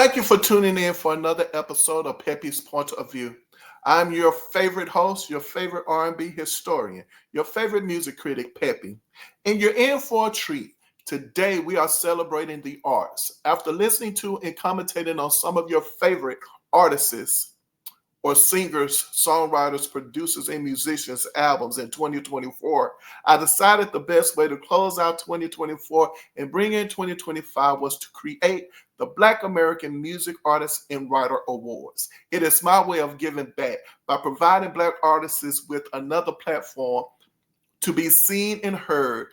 Thank you for tuning in for another episode of Pepe's Point of View. I'm your favorite host, your favorite R&B historian, your favorite music critic, Pepe. And you're in for a treat. Today we are celebrating the arts. After listening to and commentating on some of your favorite artists or singers, songwriters, producers, and musicians' albums in 2024, I decided the best way to close out 2024 and bring in 2025 was to create the Black American Music Artist and Writer Awards. It is my way of giving back by providing Black artists with another platform to be seen and heard.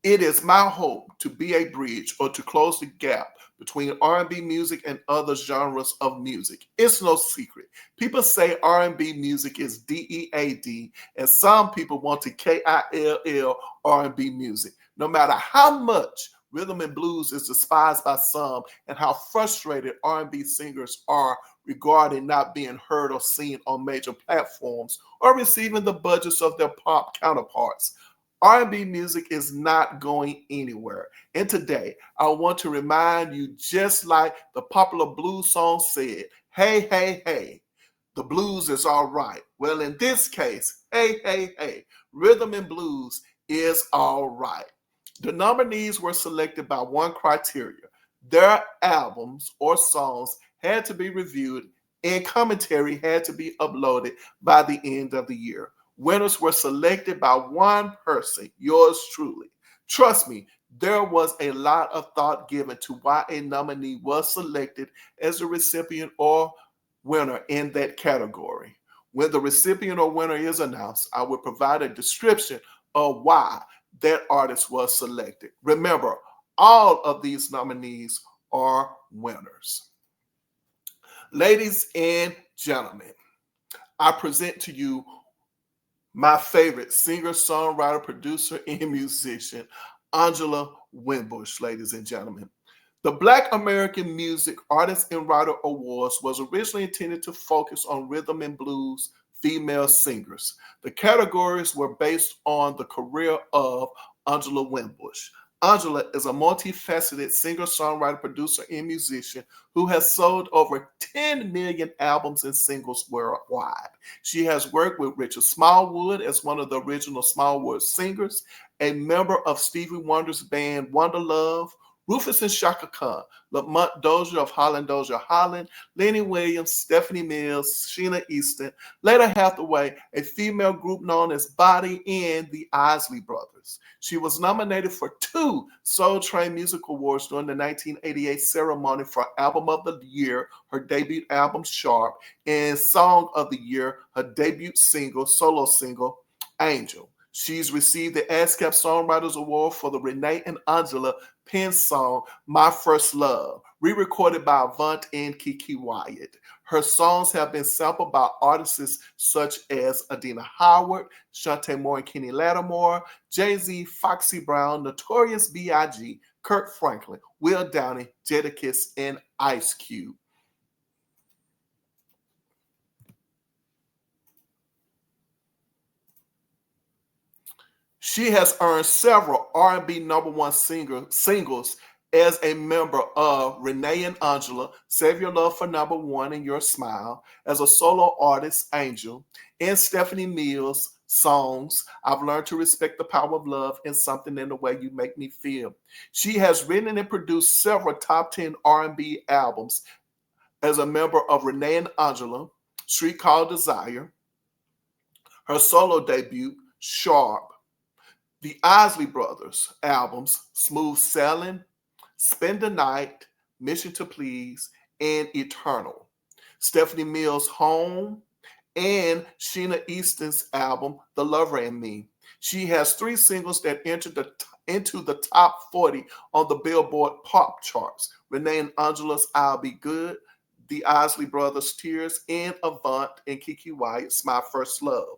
It is my hope to be a bridge or to close the gap between R&B music and other genres of music. It's no secret. People say R&B music is DEAD, and some people want to KILL R&B music. No matter how much rhythm and blues is despised by some and how frustrated R&B singers are regarding not being heard or seen on major platforms or receiving the budgets of their pop counterparts, R&B music is not going anywhere. And today, I want to remind you, just like the popular blues song said, hey, hey, hey, the blues is all right. Well, in this case, hey, hey, hey, rhythm and blues is all right. The nominees were selected by one criteria. Their albums or songs had to be reviewed and commentary had to be uploaded by the end of the year. Winners were selected by one person, yours truly. Trust me, there was a lot of thought given to why a nominee was selected as a recipient or winner in that category. When the recipient or winner is announced, I will provide a description of why that artist was selected. Remember, all of these nominees are winners. Ladies and gentlemen, I present to you my favorite singer, songwriter, producer, and musician, Angela Winbush, ladies and gentlemen. The Black American Music Artist and Writer Awards was originally intended to focus on rhythm and blues female singers. The categories were based on the career of Angela Winbush. Angela is a multifaceted singer, songwriter, producer, and musician who has sold over 10 million albums and singles worldwide. She has worked with Richard Smallwood as one of the original Smallwood singers, a member of Stevie Wonder's band Wonder Love, Rufus and Chaka Khan, Lamont Dozier of Holland Dozier Holland, Lenny Williams, Stephanie Mills, Sheena Easton, Leda Hathaway, a female group known as Body, and the Isley Brothers. She was nominated for 2 Soul Train Music Awards during the 1988 ceremony for Album of the Year, her debut album Sharp, and Song of the Year, her debut solo single, Angel. She's received the ASCAP Songwriters Award for the Renee and Angela Penn song, My First Love, re-recorded by Avant and Kiki Wyatt. Her songs have been sampled by artists such as Adina Howard, Shantae Moore and Kenny Lattimore, Jay-Z, Foxy Brown, Notorious B.I.G., Kirk Franklin, Will Downey, Jadakiss, and Ice Cube. She has earned several R&B number one singles as a member of Renee and Angela, Save Your Love for Number One and Your Smile, as a solo artist, Angel, and Stephanie Mills' songs, I've Learned to Respect the Power of Love and Something in the Way You Make Me Feel. She has written and produced several top 10 R&B albums as a member of Renee and Angela, Street Called Desire, her solo debut, Sharp, the Isley Brothers albums, Smooth Sailing, Spend the Night, Mission to Please, and Eternal. Stephanie Mills' Home, and Sheena Easton's album, The Lover and Me. She has 3 singles that entered into the top 40 on the Billboard pop charts. Renee and Angela's I'll Be Good, the Isley Brothers' Tears, and Avant and Kiki Wyatt's My First Love.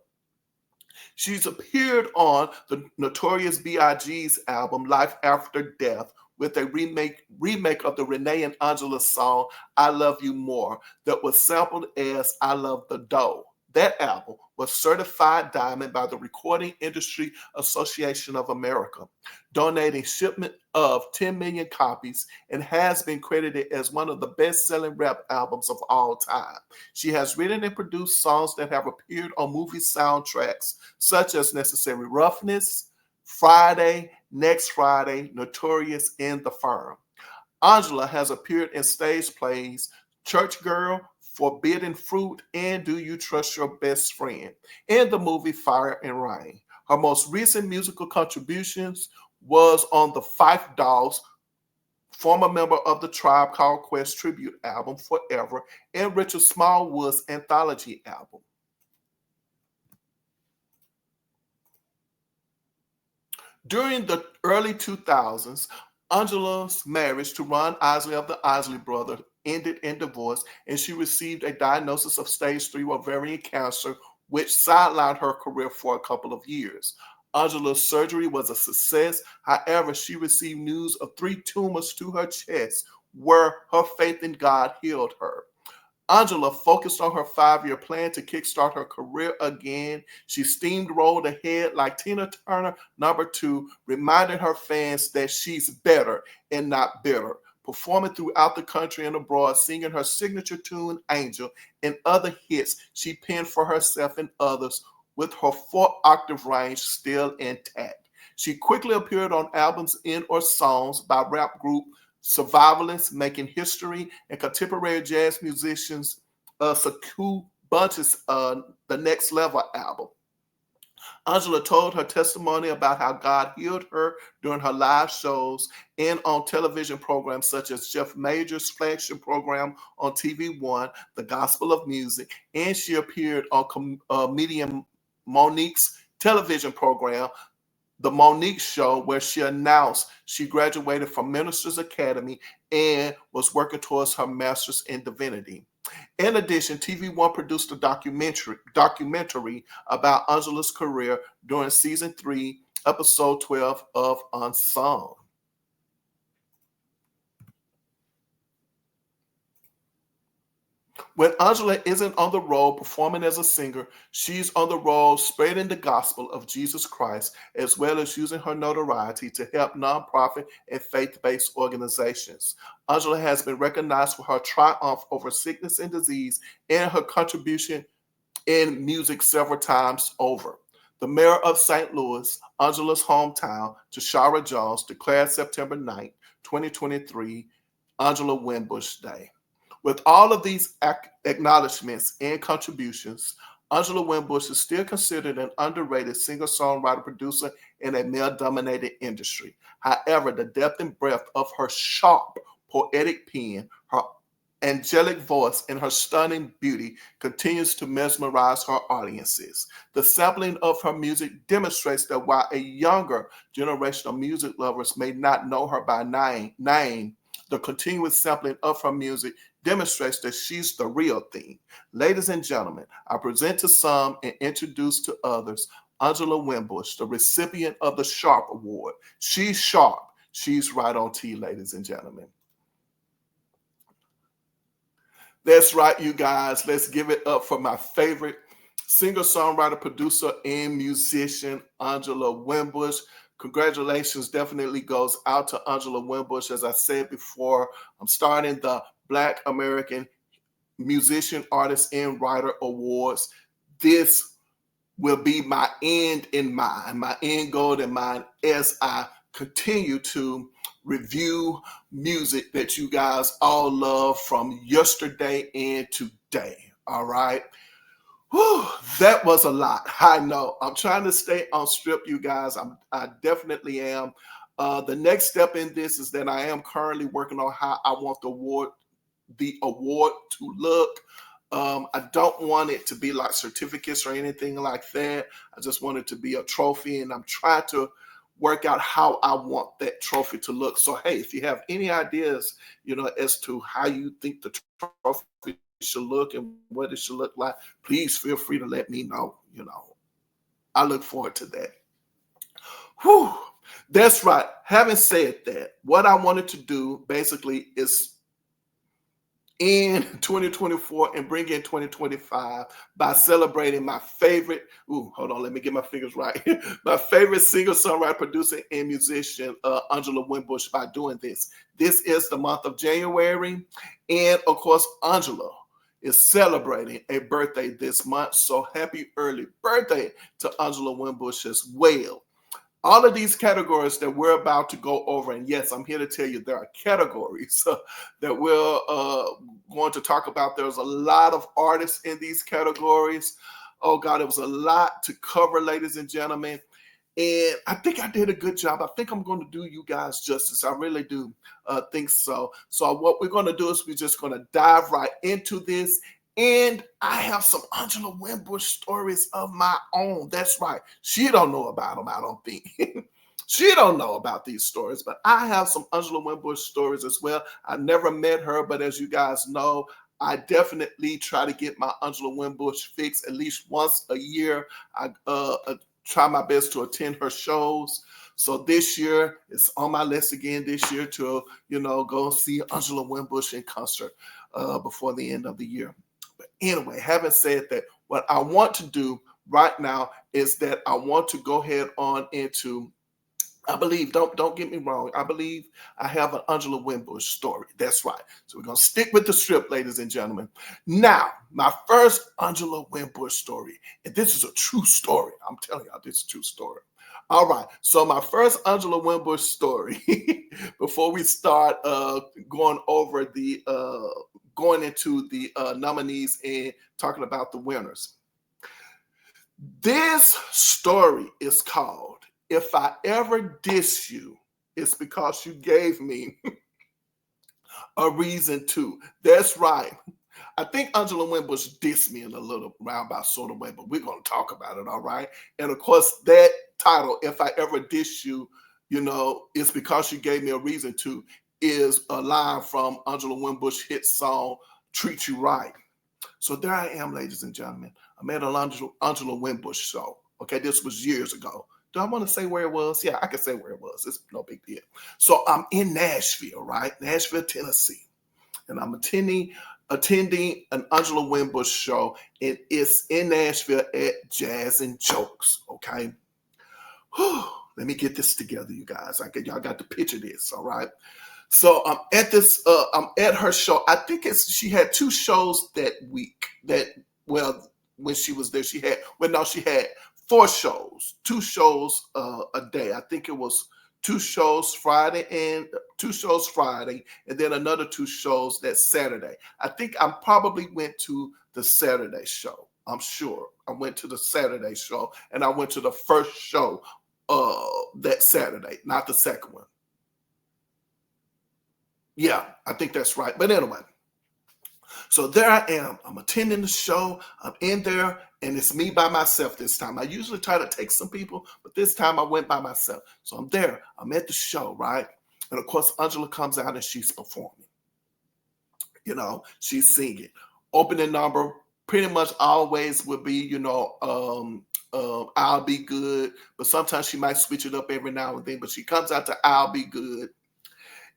She's appeared on the Notorious B.I.G.'s album Life After Death with a remake of the Renee and Angela song I Love You More that was sampled as I Love the Dough. That album was certified diamond by the Recording Industry Association of America, donating shipment of 10 million copies, and has been credited as one of the best-selling rap albums of all time. She has written and produced songs that have appeared on movie soundtracks such as Necessary Roughness, Friday, Next Friday, Notorious, and The Firm. Angela has appeared in stage plays Church Girl, Forbidden Fruit, and Do You Trust Your Best Friend in the movie Fire and Rain. Her most recent musical contributions was on the Fife Dolls, former member of the Tribe Called Quest tribute album Forever, and Richard Smallwood's anthology album. During the early 2000s, Angela's marriage to Ron Isley of the Isley Brothers ended in divorce, and she received a diagnosis of stage 3 ovarian cancer, which sidelined her career for a couple of years. Angela's surgery was a success. However, she received news of 3 tumors to her chest, where her faith in God healed her. Angela focused on her 5-year plan to kickstart her career again. She steamrolled ahead like Tina Turner, #2, reminding her fans that she's better and not bitter, performing throughout the country and abroad, singing her signature tune, Angel, and other hits she penned for herself and others, with her 4-octave range still intact. She quickly appeared on albums and or songs by rap group Survivalists, Making History, and contemporary jazz musicians Saku Bunch's The Next Level album. Angela told her testimony about how God healed her during her live shows and on television programs such as Jeff Major's flagship program on TV One, The Gospel of Music, and she appeared on comedian Monique's television program, The Monique Show, where she announced she graduated from Ministers Academy and was working towards her master's in divinity. In addition, TV One produced a documentary about Angela's career during season 3, episode 12 of Unsung. When Angela isn't on the road performing as a singer, she's on the road spreading the gospel of Jesus Christ, as well as using her notoriety to help nonprofit and faith-based organizations. Angela has been recognized for her triumph over sickness and disease and her contribution in music several times over. The mayor of St. Louis, Angela's hometown, Tashara Jones, declared September 9, 2023, Angela Winbush Day. With all of these acknowledgments and contributions, Angela Winbush is still considered an underrated singer-songwriter producer in a male-dominated industry. However, the depth and breadth of her sharp, poetic pen, her angelic voice, and her stunning beauty continues to mesmerize her audiences. The sampling of her music demonstrates that while a younger generation of music lovers may not know her by name, the continuous sampling of her music demonstrates that she's the real thing. Ladies and gentlemen, I present to some and introduce to others Angela Winbush, the recipient of the Sharp Award. She's sharp. She's right on T, ladies and gentlemen. That's right, you guys. Let's give it up for my favorite singer, songwriter, producer, and musician, Angela Winbush. Congratulations definitely goes out to Angela Winbush. As I said before, I'm starting the Black American Musician, Artist, and Writer Awards. This will be my end in mind, my end goal in mind, as I continue to review music that you guys all love from yesterday and today. All right. Whew, that was a lot. I know. I'm trying to stay on script, you guys. I definitely am. The next step in this is that I am currently working on how I want the award to look. I don't want it to be like certificates or anything like that. I just want it to be a trophy, and I'm trying to work out how I want that trophy to look. So, hey, if you have any ideas, as to how you think the trophy should look and what it should look like, please feel free to let me know. I look forward to that. Whew, that's right. Having said that, what I wanted to do basically is in 2024 and bring in 2025 by celebrating my favorite, hold on, let me get my fingers right. My favorite singer, songwriter, producer, and musician, Angela Winbush, by doing this. This is the month of January. And of course, Angela is celebrating a birthday this month. So happy early birthday to Angela Winbush as well. All of these categories that we're about to go over, and yes, I'm here to tell you there are categories that we're going to talk about. There's a lot of artists in these categories. Oh God, it was a lot to cover, ladies and gentlemen. And I think I did a good job. I think I'm going to do you guys justice. I really do think so. So what we're going to do is we're just going to dive right into this. And I have some Angela Winbush stories of my own. That's right. She don't know about them, I don't think. She don't know about these stories, but I have some Angela Winbush stories as well. I never met her, but as you guys know, I definitely try to get my Angela Winbush fix at least once a year. I try my best to attend her shows. So this year, it's on my list again this year to, go see Angela Winbush in concert before the end of the year. But anyway, having said that, what I want to do right now is that I want to go ahead on into, I believe, don't get me wrong, I believe I have an Angela Winbush story. That's right. So we're going to stick with the script, ladies and gentlemen. Now, my first Angela Winbush story, and this is a true story. I'm telling y'all, this is a true story. All right. So my first Angela Winbush story, before we start going over the going into the nominees and talking about the winners. This story is called If I Ever Diss You, It's Because You Gave Me a Reason To. That's right. I think Angela Winbush dissed me in a little roundabout sort of way, but we're going to talk about it, all right? And of course, that title, If I Ever Diss You, It's Because You Gave Me a Reason To, is a line from Angela Winbush's hit song, Treat You Right. So there I am, ladies and gentlemen. I'm at an Angela Winbush show. Okay, this was years ago. Do I want to say where it was? Yeah, I can say where it was. It's no big deal. So I'm in Nashville, right? Nashville, Tennessee. And I'm attending an Angela Winbush show. And it's in Nashville at Jazz and Jokes, okay? Whew, let me get this together, you guys. Y'all got to picture this, all right? So I'm at her show. I think she had 2 shows that week. When she was there, she had 4 shows, 2 shows a day. I think it was 2 shows Friday, and then another 2 shows that Saturday. I think I probably went to the Saturday show. I'm sure I went to the Saturday show, and I went to the first show that Saturday, not the second one. Yeah, I think that's right. But anyway, so there I am. I'm attending the show. I'm in there, and it's me by myself this time. I usually try to take some people, but this time I went by myself. So I'm there. I'm at the show, right? And of course, Angela comes out and she's performing. She's singing. Opening number pretty much always would be, I'll Be Good. But sometimes she might switch it up every now and then. But she comes out to I'll Be Good.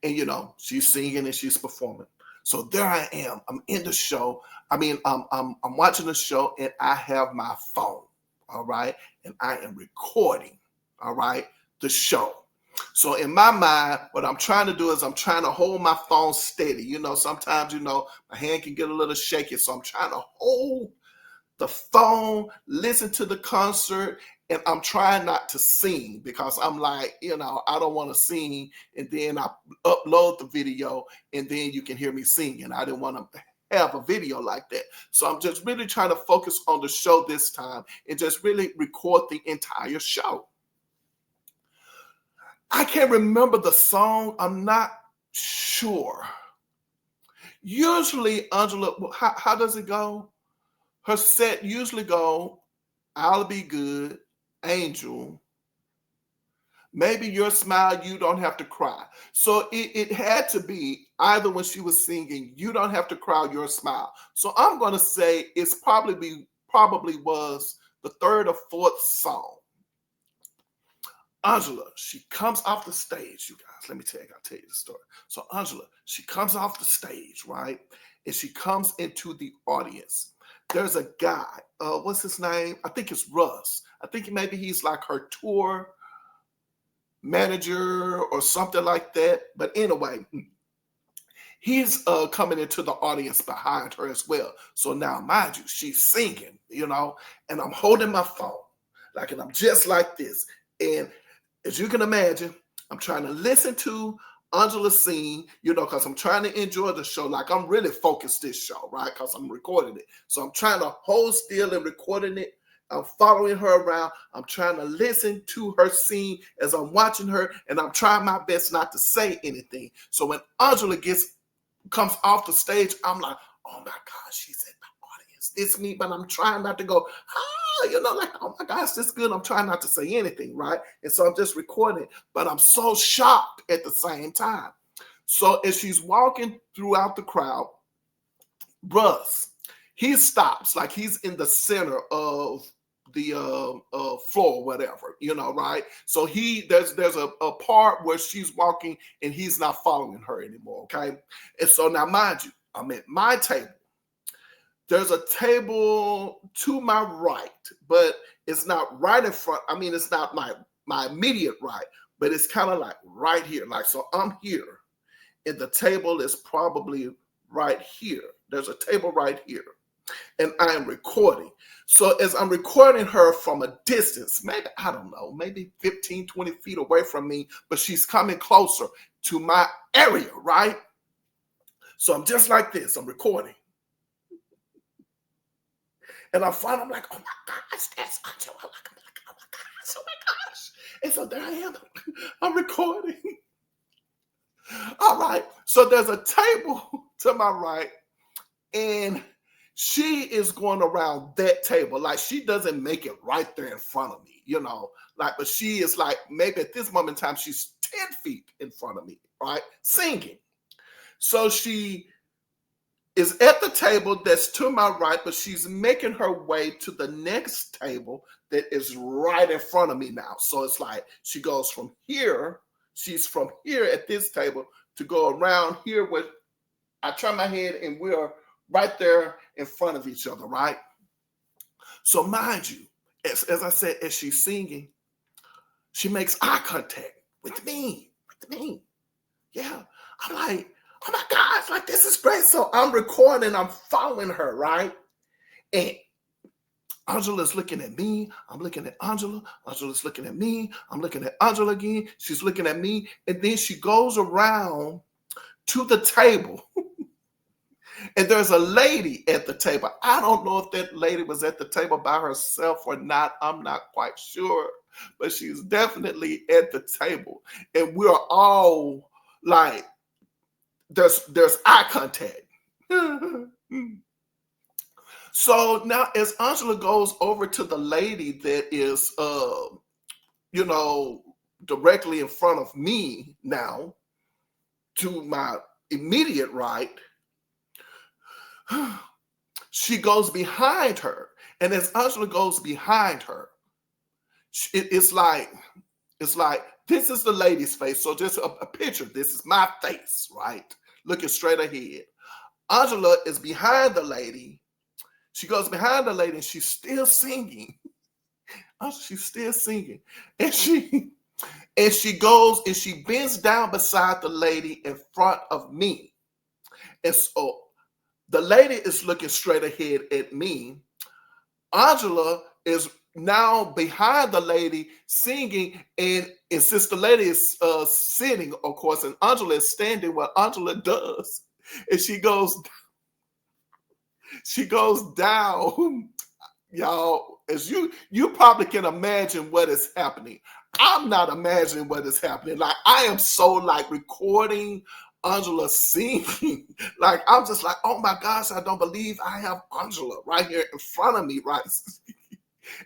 And, she's singing and she's performing. So there I am. I'm in the show. I'm watching the show, and I have my phone, all right? And I am recording, all right, the show. So in my mind, what I'm trying to do is I'm trying to hold my phone steady. Sometimes, my hand can get a little shaky. So I'm trying to hold the phone, listen to the concert, and I'm trying not to sing because I'm like, I don't want to sing, and then I upload the video, and then you can hear me singing. I didn't want to have a video like that. So I'm just really trying to focus on the show this time and just really record the entire show. I can't remember the song. I'm not sure. Usually, Angela, how does it go? Her set usually go, I'll Be Good, Angel, maybe Your Smile, You Don't Have to Cry. So it had to be either when she was singing, You Don't Have to Cry, Your Smile. So I'm going to say it's probably was the 3rd or 4th song. Angela, she comes off the stage, you guys. Let me tell you, I'll tell you the story. So Angela, she comes off the stage, right? And she comes into the audience. There's a guy, what's his name? I think it's Russ. I think maybe he's like her tour manager or something like that. But anyway, he's coming into the audience behind her as well. So now, mind you, she's singing, and I'm holding my phone, and I'm just like this. And as you can imagine, I'm trying to listen to Angela sing, because I'm trying to enjoy the show. Like, I'm really focused this show, right? Because I'm recording it. So I'm trying to hold still and recording it. I'm following her around. I'm trying to listen to her sing as I'm watching her, and I'm trying my best not to say anything. So when Angela comes off the stage, I'm like, oh my gosh, she's in my audience. It's me, but I'm trying not to go, oh my gosh, this is good. I'm trying not to say anything, right? And so I'm just recording, but I'm so shocked at the same time. So as she's walking throughout the crowd, Russ, he stops, like he's in the center of the floor, whatever, right? So there's a part where she's walking and he's not following her anymore, okay? And so now, mind you, I'm at my table. There's a table to my right, but it's not right in front. I mean, it's not my immediate right, but it's kind of like right here. Like, so I'm here, and the table is probably right here. There's a table right here. And I am recording. So as I'm recording her from a distance, maybe, I don't know, maybe 15, 20 feet away from me, but she's coming closer to my area, right? So I'm just like this, I'm recording. And I'm like, oh my gosh, that's Angela. I'm like, oh my gosh, oh my gosh. And so there I am, I'm recording. All right, so there's a table to my right, and she is going around that table. Like, she doesn't make it right there in front of me, but she is like, maybe at this moment in time, she's 10 feet in front of me, right? Singing. So she is at the table that's to my right, but she's making her way to the next table that is right in front of me now. So it's like she goes from here, she's from here at this table to go around here where I turn my head and we're right there in front of each other, right? So mind you, as I said, as she's singing, she makes eye contact with me. Yeah. I'm like, oh my gosh, like, this is great. So I'm recording, I'm following her, right? And Angela's looking at me. I'm looking at Angela. Angela's looking at me. I'm looking at Angela again. She's looking at me. And then she goes around to the table. And there's a lady at the table. I don't know if that lady was at the table by herself or not. I'm not quite sure. But she's definitely at the table. And we're all like, there's eye contact. So now as Angela goes over to the lady that is, directly in front of me now, to my immediate right, she goes behind her. And as Angela goes behind her, it's like, this is the lady's face. So just a picture. This is my face, right? Looking straight ahead. Angela is behind the lady. She goes behind the lady and she's still singing. She's still singing. And she goes and she bends down beside the lady in front of me. And so the lady is looking straight ahead at me. Angela is now behind the lady singing, and since the lady is sitting, of course, and Angela is standing, what Angela does is she goes down, y'all, as you probably can imagine what is happening. I'm not imagining what is happening. Like, I am so like recording Angela singing. Like, I'm just like, oh my gosh, I don't believe I have Angela right here in front of me, right?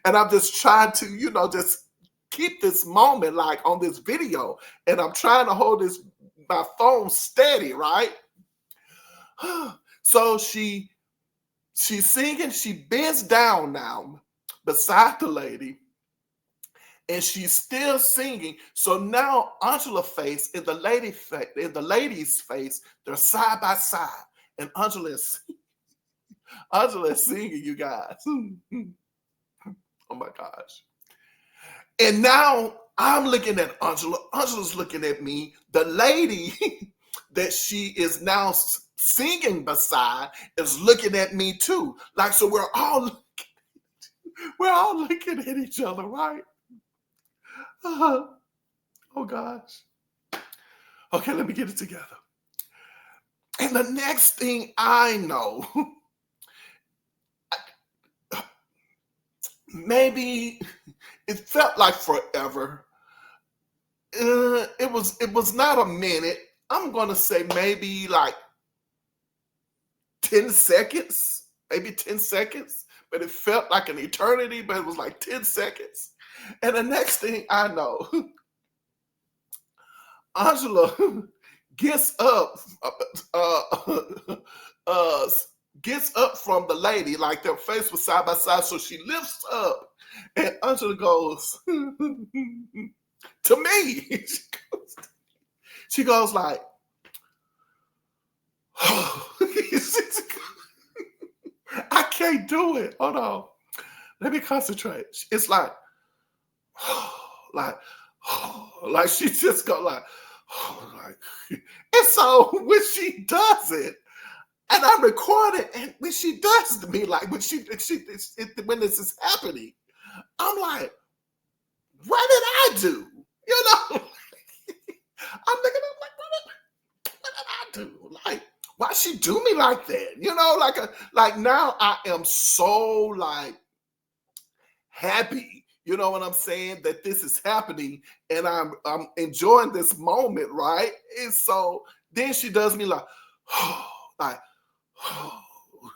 And I'm just trying to, just keep this moment like on this video. And I'm trying to hold my phone steady, right? So she's singing, she bends down now beside the lady. and she's still singing. So now Angela's face and the lady's face, they're side by side, and Angela is singing, you guys. Oh my gosh. And now I'm looking at Angela. Angela's looking at me. The lady that she is now singing beside is looking at me too. Like, so we're all looking at each other, right? Oh gosh. Okay, let me get it together. And the next thing I know, maybe it felt like forever. It was not a minute. I'm gonna say maybe like 10 seconds, maybe 10 seconds, but it felt like an eternity, but it was like 10 seconds. And the next thing I know, Angela gets up, gets up from the lady, like their face was side by side. So she lifts up, and Angela goes to me. She goes like, I can't do it. Hold on. Let me concentrate. It's like, like she just go like, and so when she does it, and I record it, and when she does to me, like when when this is happening, I'm like, what did I do? You know, I'm thinking, I'm like, what did I do? Like, why she do me like that? You know, like now I am so like happy. You know what I'm saying? That this is happening, and I'm enjoying this moment, right? And so then she does me like, like,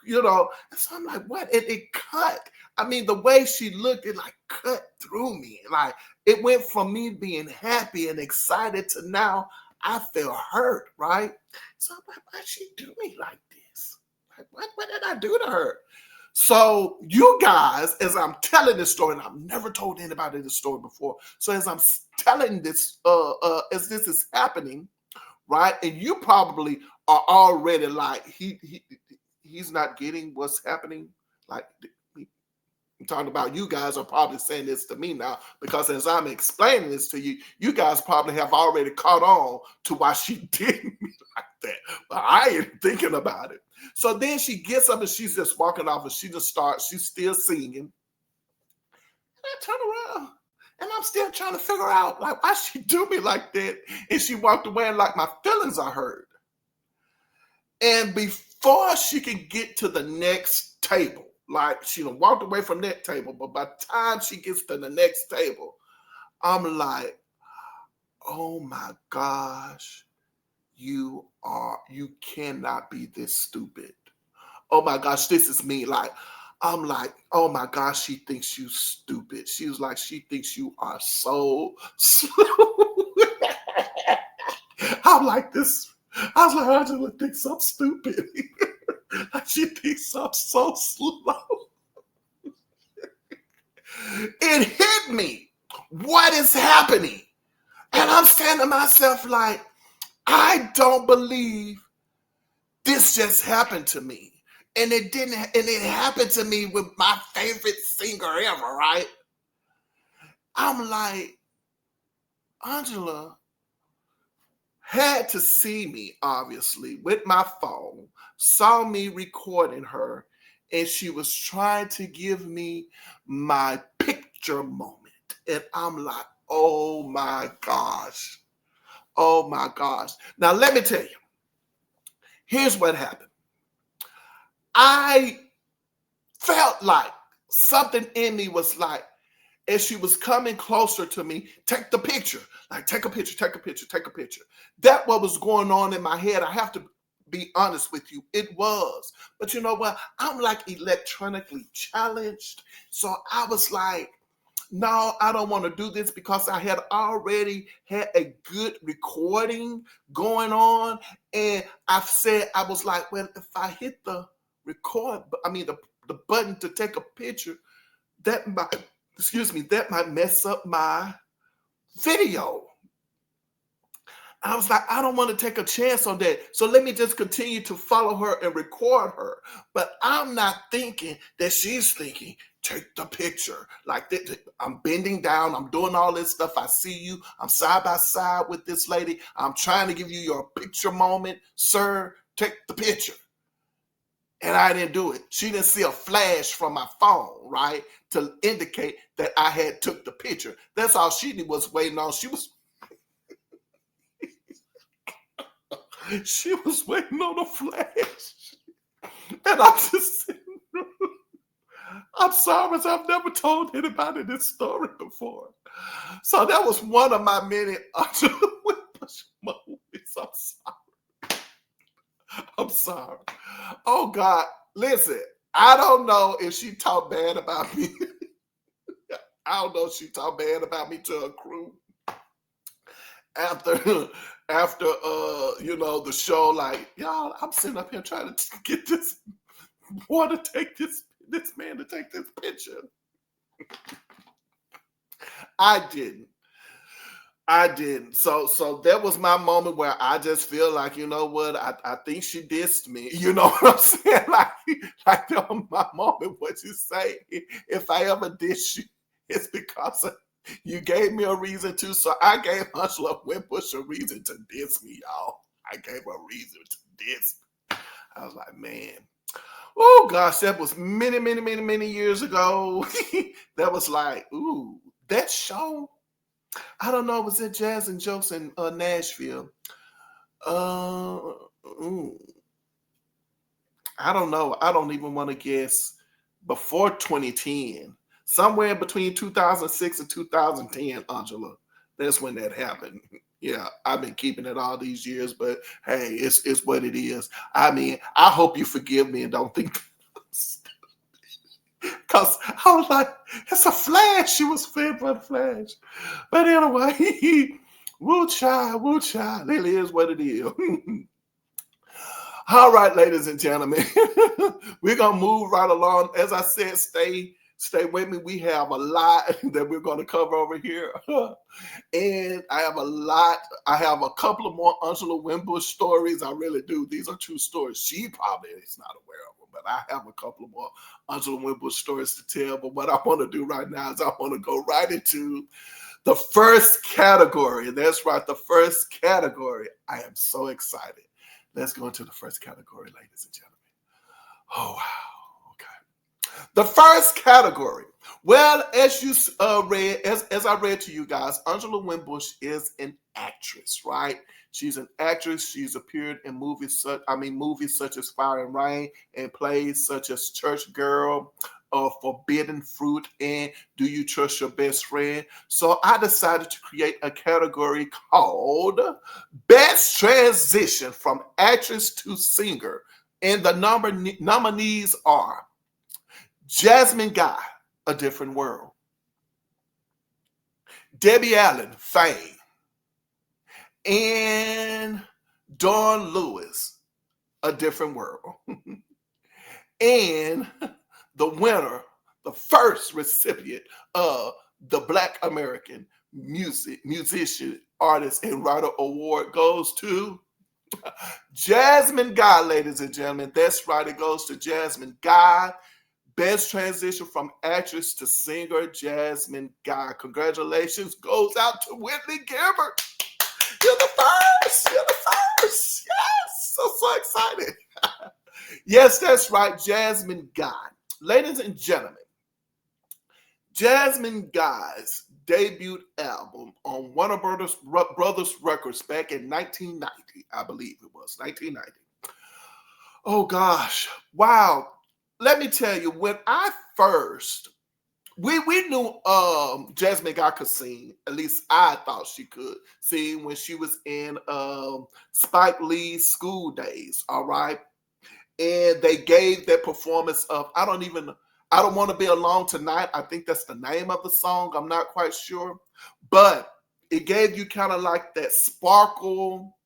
you know. And so I'm like, what? And it cut. I mean, the way she looked, it like cut through me. Like it went from me being happy and excited to now I feel hurt, right? So I'm like, why'd she do me like this? Like, what did I do to her? So you guys, as I'm telling this story, and I've never told anybody this story before. So as I'm telling this, as this is happening, right? And you probably are already like, he's not getting what's happening. Like, I'm talking about you guys are probably saying this to me now, because as I'm explaining this to you, you guys probably have already caught on to why she did me like that. But I ain't thinking about it. So then she gets up and she's just walking off, and she just starts, she's still singing. And I turn around and I'm still trying to figure out like why she do me like that. And she walked away and like my feelings are hurt. And before she could get to the next table, like she done walked away from that table, but by the time she gets to the next table, I'm like, oh my gosh, you cannot be this stupid. Oh my gosh, this is me. Like, I'm like, oh my gosh, she thinks you stupid. She was like, she thinks you are so slow. I'm like this. I was like, Angela thinks I'm stupid. Like she thinks I'm so slow. It hit me. What is happening? And I'm saying to myself, like, I don't believe this just happened to me. And it didn't, and it happened to me with my favorite singer ever, right? I'm like, Angela had to see me, obviously, with my phone, saw me recording her, and she was trying to give me my picture moment. And I'm like, oh my gosh. Oh my gosh. Now, let me tell you, here's what happened. I felt like something in me was like, as she was coming closer to me, take the picture. Like, take a picture, take a picture, take a picture. That what was going on in my head. I have to be honest with you. It was. But you know what? I'm like electronically challenged. So I was like, no, I don't want to do this, because I had already had a good recording going on. And I said, I was like, well, if I hit the record, the button to take a picture, that might that might mess up my video. I was like, I don't want to take a chance on that. So let me just continue to follow her and record her. But I'm not thinking that she's thinking, take the picture. Like that, I'm bending down. I'm doing all this stuff. I see you. I'm side by side with this lady. I'm trying to give you your picture moment. Sir, take the picture. And I didn't do it. She didn't see a flash from my phone, right, to indicate that I had took the picture. That's all she was waiting on. She was waiting on a flash. And I just said, I'm sorry, I've never told anybody this story before. So that was one of my many Winbush moments. I'm sorry. I'm sorry. Oh, God. Listen, I don't know if she talked bad about me. I don't know if she talked bad about me to her crew. After the show, like, y'all, I'm sitting up here trying to get this boy to take this man to take this picture. I didn't. So that was my moment where I just feel like, you know what, I think she dissed me. You know what I'm saying? Like that was my moment. What you say? If I ever diss you, it's because you gave me a reason to. So I gave Angela Winbush a reason to diss me, y'all. I gave her a reason to diss me. I was like, man. Oh gosh, that was many years ago. That was like, ooh, that show. I don't know. Was it Jazz and Jokes in Nashville? I don't know. I don't even want to guess. Before 2010, somewhere between 2006 and 2010, Angela. That's when that happened. Yeah, I've been keeping it all these years, but hey, it's what it is. I mean, I hope you forgive me and don't think. Because I was like, it's a flash. She was fed by the flash. But anyway, woo child. It is what it is. All right, ladies and gentlemen, we're going to move right along. As I said, stay with me. We have a lot that we're going to cover over here. And I have a couple of more Angela Winbush stories. I really do. These are true stories. She probably is not aware of them, but I have a couple of more Angela Winbush stories to tell. But what I want to do right now is I want to go right into the first category. That's right, the first category. I am so excited. Let's go into the first category, ladies and gentlemen. Oh, wow. Okay. The first category. Well, as you read, as I read to you guys, Angela Winbush is an actress, right? She's an actress. She's appeared in movies such as Fire and Rain, and plays such as Church Girl, Forbidden Fruit, and Do You Trust Your Best Friend? So I decided to create a category called Best Transition from Actress to Singer. And the nominees are Jasmine Guy, A Different World; Debbie Allen, Fame; and Dawn Lewis, A Different World. And the winner, the first recipient of the Black American Musician, Artist, and Writer Award goes to Jasmine Guy, ladies and gentlemen. That's right, it goes to Jasmine Guy. Best transition from actress to singer, Jasmine Guy. Congratulations goes out to Whitney Gilbert. You're the first. Yes, so excited. Yes, that's right, Jasmine Guy. Ladies and gentlemen, Jasmine Guy's debut album on Warner Brothers Records back in 1990, I believe it was, 1990. Oh gosh, wow. Let me tell you, when I first, we knew Jasmine Guy could sing. At least I thought she could sing when she was in Spike Lee's School Days, all right? And they gave that performance of, I don't want to be alone tonight. I think that's the name of the song. I'm not quite sure. But it gave you kind of like that sparkle,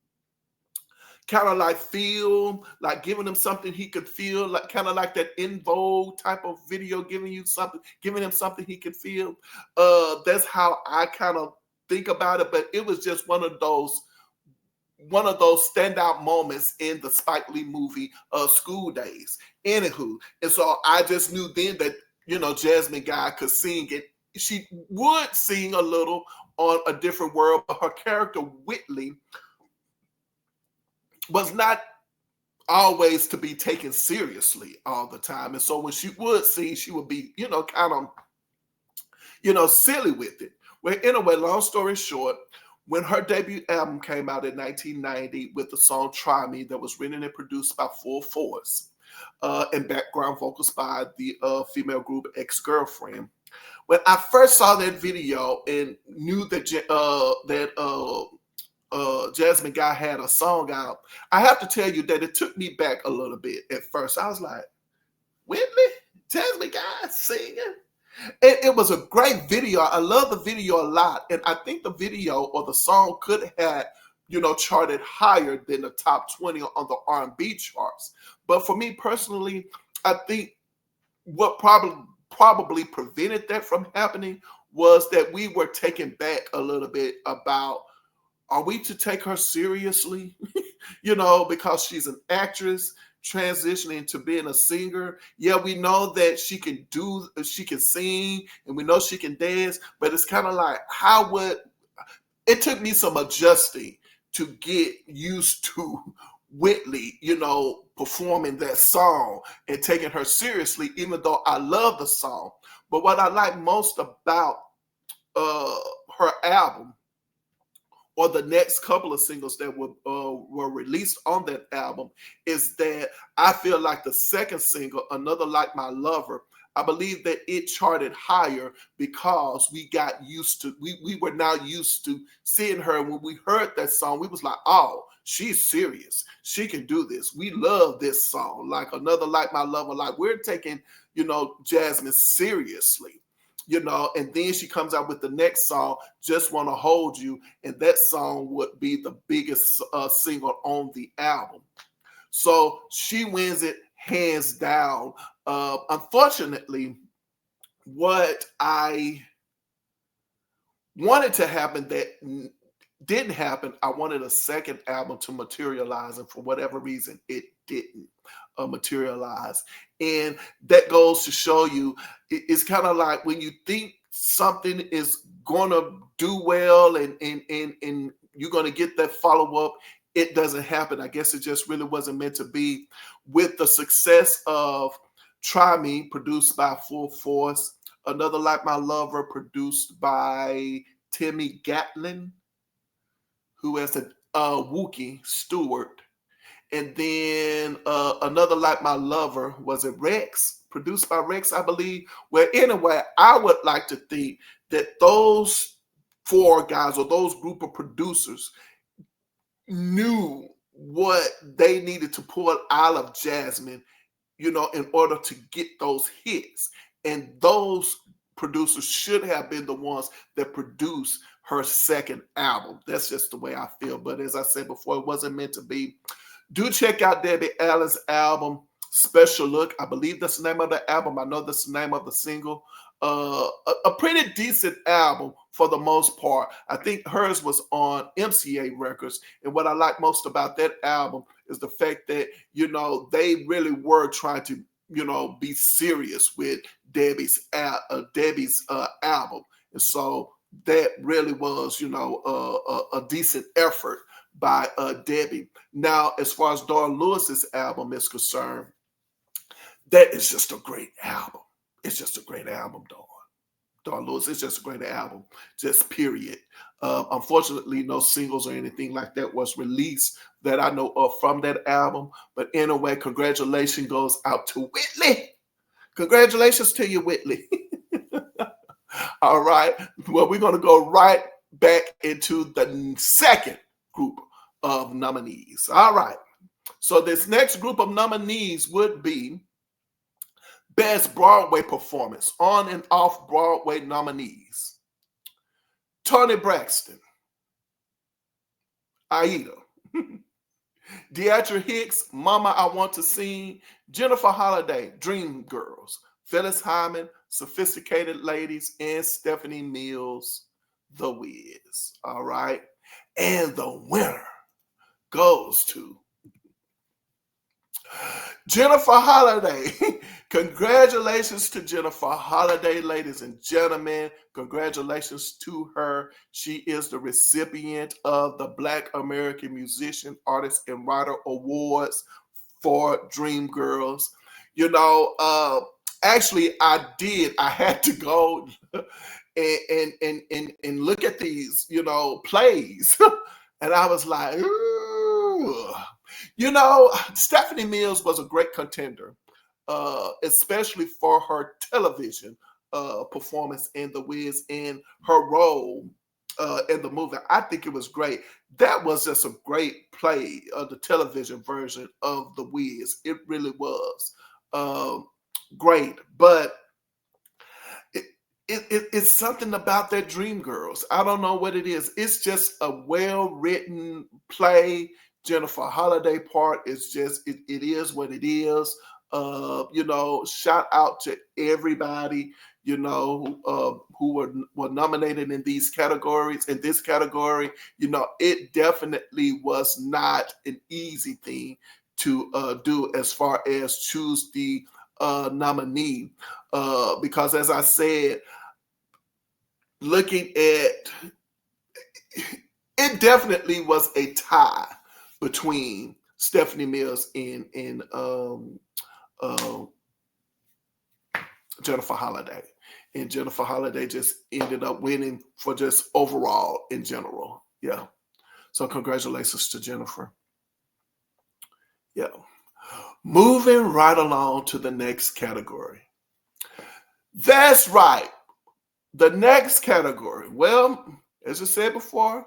kind of like feel, like giving him something he could feel, like kind of like that In Vogue type of video, giving you something, giving him something he could feel. That's how I kind of think about it. But it was just one of those standout moments in the Spike Lee movie School Days. Anywho, and so I just knew then that Jasmine Guy could sing it. She would sing a little on A Different World, but her character Whitley was not always to be taken seriously all the time. And so when she would sing, she would be, kind of, silly with it. Well, anyway, long story short, when her debut album came out in 1990 with the song Try Me, that was written and produced by Full Force, and background vocals by the female group Ex-Girlfriend. When I first saw that video and knew that Jasmine Guy had a song out, I have to tell you that it took me back a little bit at first. I was like, Whitley? Jasmine Guy singing? It was a great video. I love the video a lot. And I think the video or the song could have, charted higher than the top 20 on the R&B charts. But for me personally, I think what probably prevented that from happening was that we were taken back a little bit about, are we to take her seriously? Because she's an actress transitioning to being a singer. Yeah, we know that she can sing, and we know she can dance, but it's kind of like, it took me some adjusting to get used to Whitley, performing that song and taking her seriously, even though I love the song. But what I like most about her album, or the next couple of singles that were released on that album, is that I feel like the second single, Another Like My Lover, I believe that it charted higher because we were now used to seeing her. When we heard that song, we was like, oh, she's serious. She can do this. We love this song, like Another Like My Lover. Like, we're taking, Jasmine seriously. And then she comes out with the next song, Just Want to Hold You, and that song would be the biggest single on the album. So she wins it hands down. Unfortunately, what I wanted to happen that didn't happen, I wanted a second album to materialize, and for whatever reason, it didn't materialize. And that goes to show you, it's kind of like when you think something is gonna do well and you're gonna get that follow-up, it doesn't happen. I guess it just really wasn't meant to be. With the success of Try Me, produced by Full Force, Another Like My Lover, produced by Timmy Gatlin, who has a Wookie Stewart. And then Another Like My Lover, was it Rex? Produced by Rex, I believe. Well, anyway, I would like to think that those four guys, or those group of producers, knew what they needed to pull out of Jasmine, in order to get those hits. And those producers should have been the ones that produced her second album. That's just the way I feel. But as I said before, it wasn't meant to be. Do check out Debbie Allen's album, Special Look. I believe that's the name of the album. I know that's the name of the single. A pretty decent album for the most part. I think hers was on MCA Records. And what I like most about that album is the fact that, they really were trying to, be serious with Debbie's album. And so that really was, a decent effort by Debbie. Now, as far as Dawn Lewis's album is concerned, that is just a great album. It's just a great album, Dawn Lewis. It's just a great album, just period. Unfortunately, no singles or anything like that was released that I know of from that album. But anyway, congratulations goes out to Whitley. Congratulations to you, Whitley. All right. Well, we're going to go right back into the second group of nominees. All right. So this next group of nominees would be Best Broadway Performance, on and off Broadway nominees: Toni Braxton, Aida, Deidre Hicks, Mama I Want to Sing. Jennifer Holliday, Dream Girls. Phyllis Hyman, Sophisticated Ladies. And Stephanie Mills, The Wiz. All right. And the winner goes to Jennifer Holliday. Congratulations to Jennifer Holliday, ladies and gentlemen. Congratulations to her. She is the recipient of the Black American Musician, Artist, and Writer Awards for Dreamgirls. You know, actually, I had to go and look at these, plays. And I was like, ooh. Stephanie Mills was a great contender, especially for her television performance in The Wiz and her role in the movie. I think it was great. That was just a great play, the television version of The Wiz. It really was great. But it's something about that Dreamgirls. I don't know what it is. It's just a well-written play. Jennifer Holliday part is just, it is what it is. Shout out to everybody, who were nominated in these categories, in this category. It definitely was not an easy thing to do as far as choose the nominee. Because as I said, looking at it, definitely was a tie between Stephanie Mills and Jennifer Holliday. And Jennifer Holliday just ended up winning for just overall in general. Yeah. So congratulations to Jennifer. Yeah. Moving right along to the next category. That's right. The next category. Well, as I said before,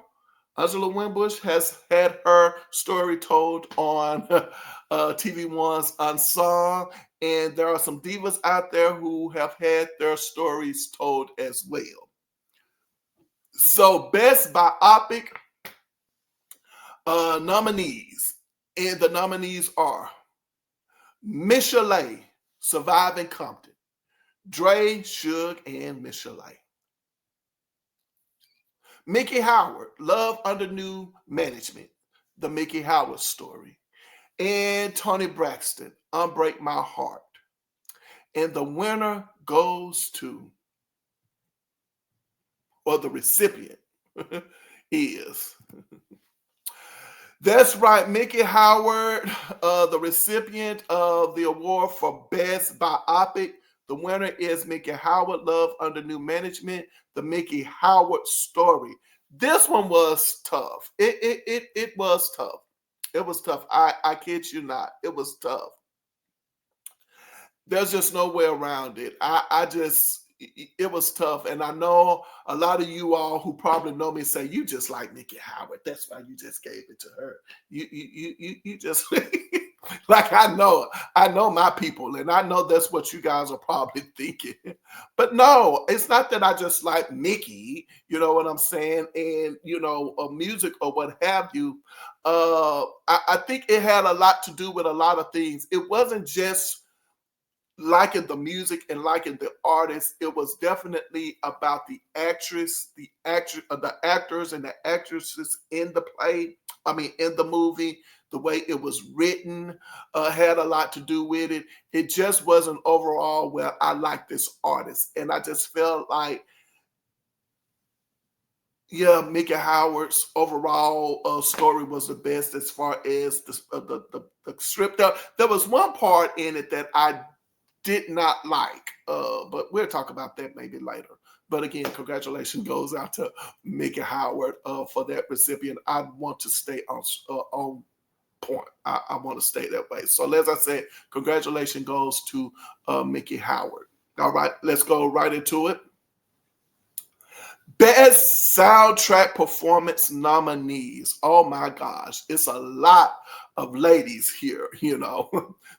Angela Winbush has had her story told on TV One's Unsung, and there are some divas out there who have had their stories told as well. So, Best Biopic nominees, and the nominees are Michelle, Surviving Compton, Dre, Suge, and Michelle. Mickey Howard, Love Under New Management, the Mickey Howard story. And Toni Braxton, Unbreak My Heart. And the winner goes to, or the recipient is, that's right, Mickey Howard, the recipient of the award for Best Biopic. The winner is Mickey Howard, Love Under New Management, the Mickey Howard story. This one was tough. It was tough. It was tough. I kid you not. It was tough. There's just no way around it. It was tough. And I know a lot of you all who probably know me say, you just like Mickey Howard. That's why you just gave it to her. You just like, I know my people, and I know that's what you guys are probably thinking. But no, it's not that I just like Mickey, you know what I'm saying? And, music or what have you. I think it had a lot to do with a lot of things. It wasn't just liking the music and liking the artist. It was definitely about the actors and the actresses in the play. In the movie, the way it was written had a lot to do with it. It just wasn't overall, well, I like this artist. And I just felt like, yeah, Mickey Howard's overall story was the best as far as the script. There was one part in it that I did not like, but we'll talk about that maybe later. But again, congratulations goes out to Mickey Howard for that recipient. I want to stay on point. I want to stay that way. So as I said, congratulations goes to Mickey Howard. All right, let's go right into it. Best Soundtrack Performance nominees. Oh my gosh, it's a lot of ladies here,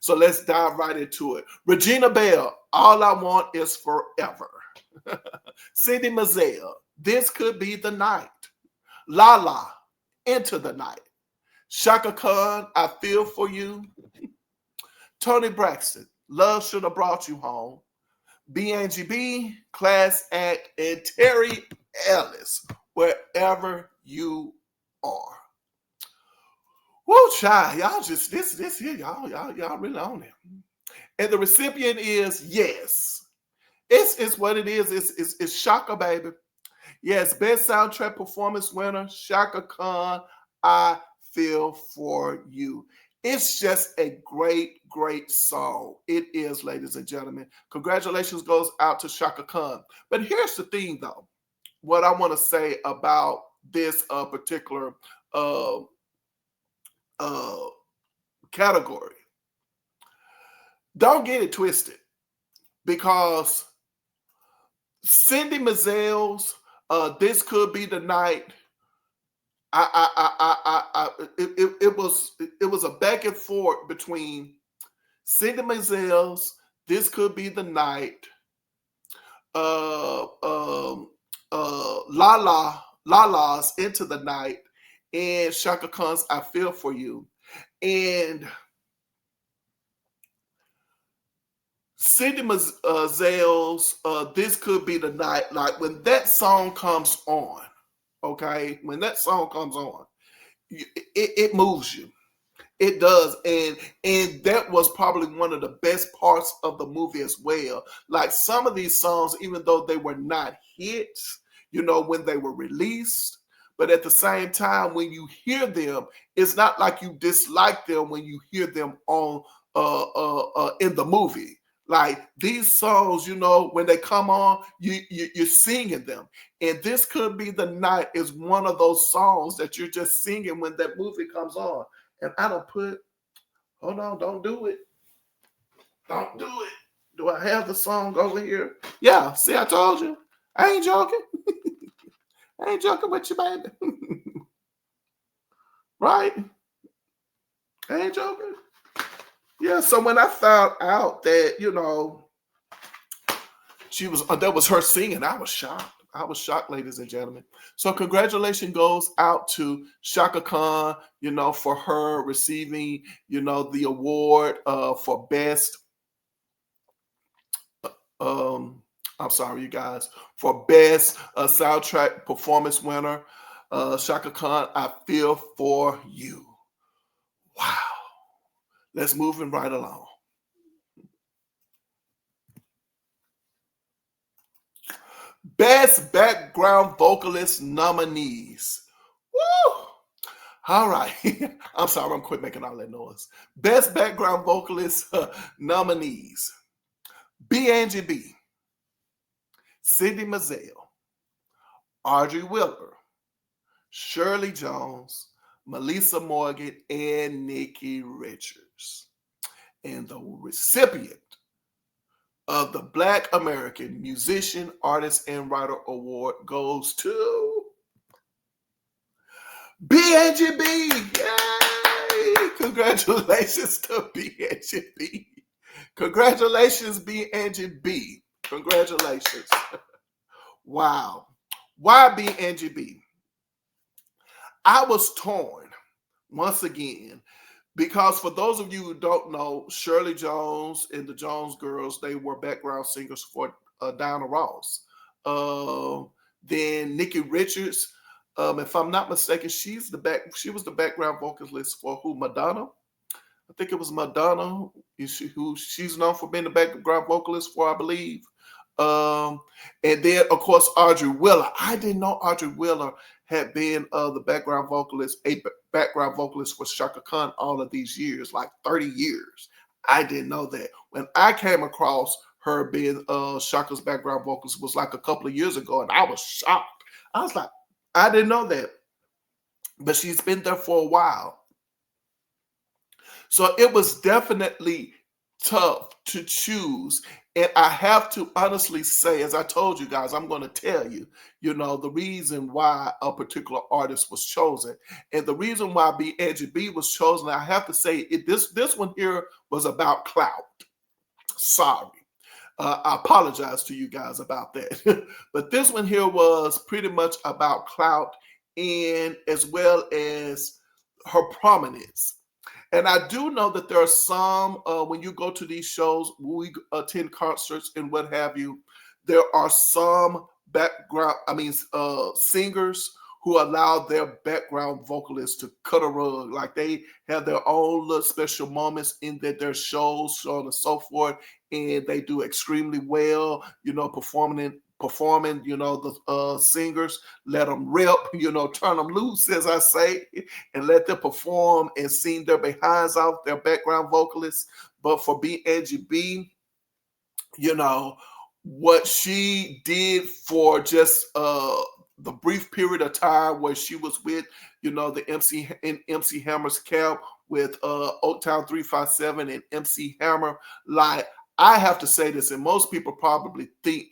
So let's dive right into it. Regina Belle, All I Want Is Forever. Cindy Mizelle, This Could Be the Night. Lala, Into the Night. Chaka Khan, I Feel For You. Tony Braxton, Love Should Have Brought You Home. BNGB, Class Act, and Terry Ellis, Wherever You Are. Woo, child, y'all just this here, y'all really on it. And the recipient is yes. It's what it is. It's Chaka, baby. Yes, best soundtrack performance winner, Chaka Khan, I Feel For You. It's just a great, great song. It is, ladies and gentlemen. Congratulations goes out to Chaka Khan. But here's the thing, though. What I want to say about this particular category. Don't get it twisted, because Cindy Mizell's This Could Be the Night. It was a back and forth between Cindy Mizell's This Could Be the Night, Lala's Into the Night, and Chaka Khan's I Feel For You. And Cindy Mizell's This Could Be the Night, like when that song comes on, okay, when that song comes on, it moves you. It does. And that was probably one of the best parts of the movie as well. Like some of these songs, even though they were not hits, when they were released, but at the same time, when you hear them, it's not like you dislike them when you hear them on in the movie. Like these songs, when they come on, you're singing them. And This Could Be the Night is one of those songs that you're just singing when that movie comes on. And I don't hold on, don't do it. Don't do it. Do I have the song over here? Yeah, see, I told you. I ain't joking. I ain't joking with you, baby. Right? I ain't joking. Yeah, so when I found out that, that was her singing, I was shocked. I was shocked, ladies and gentlemen. So congratulations goes out to Chaka Khan, for her receiving, the award for best, I'm sorry, you guys, for best soundtrack performance winner. Chaka Khan, I Feel For You. Wow. Let's move it right along. Best background vocalist nominees. Woo! All right. I'm sorry, I'm quit making all that noise. Best background vocalist nominees. B. Cindy Mizell, Audrey Wheeler, Shirley Jones, Melissa Morgan, and Nikki Richards. And the recipient of the Black American Musician, Artist, and Writer Award goes to B. Yay! Congratulations to B. Congratulations, B. Congratulations. Wow. Why B? I was torn once again, because for those of you who don't know, Shirley Jones and the Jones Girls, they were background singers for Diana Ross. Then Nikki Richards, if I'm not mistaken, she was the background vocalist for who? Madonna. I think it was Madonna, who she's known for being the background vocalist for, I believe. And then, of course, Audrey Wheeler. I didn't know Audrey Wheeler had been the background vocalist for Chaka Khan all of these years, like 30 years. I didn't know that. When I came across her being Chaka's background vocalist was like a couple of years ago, and I was shocked. I was like, I didn't know that. But she's been there for a while. So it was definitely tough to choose. And I have to honestly say, as I told you guys, I'm going to tell you, the reason why a particular artist was chosen. And the reason why B was chosen, I have to say, this one here was about clout. Sorry. I apologize to you guys about that. But this one here was pretty much about clout, and as well as her prominence. And I do know that there are some, when you go to these shows, we attend concerts and what have you, there are some singers who allow their background vocalists to cut a rug. Like they have their own little special moments in their shows, so on and so forth, and they do extremely well, performing, the singers, let them rip, turn them loose, as I say, and let them perform and sing their behinds out, their background vocalists. But for BNGB, what she did for just the brief period of time where she was with, the MC Hammer's camp with Oaktown 357 and MC Hammer. Like, I have to say this, and most people probably think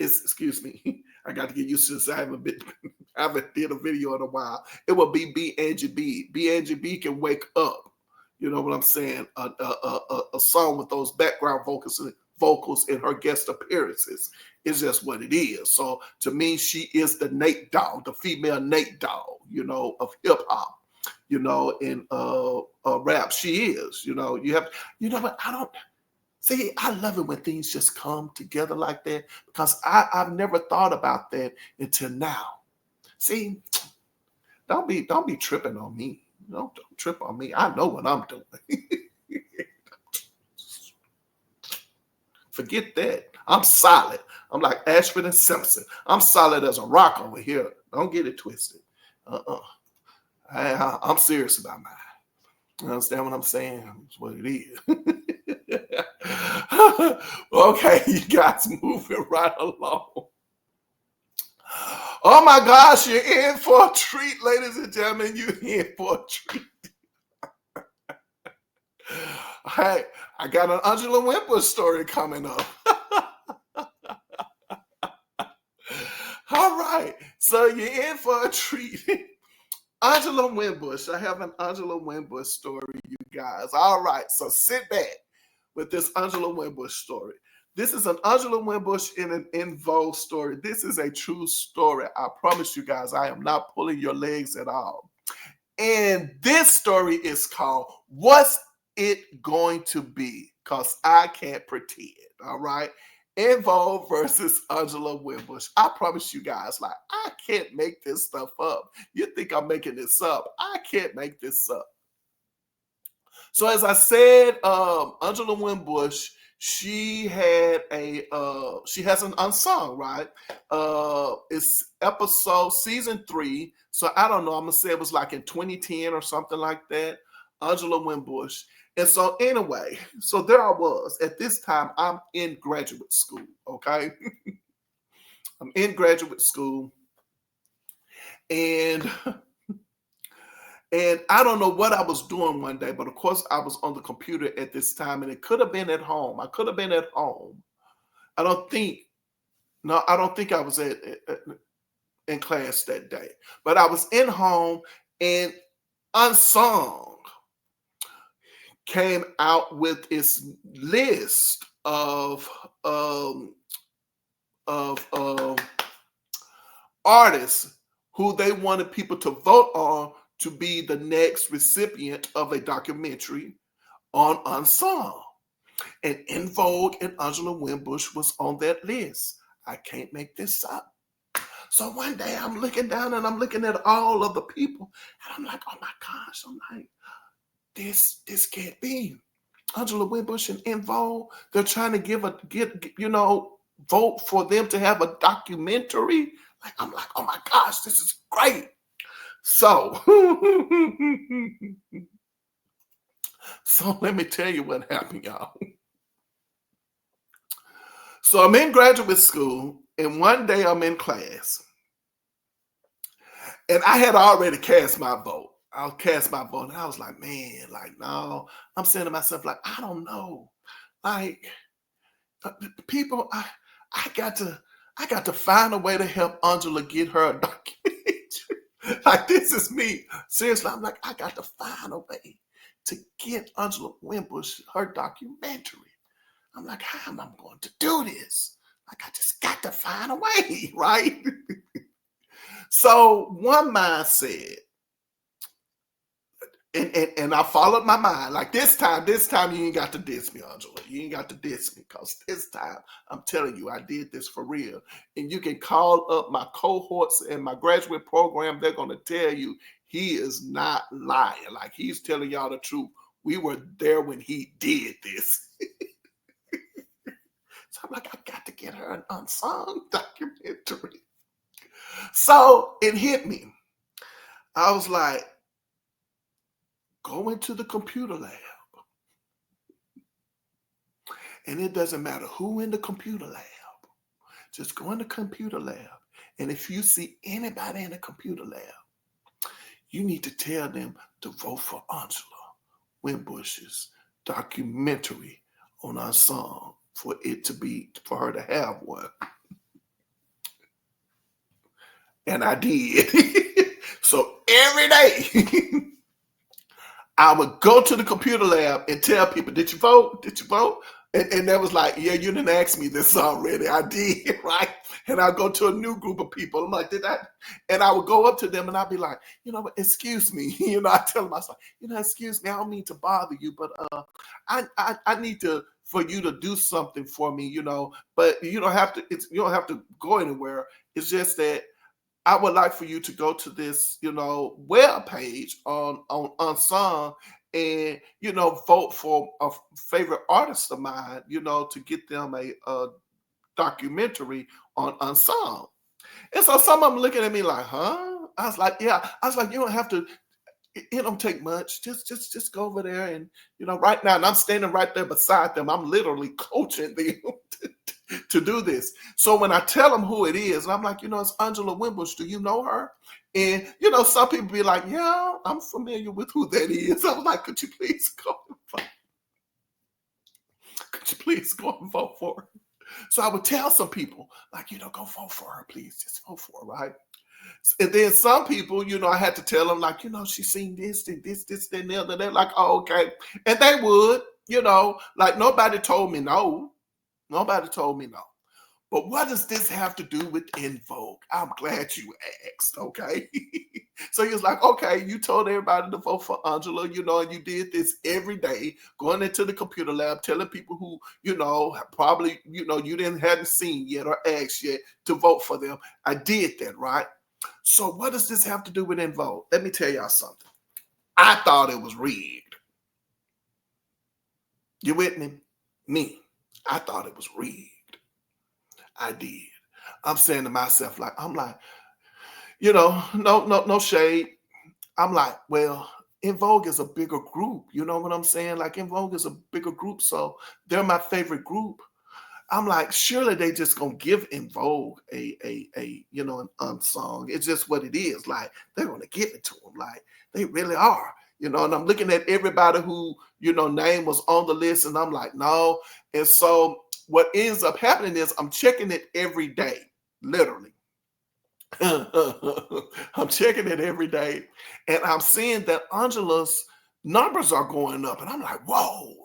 excuse me, I got to get used to this. I haven't did a video in a while. It will be BNGB. BNGB can wake up. You know what I'm saying? A song with those background vocals in her guest appearances is just what it is. So to me, she is the Nate Dogg, the female Nate Dogg, of hip hop. In rap, she is. But I don't. See, I love it when things just come together like that because I've never thought about that until now. See, don't be tripping on me. Don't trip on me. I know what I'm doing. Forget that. I'm solid. I'm like Ashford and Simpson. I'm solid as a rock over here. Don't get it twisted. I'm serious about mine. You understand what I'm saying? That's what it is. Okay, you guys, moving right along. Oh my gosh, you're in for a treat, ladies and gentlemen. You're in for a treat. Hey, I got an Angela Winbush story coming up. All right, so you're in for a treat. Angela Winbush. I have an Angela Winbush story, you guys. All right, so sit back with this Angela Winbush story. This is an Angela Winbush in an In Vogue story. This is a true story. I promise you guys, I am not pulling your legs at all. And this story is called What's It Going to Be? Because I can't pretend. All right. In Vogue versus Angela Winbush. I promise you guys, like, I can't make this stuff up. You think I'm making this up? I can't make this up. So as I said, Angela Winbush, she has an unsung, right? It's season 3. So I don't know. I'm gonna say it was like in 2010 or something like that. Angela Winbush. And so anyway, so there I was. At this time, I'm in graduate school. Okay, I'm in graduate school, and I don't know what I was doing one day, but of course I was on the computer at this time, and it could have been at home. I could have been at home. I don't think I was in class that day, but I was in home, and Unsung came out with its list of artists who they wanted people to vote on to be the next recipient of a documentary on Unsung. And In Vogue and Angela Winbush was on that list. I can't make this up. So one day I'm looking down and I'm looking at all of the people, and I'm like, oh my gosh, I'm like, this can't be. Angela Winbush and In Vogue, they're trying to vote for them to have a documentary. Like, I'm like, oh my gosh, this is great. So, so let me tell you what happened, y'all. So I'm in graduate school, and one day I'm in class, And I had already cast my vote. I'll cast my vote. And I was like, man, like, no. I'm saying to myself, like, I don't know. Like, people, I got to find a way to help Angela get her a documentary. Like, this is me. Seriously, I'm like, I got to find a way to get Angela Winbush her documentary. I'm like, how am I going to do this? Like, I just got to find a way, right? So one mind said, and I followed my mind. Like this time you ain't got to diss me, Angela. You ain't got to diss me, because this time, I'm telling you, I did this for real. And you can call up my cohorts in my graduate program. They're going to tell you he is not lying. Like, he's telling y'all the truth. We were there when he did this. So I'm like, I got to get her an unsung documentary. So it hit me. I was like, go into the computer lab. And it doesn't matter who in the computer lab. Just go in the computer lab. And if you see anybody in the computer lab, you need to tell them to vote for Angela Winbush's documentary on Unsung for her to have one. And I did. So every day, I would go to the computer lab and tell people, did you vote? Did you vote? And that was like, yeah, you didn't ask me this already. I did, right? And I'd go to a new group of people. I'm like, did I? And I would go up to them and I'd be like, excuse me. I tell them, I was like, excuse me, I don't mean to bother you, but I need for you to do something for me, but you don't have to go anywhere. It's just that I would like for you to go to this, web page on Unsung and, vote for a favorite artist of mine, to get them a documentary on Unsung. And so some of them looking at me like, huh? I was like, yeah. I was like, you don't have to, it don't take much. Just go over there and, right now, and I'm standing right there beside them. I'm literally coaching them to do this. So when I tell them who it is, and I'm like, it's Angela Winbush. Do you know her? And, some people be like, yeah, I'm familiar with who that is. I was like, could you please go and vote? Could you please go and vote for her? So I would tell some people, like, go vote for her, please. Just vote for her, right? And then some people, I had to tell them, like, she's seen this and this, and the other. They're like, oh, okay. And they would, like, nobody told me no. Nobody told me no. But what does this have to do with En Vogue? I'm glad you asked, okay? So he was like, okay, you told everybody to vote for Angela, and you did this every day, going into the computer lab, telling people who, probably, you hadn't seen yet or asked yet to vote for them. I did that, right? So what does this have to do with En Vogue? Let me tell y'all something. I thought it was rigged. You with me? Me. I thought it was rigged. I did. I'm saying to myself, like, no shade. I'm like, well, En Vogue is a bigger group. You know what I'm saying? Like, En Vogue is a bigger group, so they're my favorite group. I'm like, surely they just gonna give En Vogue an unsung. It's just what it is. Like, they're gonna give it to them. Like, they really are. And I'm looking at everybody who, name was on the list, and I'm like, no. And so what ends up happening is I'm checking it every day, literally. I'm checking it every day, and I'm seeing that Angela's numbers are going up, and I'm like, whoa.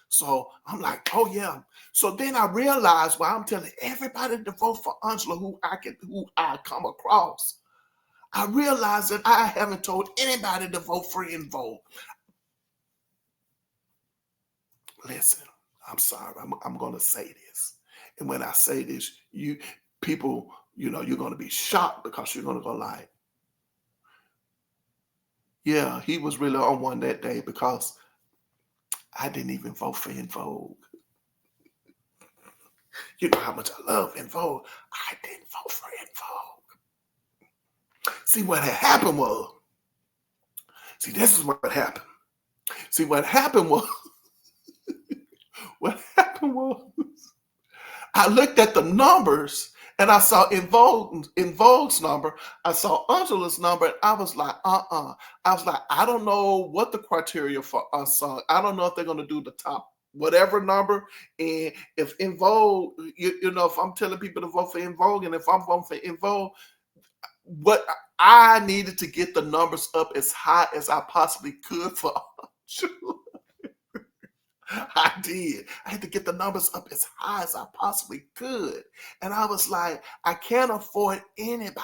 So I'm like, oh yeah. So then I realized why I'm telling everybody to vote for Angela who I come across. I realized that I haven't told anybody to vote for En Vogue. Listen, I'm sorry. I'm going to say this. And when I say this, you're going to be shocked, because you're going to go like, yeah, he was really on one that day, because I didn't even vote for En Vogue. You know how much I love En Vogue. I didn't vote for En Vogue. See, what had happened was, this is what happened. See, what happened was, I looked at the numbers, And I saw in Vogue's number, I saw Angela's number, and I was like, I was like, I don't know what the criteria for us song. I don't know if they're gonna do the top whatever number. And if In Vogue, if I'm telling people to vote for In Vogue, and if I'm voting for In Vogue, what I needed to get the numbers up as high as I possibly could for Angela. I did. I had to get the numbers up as high as I possibly could. And I was like, I can't afford anybody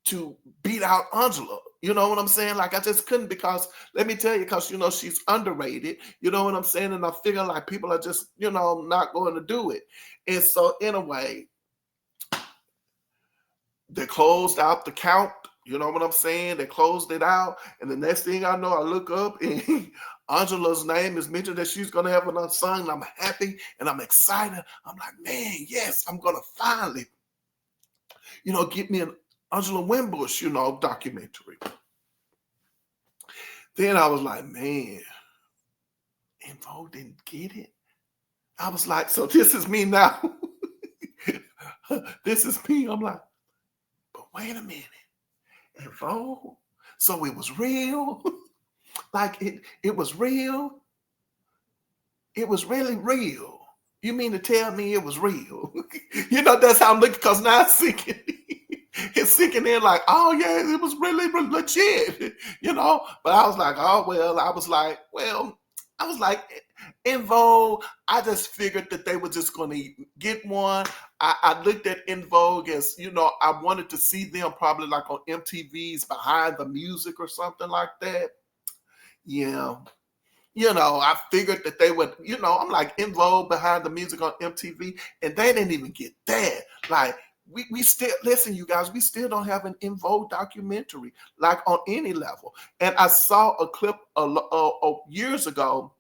to beat out Angela. You know what I'm saying? Like, I just couldn't, because let me tell you, because, she's underrated. You know what I'm saying? And I figure like people are just, not going to do it. And so anyway, they closed out the count. You know what I'm saying? They closed it out. And the next thing I know, I look up and Angela's name is mentioned that she's going to have another song. And I'm happy and I'm excited. I'm like, man, yes, I'm going to finally, get me an Angela Winbush, documentary. Then I was like, man, En Vogue didn't get it. I was like, so this is me now. This is me. I'm like, but wait a minute. En Vogue? So it was real? Like it was real? It was really real. You mean to tell me it was real? That's how I'm looking, because now it's sinking. It's sinking in like, oh yeah, it was really legit, But I was like, oh well, I was like, En Vogue, I just figured that they were just going to get one. I looked at En Vogue as, I wanted to see them probably like on MTV's Behind the Music or something like that. Yeah. I figured that they would, I'm like, En Vogue Behind the Music on MTV, and they didn't even get that. Like, we still, listen, you guys, we still don't have an En Vogue documentary, like on any level. And I saw a clip years ago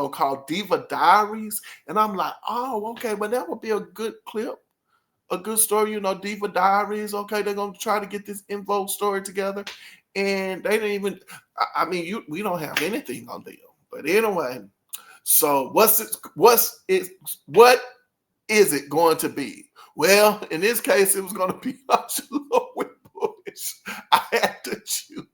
called Diva Diaries. And I'm like, oh, okay, well, that would be a good clip, a good story, Diva Diaries. Okay, they're going to try to get this En Vogue story together. And they didn't even, we don't have anything on them. But anyway, so what is it going to be? Well, in this case, it was going to be Angela Winbush. I had to choose.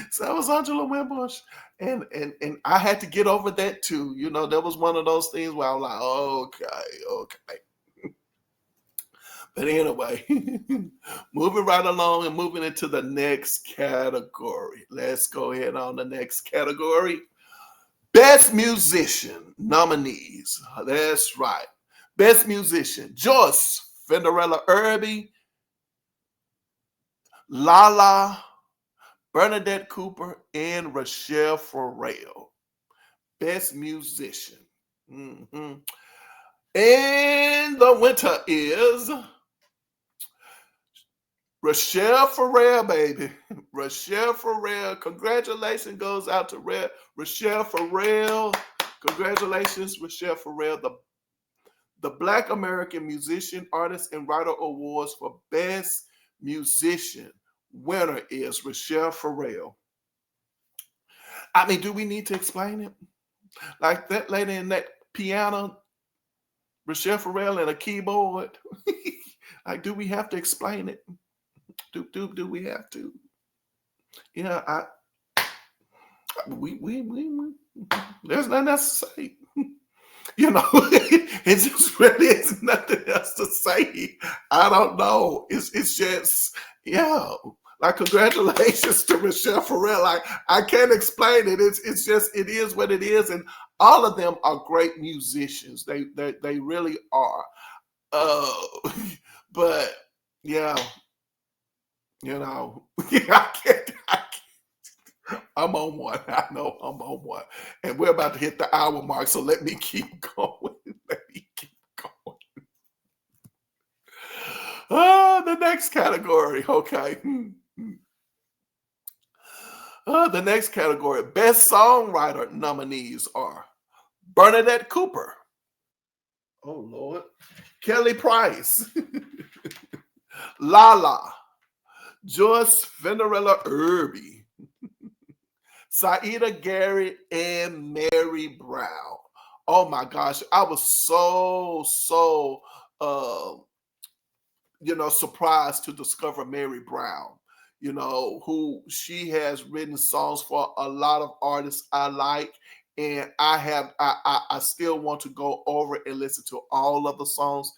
So it was Angela Winbush. And I had to get over that too. That was one of those things where I'm like, okay. But anyway, moving right along and moving into the next category. Let's go ahead on the next category. Best Musician nominees. That's right. Best Musician: Joyce, Fenderalla, Irby, Lala, Bernadette Cooper, and Rachelle Ferrell. Best Musician. Mm-hmm. And the winner is Rachelle Ferrell, baby. Rachelle Ferrell. Congratulations goes out to Rachelle Ferrell. Congratulations, Rachelle Ferrell. The Black American Musician, Artist, and Writer Awards for Best Musician. Winner is Rachelle Ferrell. I mean, do we need to explain it? Like that lady in that piano, Rachelle Ferrell, and a keyboard. Like, do we have to explain it? Do we have to? Yeah, we there's nothing else to say. It just really is nothing else to say. I don't know. It's just, like, congratulations to Rachelle Ferrell. Like, I can't explain it. It's just, it is what it is. And all of them are great musicians. They really are. But yeah, I can't. I'm on one. I know I'm on one. And we're about to hit the hour mark, so let me keep going. The next category. Okay. The next category. Best Songwriter nominees are Bernadette Cooper. Oh, Lord. Kelly Price. Lala. Joyce Fenderalla Irby. Saida Garrett, and Mary Brown. Oh my gosh, I was so uh, surprised to discover Mary Brown, who she has written songs for a lot of artists I like. And I still want to go over and listen to all of the songs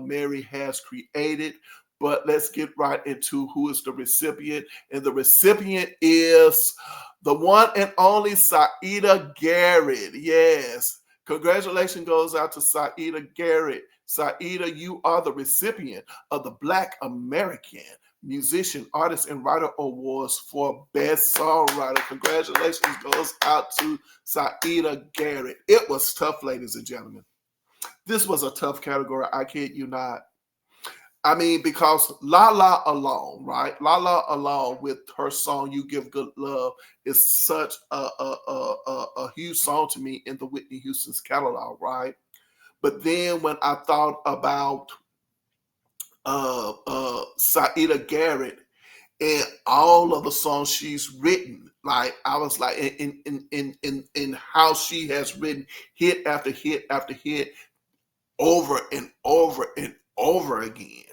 Mary has created. But let's get right into who is the recipient. And the recipient is the one and only Saida Garrett. Yes. Congratulations goes out to Saida Garrett. Saida, you are the recipient of the Black American Musician, Artist, and Writer Awards for Best Songwriter. Congratulations goes out to Saida Garrett. It was tough, ladies and gentlemen. This was a tough category, I kid you not. I mean, because La La alone, right? La La alone with her song "You Give Good Love" is such a huge song to me in the Whitney Houston's catalog, right? But then when I thought about Saida Garrett and all of the songs she's written, like I was like in how she has written hit after hit after hit over and over and over again.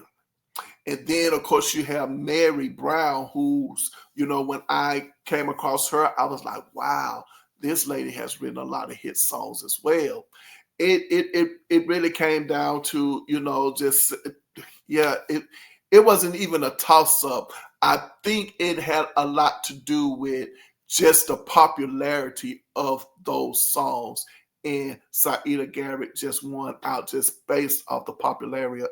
And then, of course, you have Mary Brown, who's, when I came across her, I was like, wow, this lady has written a lot of hit songs as well. It really came down to, just, yeah, it wasn't even a toss-up. I think it had a lot to do with just the popularity of those songs. And Saida Garrett just won out just based off the popularity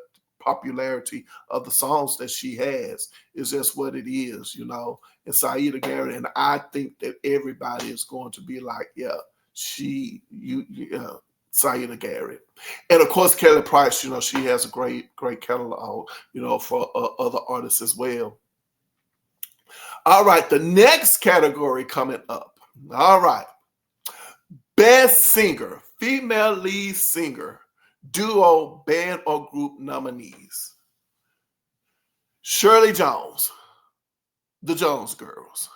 of the songs that she has. Is just what it is, and Saida Garrett. And I think that everybody is going to be like, yeah, Saida Garrett. And of course, Kelly Price, she has a great catalog, for other artists as well. All right, the next category coming up. All right. Best Singer, Female Lead Singer, Duo, Band, or Group Nominees. Shirley Jones, the Jones Girls.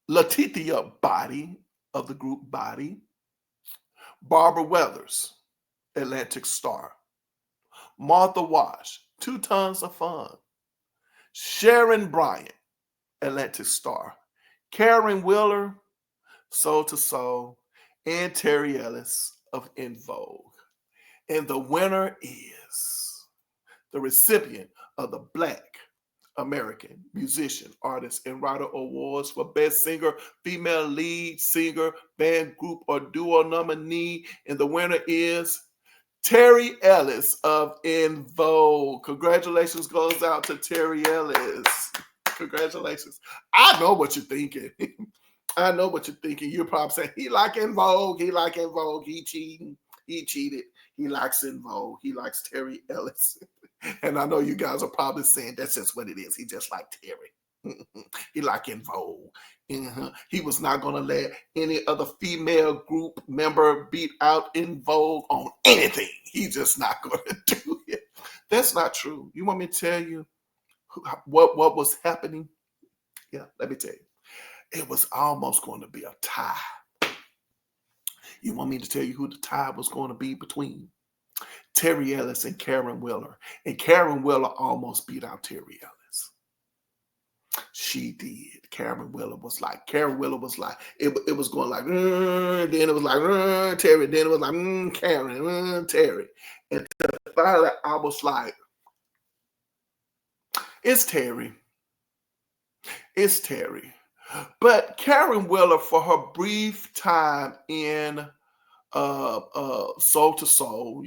Letitia Body of the group Body. Barbara Weathers, Atlantic Star. Martha Wash, 2 Tons of Fun. Sharon Bryant, Atlantic Star. Karen Wheeler, Soul to Soul. And Terry Ellis of En Vogue. And the winner is the recipient of the Black American Musician, Artist, and Writer Awards for Best Singer, Female Lead Singer, Band, Group, or Duo Nominee. And the winner is Terry Ellis of En Vogue. Congratulations goes out to Terry Ellis. Congratulations. I know what you're thinking. I know what you're thinking. You're probably saying, he like En Vogue. He like En Vogue. He cheating. He cheated. He likes En Vogue. He likes Terry Ellis. And I know you guys are probably saying that's just what it is. He just like Terry. He like En Vogue. He was not going to let any other female group member beat out En Vogue on anything. He's just not going to do it. That's not true. You want me to tell you what was happening? Yeah, let me tell you. It was almost going to be a tie. You want me to tell you who the tie was going to be between? Terry Ellis and Karen Wheeler. And Karen Wheeler almost beat out Terry Ellis. She did. Karen Wheeler was like, it was going like, then it was like, Terry. Then it was like, Karen, Terry. And finally, I was like, it's Terry. It's Terry. But Karen Wheeler, for her brief time in Soul to Soul,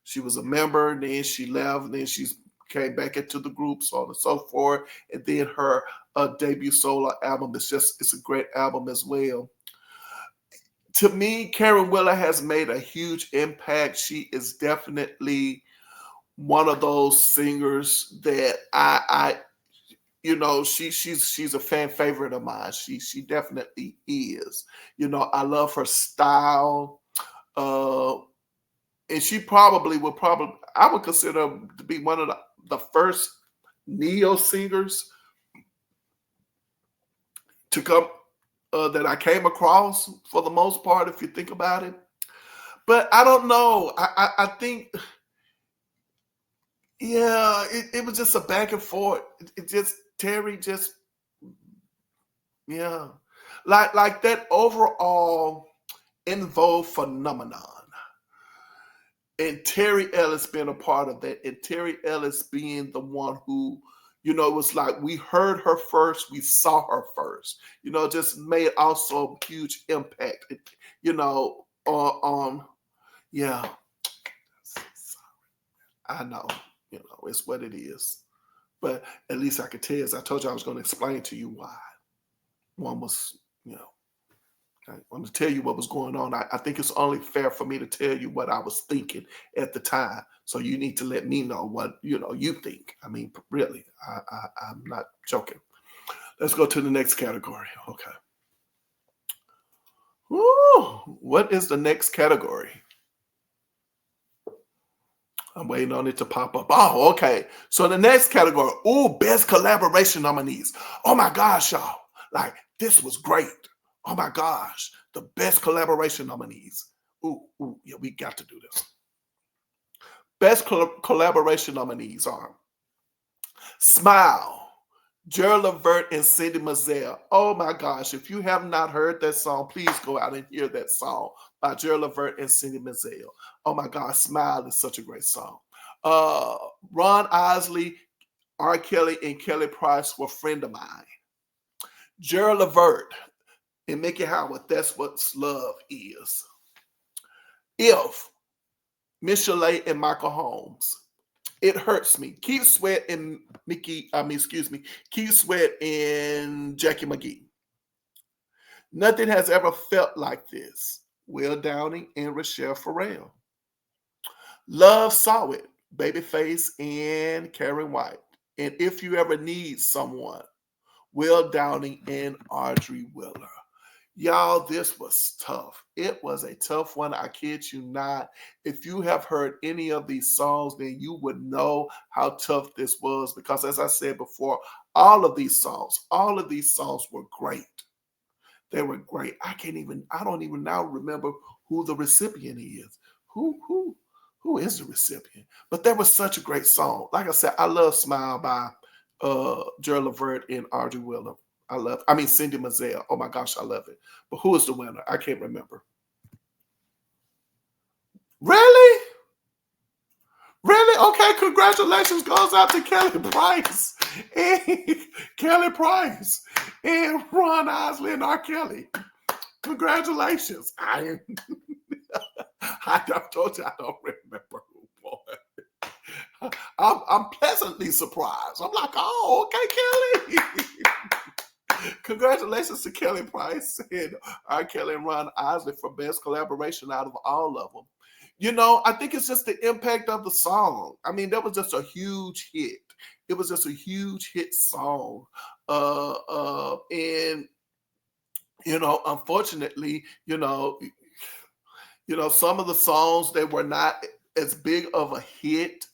she was a member, then she left, then she came back into the group, so on and so forth. And then her debut solo album it's a great album as well. To me, Karen Wheeler has made a huge impact. She is definitely one of those singers that she's a fan favorite of mine. She definitely is. I love her style. And she I would consider her to be one of the first neo singers to come that I came across, for the most part, if you think about it. But I don't know. I think Yeah, it was just a back and forth. It just Terry just yeah, like that overall involved phenomenon, and Terry Ellis being a part of that, and Terry Ellis being the one who, it was like we heard her first, we saw her first. Just made also a huge impact. On yeah, I know, it's what it is. But at least I could tell you, as I told you, I was going to explain to you why. One was, I want to tell you what was going on. I think it's only fair for me to tell you what I was thinking at the time. So you need to let me know what, you think. I mean, really, I'm not joking. Let's go to the next category. Okay. Woo, what is the next category? I'm waiting on it to pop up. Oh, okay. So the next category, best collaboration nominees. Oh my gosh, y'all. Like, this was great. Oh my gosh. The best collaboration nominees. Yeah, we got to do this. Best collaboration nominees are Smile, Gerald Levert and Cindy Mizelle. Oh my gosh. If you have not heard that song, please go out and hear that song by Gerald Levert and Cindy Mizelle. Oh my gosh, Smile is such a great song. Ron Isley, R. Kelly, and Kelly Price were a friend of mine. Gerald Levert and Mickey Howard, That's What Love Is. If, Miss Chalet and Michael Holmes. It Hurts Me. Keith Sweat and Keith Sweat and Jackie McGee. Nothing Has Ever Felt Like This. Will Downing and Rachelle Ferrell. Love Saw It. Babyface and Karen White. And If You Ever Need Someone. Will Downing and Audrey Wheeler. Y'all, this was tough. It was a tough one. I kid you not. If you have heard any of these songs, then you would know how tough this was because, as I said before, all of these songs were great. They were great. I don't even now remember who the recipient is. Who is the recipient? But that was such a great song. Like I said, I love Smile by Gerald Levert and Audrey Wheeler. Cindy Mizelle. Oh my gosh, I love it. But who is the winner? I can't remember. Really? Really? Okay, congratulations goes out to Kelly Price. And Ron Isley and R. Kelly. Congratulations. I told you I don't remember who won. I'm pleasantly surprised. I'm like, oh, okay, Kelly. Congratulations to Kelly Price and R. Kelly and Ron Isley for best collaboration out of all of them. I think it's just the impact of the song. I mean, that was just a huge hit. It was just a huge hit song. And unfortunately, some of the songs, they were not as big of a hit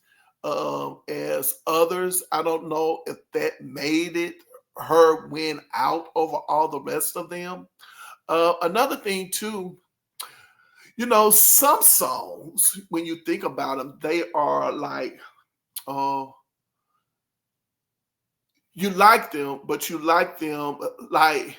as others. I don't know if that made her win out over all the rest of them. Another thing too, some songs, when you think about them, they are like, you like them, but you like them like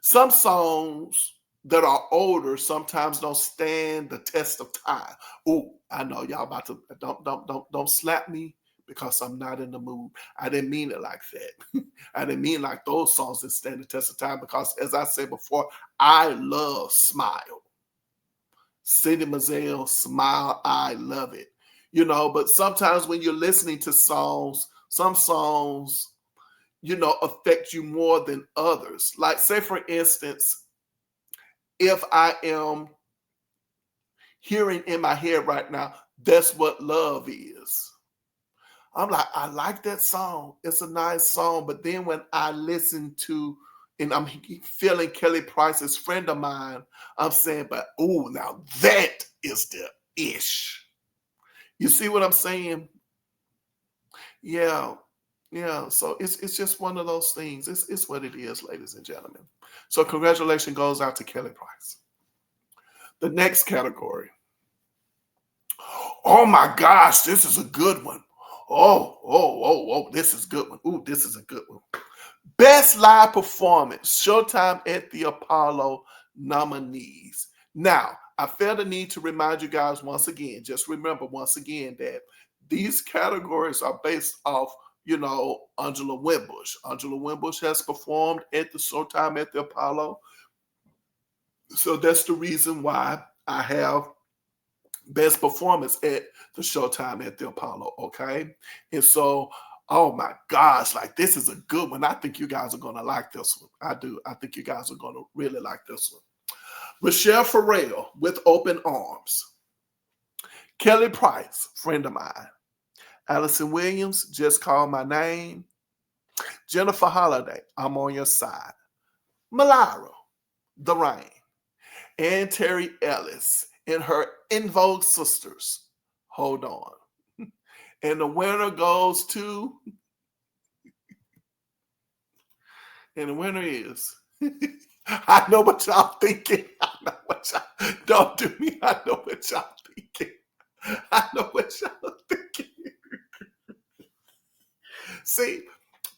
some songs that are older sometimes don't stand the test of time. Oh, I know y'all about to don't slap me because I'm not in the mood. I didn't mean it like that. I didn't mean like those songs that stand the test of time because, as I said before, I love Smile. Cindy Mizelle, Smile, I love it. But sometimes when you're listening to songs, some songs, affect you more than others. Like, say, for instance, if I am hearing in my head right now, That's What Love Is. I'm like, I like that song. It's a nice song. But then when I listen to, and I'm feeling Kelly Price's Friend of Mine, I'm saying, but now that is the ish. You see what I'm saying? Yeah. Yeah. So it's just one of those things. It's what it is, ladies and gentlemen. So congratulations goes out to Kelly Price. The next category. Oh my gosh, this is a good one. This is a good one. Ooh, this is a good one. Best live performance, Showtime at the Apollo nominees. Now, I feel the need to remind you guys once again, just remember once again that these categories are based off, Angela Winbush. Angela Winbush has performed at the Showtime at the Apollo. So that's the reason why I have best performance at the Showtime at the Apollo, okay? And so, oh my gosh, like this is a good one. I think you guys are gonna like this one. I do. I think you guys are gonna really like this one. Rachelle Ferrell, With Open Arms. Kelly Price, Friend of Mine. Allison Williams, Just Call My Name. Jennifer Holliday, I'm On Your Side. Malira, The Rain. And Terry Ellis and her In Vogue sisters, Hold On. And the winner goes to, and the winner is, I know what y'all thinking. I know what y'all, don't do me. I know what y'all thinking. I know what y'all thinking. See,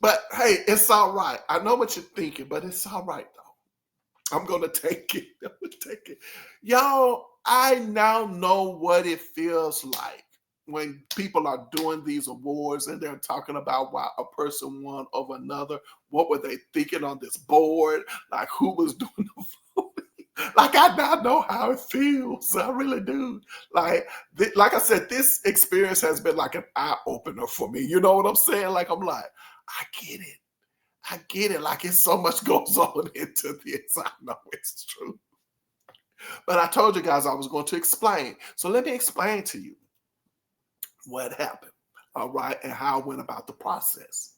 but hey, it's all right. I know what you're thinking, but it's all right though. I'm going to take it. I'm going to take it. Y'all, I now know what it feels like when people are doing these awards and they're talking about why a person won over another. What were they thinking on this board? Like who was doing the voting? Like I now know how it feels. I really do. Like I said, this experience has been like an eye opener for me. You know what I'm saying? Like I'm like, I get it. I get it. Like it's so much goes on into this. I know it's true. But I told you guys I was going to explain. So let me explain to you what happened, all right, and how I went about the process.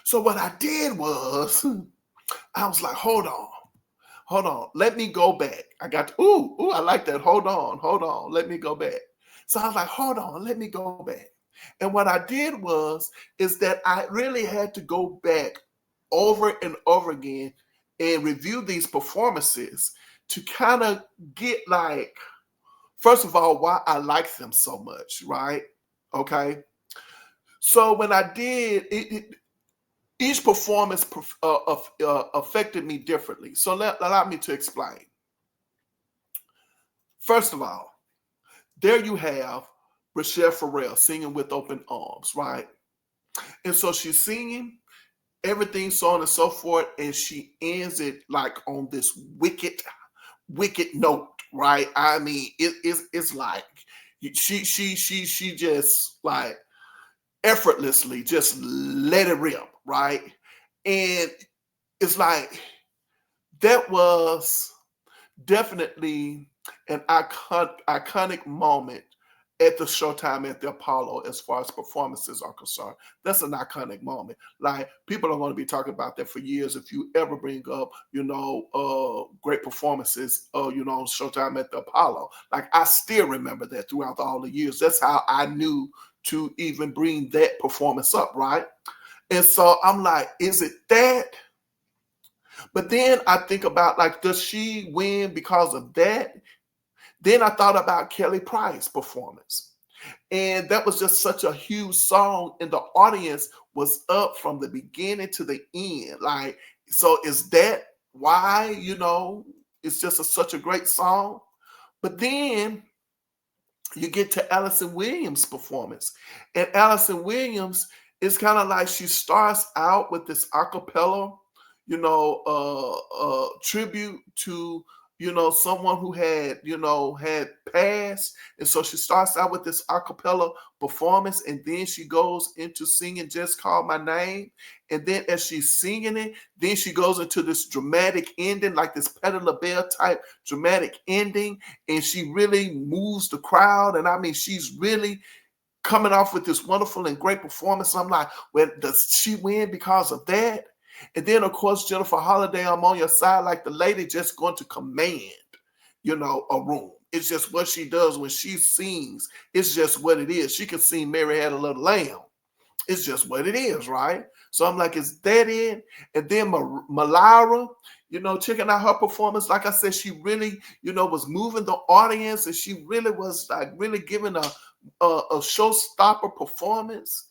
So what I did was, I was like, hold on, let me go back. I got, I like that. Hold on, let me go back. So I was like, hold on, let me go back. And what I did is that I really had to go back over and over again and review these performances to kind of get like, first of all, why I like them so much, right? Okay. So when I did, each performance affected me differently. So allow me to explain. First of all, there you have Rachelle Ferrell singing With Open Arms, right? And so she's singing everything, so on and so forth, and she ends it like on this wicked note, right? I mean, it's like she just like effortlessly just let it rip, right? And it's like that was definitely an iconic moment at the Showtime at the Apollo as far as performances are concerned. That's an iconic moment. Like people are going to be talking about that for years if you ever bring up, great performances, Showtime at the Apollo. Like I still remember that throughout all the years. That's how I knew to even bring that performance up, right? And so I'm like, is it that? But then I think about like, does she win because of that? Then I thought about Kelly Price's performance. And that was just such a huge song. And the audience was up from the beginning to the end. Like, so is that why, it's just such a great song? But then you get to Allison Williams' performance. And Allison Williams is kind of like she starts out with this a cappella, tribute to someone who had passed. And so she starts out with this a cappella performance, and then she goes into singing Just Call My Name. And then as she's singing it, then she goes into this dramatic ending, like this Patti LaBelle type dramatic ending. And she really moves the crowd. And I mean, she's really coming off with this wonderful and great performance. I'm like, well, does she win because of that? And then, of course, Jennifer Holliday, I'm On Your Side, like the lady just going to command, a room. It's just what she does when she sings. It's just what it is. She can sing Mary Had a Little Lamb. It's just what it is, right? So I'm like, is that it? And then Malara, checking out her performance. Like I said, she really, was moving the audience, and she really was like really giving a showstopper performance.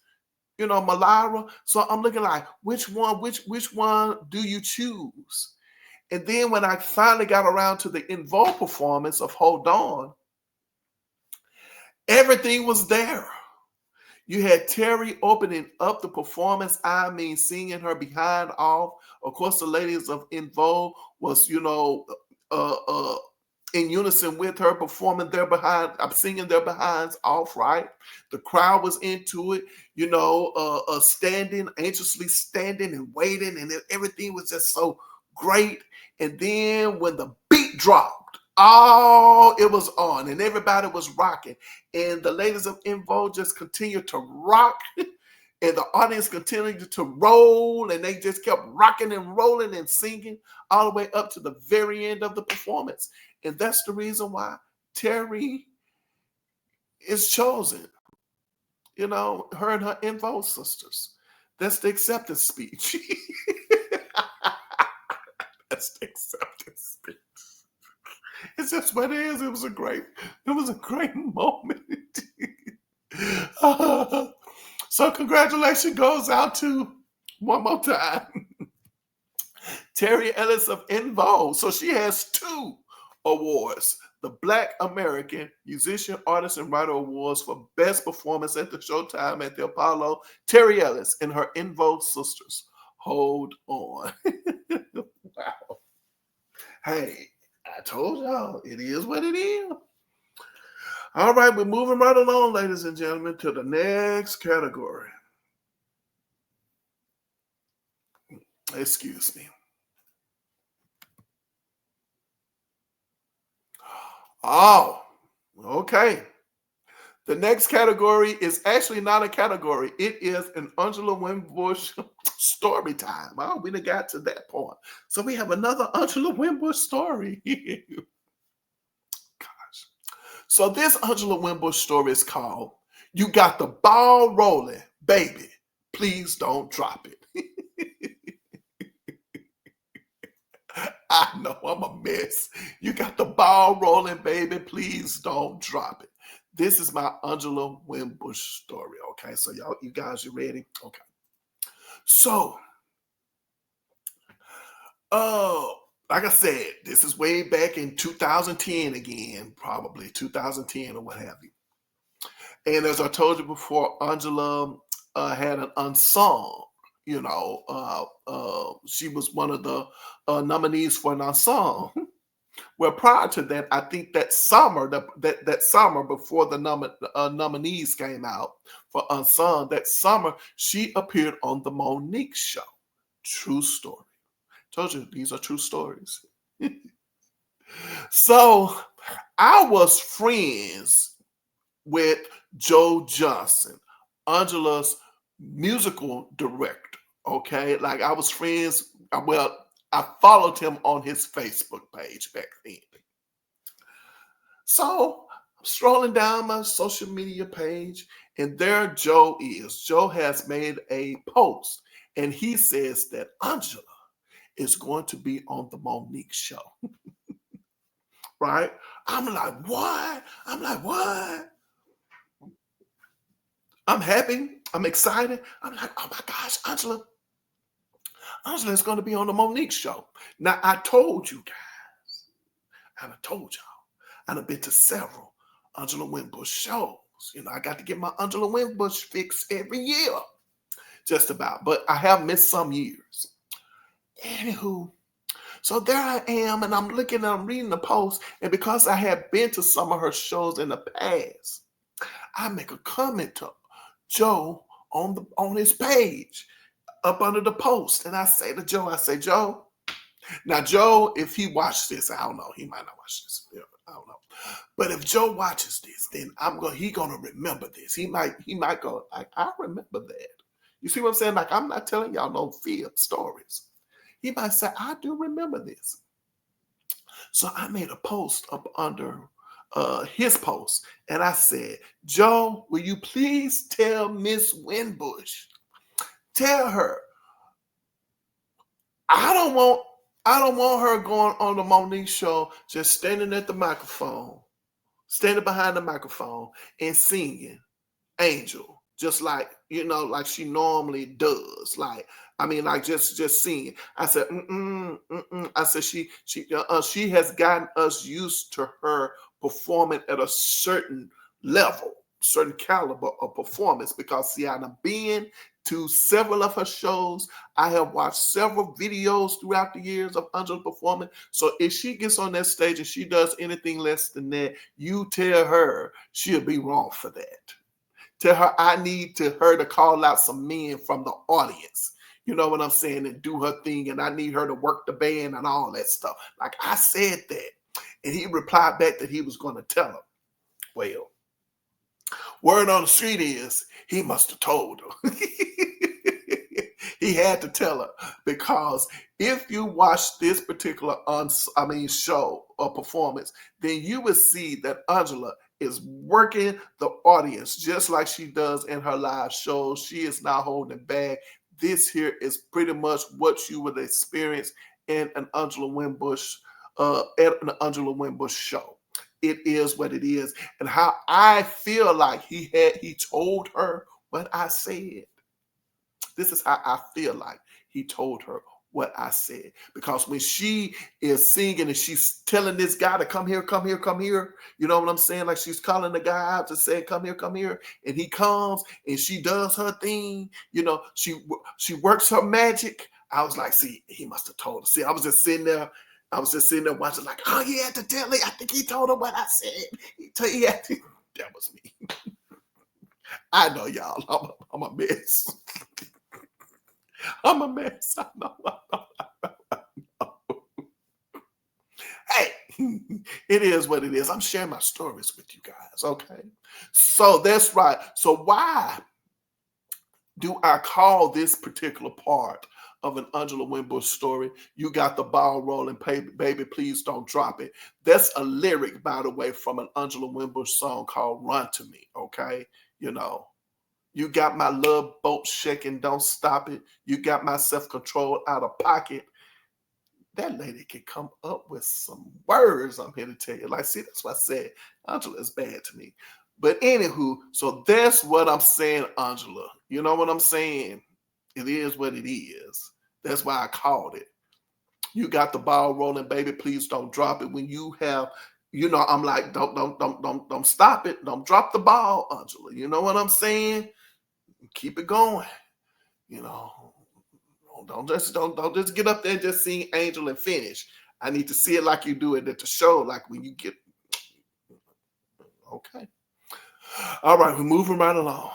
Malara. So I'm looking like, which one do you choose? And then when I finally got around to the involved performance of Hold On, everything was there. You had Terry opening up the performance. I mean, singing her behind off. Of course, the ladies of In Vogue was, in unison with her, performing their behind. I'm singing their behinds off, right? The crowd was into it, standing, anxiously standing and waiting, and everything was just so great. And then when the beat dropped, oh, it was on, and everybody was rocking. And the ladies of In Vogue just continued to rock, and the audience continued to roll, and they just kept rocking and rolling and singing all the way up to the very end of the performance. And that's the reason why Terry is chosen. Her and her In Vogue sisters. That's the acceptance speech. That's the acceptance speech. It's just what it is. It was a great moment. So congratulations goes out to, one more time, Terry Ellis of In Vogue. So she has 2 awards. The Black American Musician, Artist, and Writer Awards for Best Performance at the Showtime at the Apollo. Terry Ellis and her In Vogue sisters. Hold on. Wow. Hey, I told y'all, it is what it is. All right, we're moving right along, ladies and gentlemen, to the next category. Excuse me. Oh, okay. The next category is actually not a category. It is an Angela Winbush story time. Oh, we done got to that point. So we have another Angela Winbush story. Gosh. So this Angela Winbush story is called You Got the Ball Rolling, Baby. Please Don't Drop It. I know I'm a mess. You got the ball rolling, baby. Please don't drop it. This is my Angela Winbush story. Okay, so you guys, you ready? Okay. So, like I said, this is way back in 2010 again, probably 2010 or what have you. And as I told you before, Angela had an unsung. She was one of the nominees for an unsung. Well, prior to that, I think that summer, that summer before the nominees came out for unsung, that summer she appeared on the Monique Show. True story. Told you these are true stories. So I was friends with Joe Johnson, Angela's musical director. Okay, like I was friends. Well, I followed him on his Facebook page back then. So I'm strolling down my social media page, and there Joe is. Joe has made a post, and he says that Angela is going to be on the Monique Show. Right? I'm like, what? I'm happy. I'm excited. I'm like, oh my gosh, Angela is going to be on the Monique Show. Now, I told you guys, and I told y'all, and I've been to several Angela Winbush shows. I got to get my Angela Winbush fix every year, just about. But I have missed some years. Anywho, so there I am, and I'm reading the post, and because I had been to some of her shows in the past, I make a comment to Joe on his page up under the post, and I say to Joe, Joe. Now Joe, if he watched this, I don't know, he might not watch this. I don't know. But if Joe watches this, then he gonna remember this. He might go like, I remember that. You see what I'm saying? Like, I'm not telling y'all no fear stories. He might say, I do remember this. So I made a post up under his post, and I said, Joe, will you please tell Miss Winbush, tell her I don't want her going on the Monique show just standing at the microphone, standing behind the microphone and singing Angel, just like like she normally does. Like I mean, like just singing. I said, I said she has gotten us used to her performing at a certain level, certain caliber of performance. Because see, I've been to several of her shows. I have watched several videos throughout the years of Angela performing. So if she gets on that stage and she does anything less than that, you tell her she'll be wrong for that. Tell her I need her to call out some men from the audience. You know what I'm saying? And do her thing. And I need her to work the band and all that stuff. Like I said that. And he replied back that he was going to tell her. Well, word on the street is he must have told her. He had to tell her, because if you watch this particular show or performance, then you will see that Angela is working the audience just like she does in her live shows. She is not holding back. This here is pretty much what you would experience in an Angela Winbush show. It is what it is, and how I feel like he told her what I said. This is how I feel like he told her what I said. Because when she is singing and she's telling this guy to come here, come here, come here, you know what I'm saying? Like she's calling the guy out to say, come here, come here. And he comes and she does her thing. She works her magic. I was like, see, he must have told her. See, I was just sitting there watching like, oh, he had to tell me. I think he told her what I said. That was me. I know, y'all. I'm a mess. I'm a mess. I know. Hey, it is what it is. I'm sharing my stories with you guys, okay? So that's right. So why do I call this particular part of an Angela Winbush story, "You Got the Ball Rolling, Baby, Please Don't Drop It"? That's a lyric, by the way, from an Angela Winbush song called "Run to Me," okay? You got my love boat shaking, don't stop it. You got my self-control out of pocket. That lady can come up with some words, I'm here to tell you. Like, see, that's what I said. Angela is bad to me. But anywho, so that's what I'm saying, Angela. You know what I'm saying? It is what it is. That's why I called it. You got the ball rolling, baby. Please don't drop it. When you have, I'm like, don't stop it. Don't drop the ball, Angela. You know what I'm saying? Keep it going. Don't just get up there and just sing Angel and finish. I need to see it like you do it at the show, like when you get. Okay. All right, we're moving right along.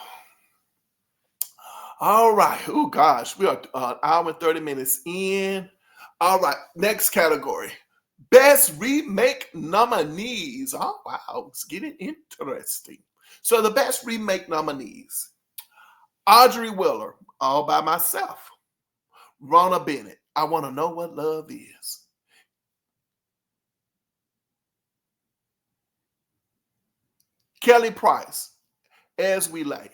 All right. Oh gosh, we are an hour and 30 minutes in. All right, next category. Best Remake Nominees. Oh wow, it's getting interesting. So the best remake nominees: Audrey Wheeler, All by Myself. Rona Bennett, I Want to Know What Love Is. Kelly Price, As We Lay.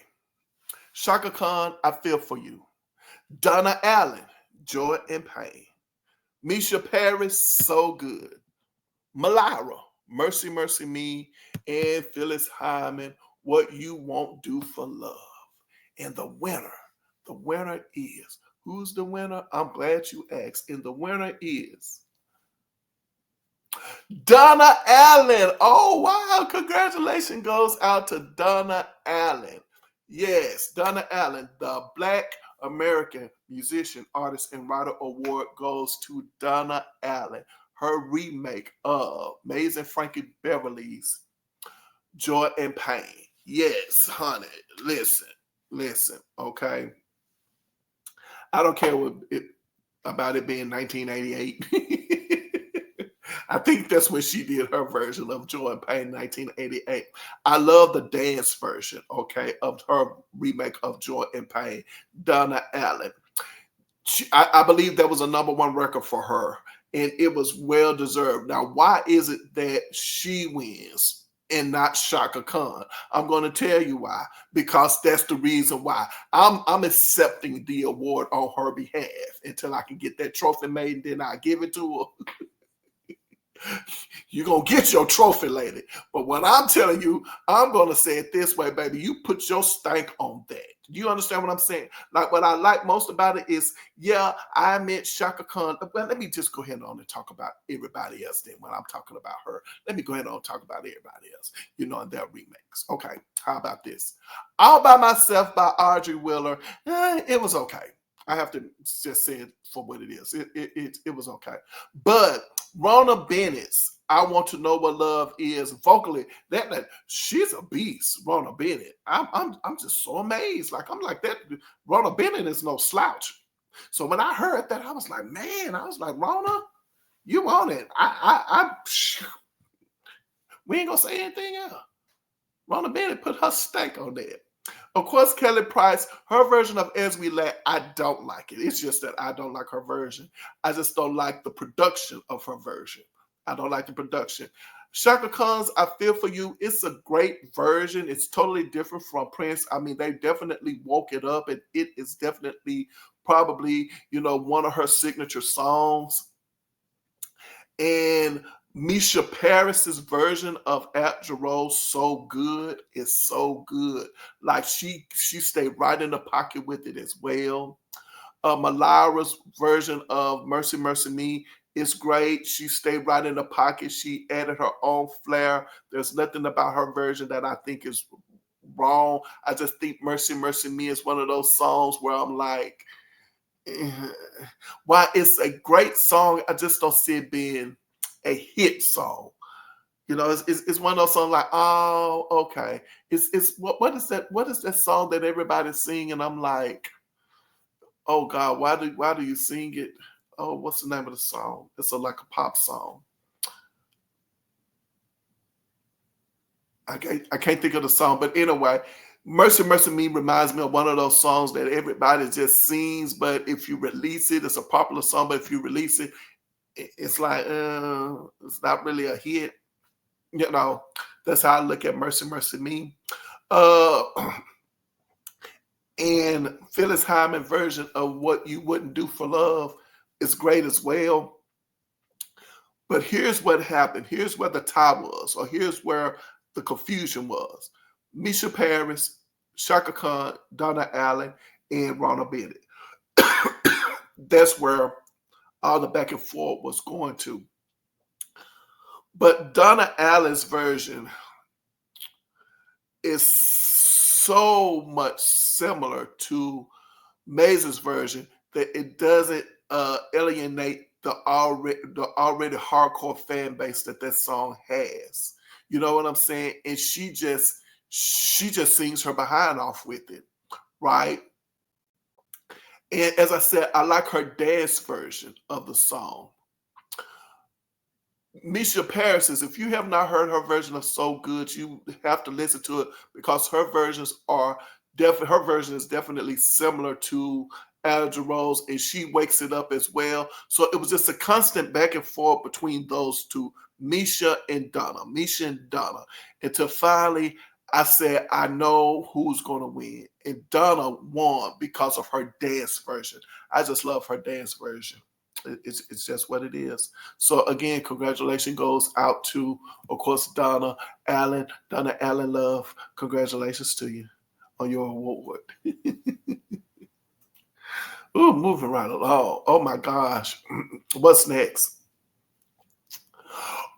Chaka Khan, I Feel For You. Donna Allen, Joy and Pain. Misha Paris, So Good. Malira, Mercy, Mercy Me. And Phyllis Hyman, What You Won't Do for Love. And the winner is, who's the winner? I'm glad you asked. And the winner is Donna Allen. Oh, wow. Congratulations goes out to Donna Allen. Yes, Donna Allen, the Black American Musician, Artist, and Writer Award goes to Donna Allen. Her remake of Amazing Frankie Beverly's Joy and Pain. Yes, honey. Listen, okay? I don't care about it being 1988. I think that's when she did her version of Joy and Pain in 1988. I love the dance version, okay, of her remake of Joy and Pain. Donna Allen. I believe that was a #1 record for her, and it was well deserved. Now, why is it that she wins? and not Chaka Khan. I'm going to tell you why, because that's the reason why I'm accepting the award on her behalf until I can get that trophy made, and then I give it to her. You're going to get your trophy, lady. But what I'm telling you, I'm going to say it this way, baby. You put your stank on that. You understand what I'm saying? Like, what I like most about it is, yeah, I admit Chaka Khan. Well, let me just go ahead on and talk about everybody else then when I'm talking about her. Let me go ahead and talk about everybody else, in their remakes. Okay, how about this? All By Myself by Audrey Wheeler. It was okay. I have to just say it for what it is. It was okay. But Rona Bennett's I Want to Know What Love Is vocally, that she's a beast, Rona Bennett. I'm just so amazed. Like, I'm like, that Rona Bennett is no slouch. So when I heard that, I was like, man, Rona, you on it. We ain't gonna say anything else. Rona Bennett put her stank on that. Of course, Kelly Price, her version of As We Lay, I don't like it. It's just that I don't like her version. I just don't like the production of her version. I don't like the production. Chaka Khan's I Feel For You, it's a great version. It's totally different from Prince. I mean, they definitely woke it up, and it is definitely probably, one of her signature songs. And Misha Paris's version of At Jerome, So Good, is so good. Like, she stayed right in the pocket with it as well. Malara's version of Mercy, Mercy Me is great. She stayed right in the pocket. She added her own flair. There's nothing about her version that I think is wrong. I just think Mercy, Mercy Me is one of those songs where I'm like, while it's a great song, I just don't see it being a hit song. It's one of those songs like, oh, okay. It's what is that? What is that song that everybody's singing? And I'm like, oh God, why do you sing it? Oh, what's the name of the song? It's like a pop song. I can't think of the song, but anyway, Mercy, Mercy Me reminds me of one of those songs that everybody just sings, but if you release it, it's a popular song, but if you release it, it's like, it's not really a hit. That's how I look at Mercy, Mercy Me. And Phyllis Hyman version of What You Wouldn't Do for Love is great as well. But here's what happened. Here's where the tie was, or here's where the confusion was. Misha Paris, Chaka Khan, Donna Allen, and Rona Bennett. That's where all the back and forth was going to. But Donna Allen's version is so much similar to Maze's version that it doesn't alienate the already hardcore fan base that song has. You know what I'm saying? And she just sings her behind off with it, right? And as I said, I like her dance version of the song. Misha Paris's, if you have not heard her version of So Good, you have to listen to it, because her version is definitely similar to Al Jarreau's, and she wakes it up as well. So it was just a constant back and forth between those two, Misha and Donna. Until finally I said, I know who's going to win. And Donna won because of her dance version. I just love her dance version. It's just what it is. So again, congratulations goes out to, of course, Donna Allen. Donna Allen, love, congratulations to you on your award. Ooh, moving right along. Oh my gosh. What's next?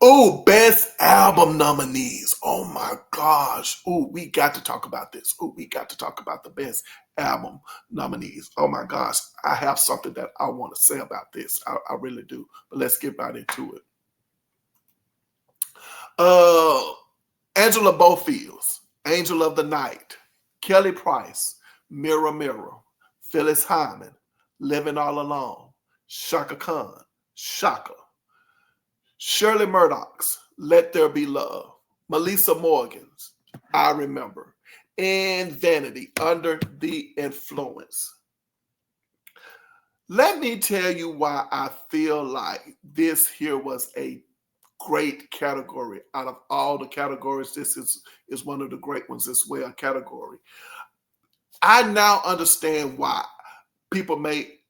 Oh, best album nominees. Oh my gosh. Oh, we got to talk about this. Oh, we got to talk about the best album nominees. Oh my gosh. I have something that I want to say about this. I really do. But let's get right into it. Angela Bofields, Angel of the Night, Kelly Price, Mirror Mirror, Phyllis Hyman, Living All Alone, Chaka Khan, Chaka, Shirley Murdoch's Let There Be Love, Melissa Morgan's I Remember, and Vanity, Under the Influence. Let me tell you why I feel like this here was a great category. Out of all the categories, this is one of the great ones as well, category. I now understand why people make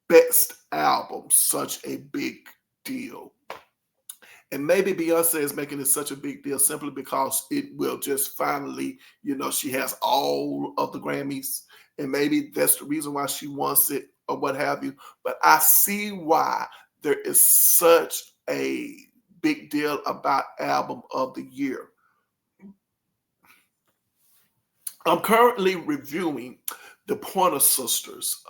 best album such a big deal. And maybe Beyonce is making it such a big deal simply because it will just finally, she has all of the Grammys. And maybe that's the reason why she wants it or what have you. But I see why there is such a big deal about Album of the Year. I'm currently reviewing the Pointer Sisters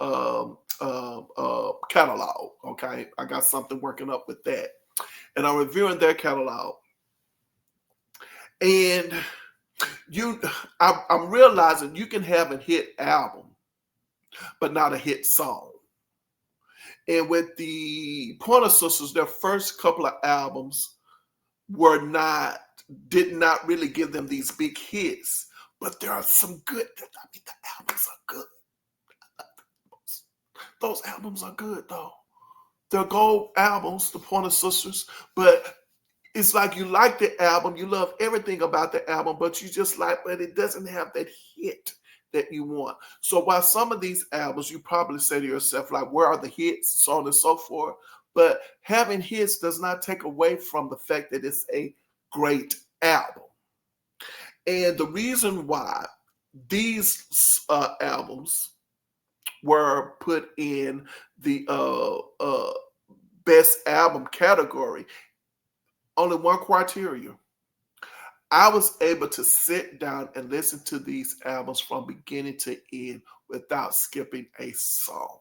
catalog. Okay, I got something working up with that, and I'm reviewing their catalog. And I'm realizing you can have a hit album, but not a hit song. And with the Pointer Sisters, their first couple of albums did not really give them these big hits. But there are some good, the albums are good. Those albums are good, though. They're gold albums, the Pointer Sisters, but it's like you like the album, you love everything about the album, but you just but it doesn't have that hit that you want. So while some of these albums, you probably say to yourself, like, where are the hits, so on and so forth. But having hits does not take away from the fact that it's a great album. And the reason why these albums were put in the best album category, only one criteria. I was able to sit down and listen to these albums from beginning to end without skipping a song.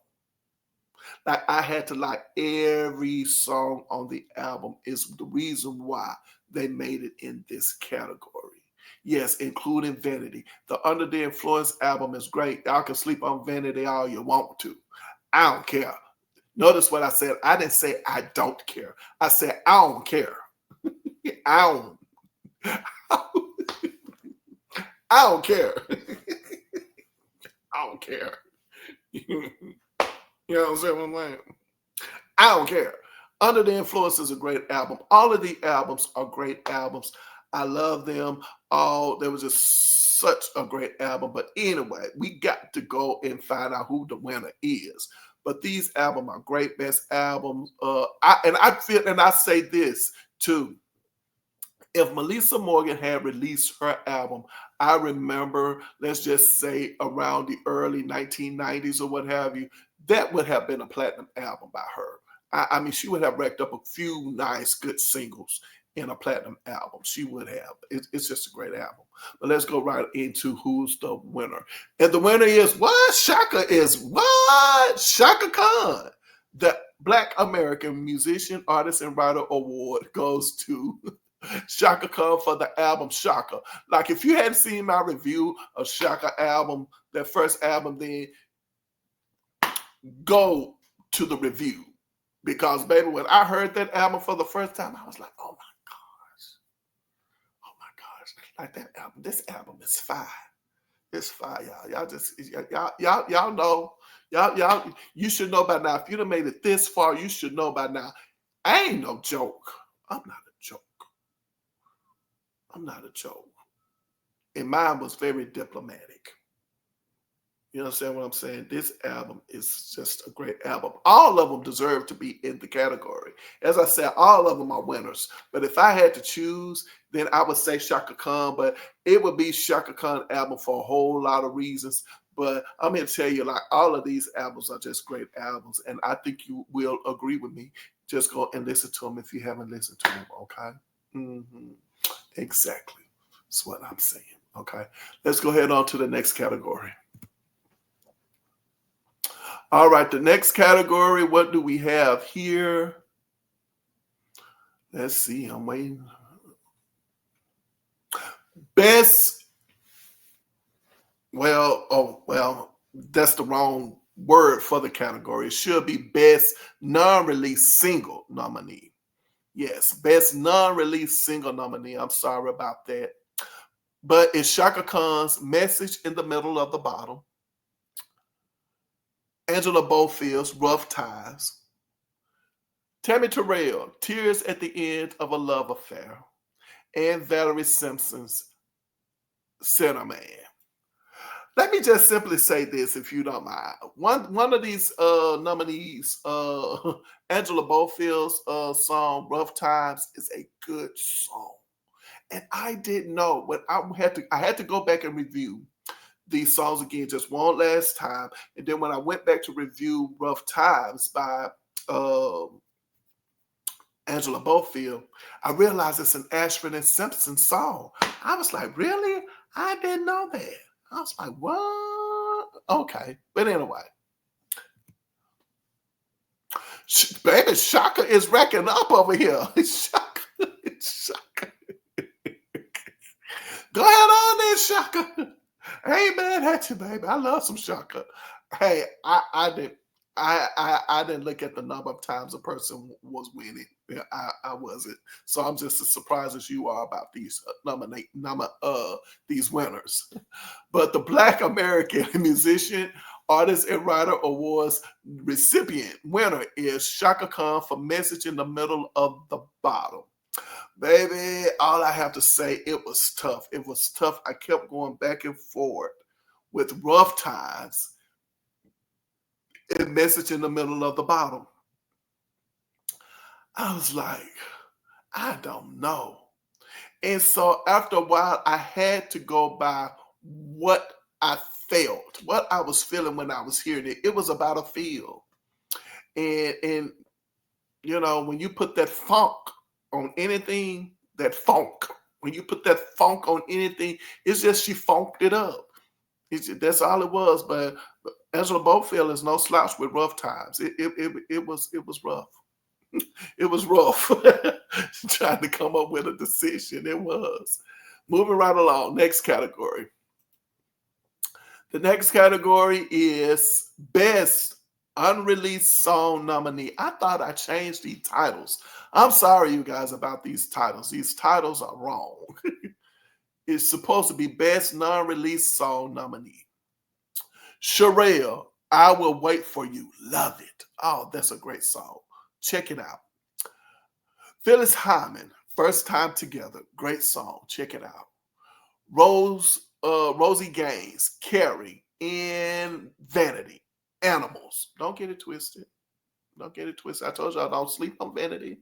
Like, I had to like every song on the album is the reason why they made it in this category. Yes, including Vanity. The Under the Influence album is great. Y'all can sleep on Vanity all you want to. I don't care. Notice what I said. I didn't say I don't care. I said I don't care. I don't care. I don't care. You know what I'm saying? I don't care. Under the Influence is a great album. All of the albums are great albums. I love them all. There was just such a great album. But anyway, we got to go and find out who the winner is. But these albums are great, best albums. I say this too. If Melissa Morgan had released her album, I remember, let's just say around the early 1990s or what have you, that would have been a platinum album by her. I mean, she would have racked up a few nice, good singles in a platinum album. She would have. It's just a great album. But let's go right into who's the winner. And the winner is what? Chaka Khan. The Black American Musician, Artist, and Writer Award goes to Chaka Khan for the album Chaka. Like, if you hadn't seen my review of Chaka album, that first album, then go to the review. Because, baby, when I heard that album for the first time, I was like, oh my gosh, like that album, this album is fire. It's fire, y'all. Y'all know. Y'all, you should know by now. If you done made it this far, you should know by now. I ain't no joke. I'm not a joke. I'm not a joke. And mine was very diplomatic. You understand what I'm saying? This album is just a great album. All of them deserve to be in the category. As I said, all of them are winners. But if I had to choose, then I would say Chaka Khan. But it would be Chaka Khan album for a whole lot of reasons. But I'm here to tell you, like, all of these albums are just great albums. And I think you will agree with me. Just go and listen to them if you haven't listened to them, okay? Mm-hmm. Exactly. That's what I'm saying, okay? Let's go ahead on to the next category. All right, the next category, what do we have here? Let's see, I'm waiting. Best, that's the wrong word for the category. It should be Best Non-Release Single Nominee. Yes, Best Non-Release Single Nominee. I'm sorry about that. But it's Chaka Khan's Message in the Middle of the Bottle, Angela Bofield's Rough Ties, Tammy Terrell, Tears at the End of a Love Affair, and Valerie Simpson's Cinnamon. Let me just simply say this, if you don't mind. One of these nominees, Angela Bofield's song "Rough Times" is a good song, and I didn't know. But I had to go back and review these songs again, just one last time, and then when I went back to review "Rough Times" by Angela Bofield, I realized it's an Ashford and Simpson song. I was like, really? I didn't know that. I was like, what? Okay. But anyway. Baby, Chaka is racking up over here. Chaka. Chaka. Go ahead on there, Chaka. Hey, man, at you, baby. I love some Chaka. Hey, I didn't look at the number of times a person was winning. Yeah, I wasn't. So I'm just as surprised as you are about these these winners. But the Black American Musician, Artist, and Writer Awards recipient winner is Chaka Khan for Message in the Middle of the Bottom. Baby, all I have to say, it was tough. It was tough. I kept going back and forth with Rough Times and Message in the Middle of the Bottom. I was like, I don't know. And so after a while, I had to go by what I felt, what I was feeling when I was hearing it. It was about a feel. And you know, when you put that funk on anything, when you put that funk on anything, it's just she funked it up. That's all it was. But Angela Bofield is no slouch with Rough Times. It was rough. It was rough trying to come up with a decision. It was. Moving right along. Next category. The next category is Best Unreleased Song Nominee. I thought I changed these titles. I'm sorry, you guys, about these titles. These titles are wrong. It's supposed to be Best Non-Released Song Nominee. Ferrell, I Will Wait For You. Love it. Oh, that's a great song. Check it out. Phyllis Hyman, First Time Together. Great song. Check it out. Rosie Gaines, Carrie, in Vanity. Animals. Don't get it twisted. Don't get it twisted. I told y'all, don't sleep on Vanity.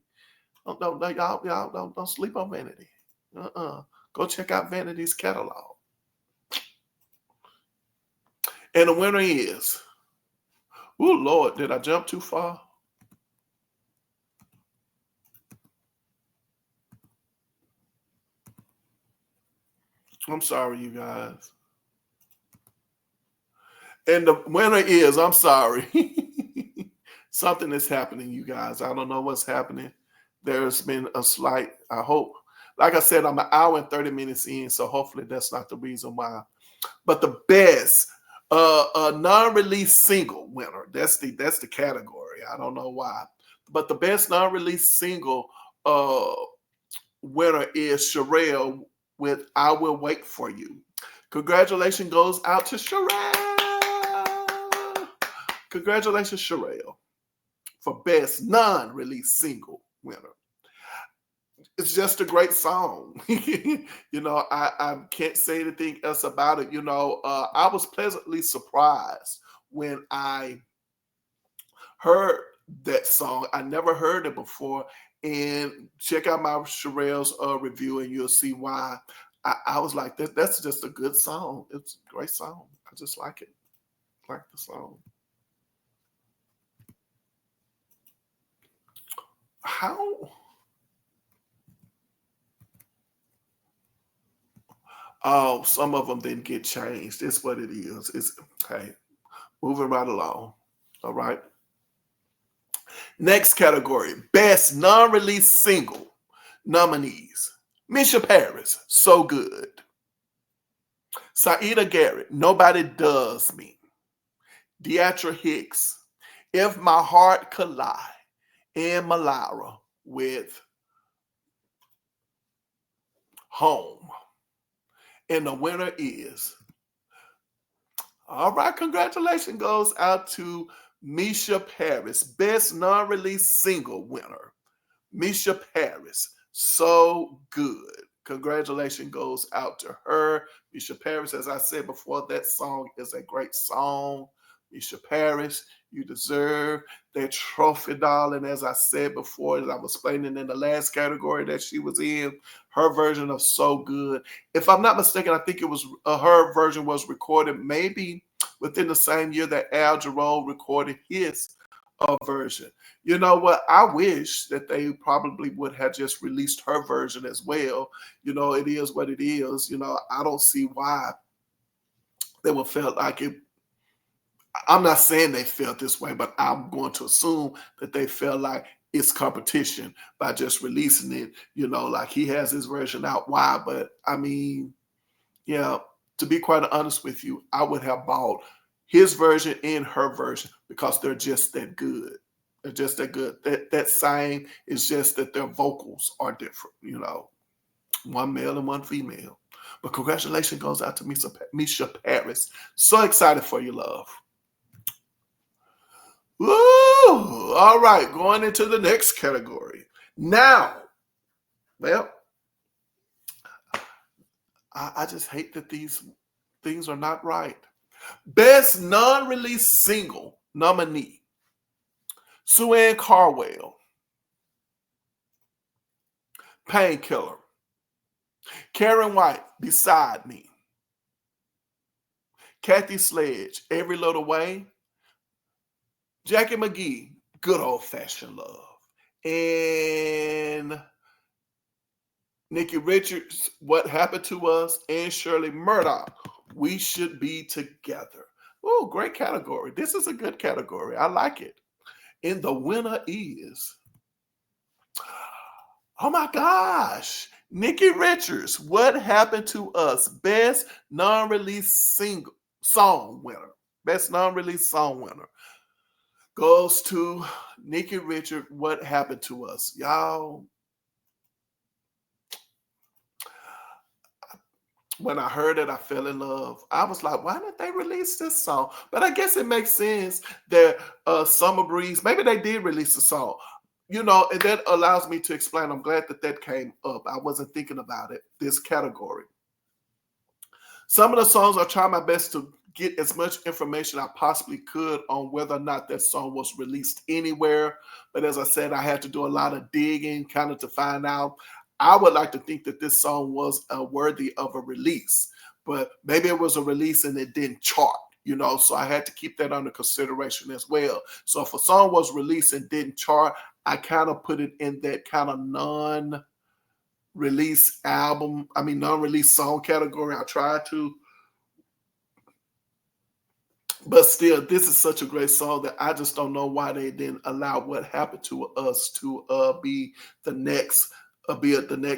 Y'all don't sleep on Vanity. Go check out Vanity's catalog. And the winner is, oh Lord, did I jump too far? I'm sorry, you guys. And the winner is, I'm sorry. Something is happening, you guys. I don't know what's happening. There's been a slight, I hope. Like I said, I'm an hour and 30 minutes in, so hopefully that's not the reason why. But the best non-release single winner, that's the category. I don't know why. But the best non-release single winner is Ferrell with I Will Wait For You. Congratulations goes out to Ferrell. Congratulations, Ferrell, for best non-release single winner. It's just a great song. You know, I can't say anything else about it. You know, I was pleasantly surprised when I heard that song. I never heard it before. And check out my Ferrell's review and you'll see why. I was like, that's just a good song. It's a great song. I just like it. Like the song. How? Oh, some of them didn't get changed. It's what it is. It's hey, moving right along. All right. Next category: Best Non-Release Single nominees. Misha Paris, So Good. Saida Garrett, Nobody Does Me. Deatra Hicks, If My Heart Could Lie. And Malara with Home. And the winner is, all right, congratulations goes out to Misha Paris, Best Non-Release Single winner. Misha Paris, So Good. Congratulations goes out to her. Misha Paris, as I said before, that song is a great song. Misha Paris, you deserve that trophy, darling. As I said before, as I was explaining in the last category that she was in, her version of So Good. If I'm not mistaken, I think it was her version was recorded maybe within the same year that Al Jarreau recorded his version. You know what? I wish that they probably would have just released her version as well. You know, it is what it is. You know, I don't see why they would felt like it. I'm not saying they felt this way, but I'm going to assume that they felt like it's competition by just releasing it. You know, like he has his version out. Why? But I mean, yeah, to be quite honest with you, I would have bought his version and her version because they're just that good. They're just that good. That same is just that their vocals are different, you know, one male and one female. But congratulations goes out to Misha Paris. So excited for you, love. Woo! All right, going into the next category. Now, well, I just hate that these things are not right. Best non-release single nominee: Sue Carwell, Painkiller, Karen White, Beside Me, Kathy Sledge, Every Little Way, Jackie McGee, Good Old Fashioned Love, and Nikki Richards, What Happened to Us, and Shirley Murdoch, We Should Be Together. Oh, great category. This is a good category. I like it. And the winner is, oh my gosh, Nikki Richards, What Happened to Us, Best Non-Release Single Song winner. Best Non-Release Song winner goes to Nikki Richards, What Happened to Us. Y'all, when I heard it, I fell in love. I was like, why didn't they release this song? But I guess it makes sense that Summer Breeze, maybe they did release the song. You know, and that allows me to explain. I'm glad that that came up. I wasn't thinking about it, this category. Some of the songs I try my best to get as much information I possibly could on whether or not that song was released anywhere. But as I said, I had to do a lot of digging kind of to find out. I would like to think that this song was worthy of a release, but maybe it was a release and it didn't chart, you know, so I had to keep that under consideration as well. So if a song was released and didn't chart, I kind of put it in that kind of non-release song category. I tried to, but still, this is such a great song that I just don't know why they didn't allow What Happened to Us to be the next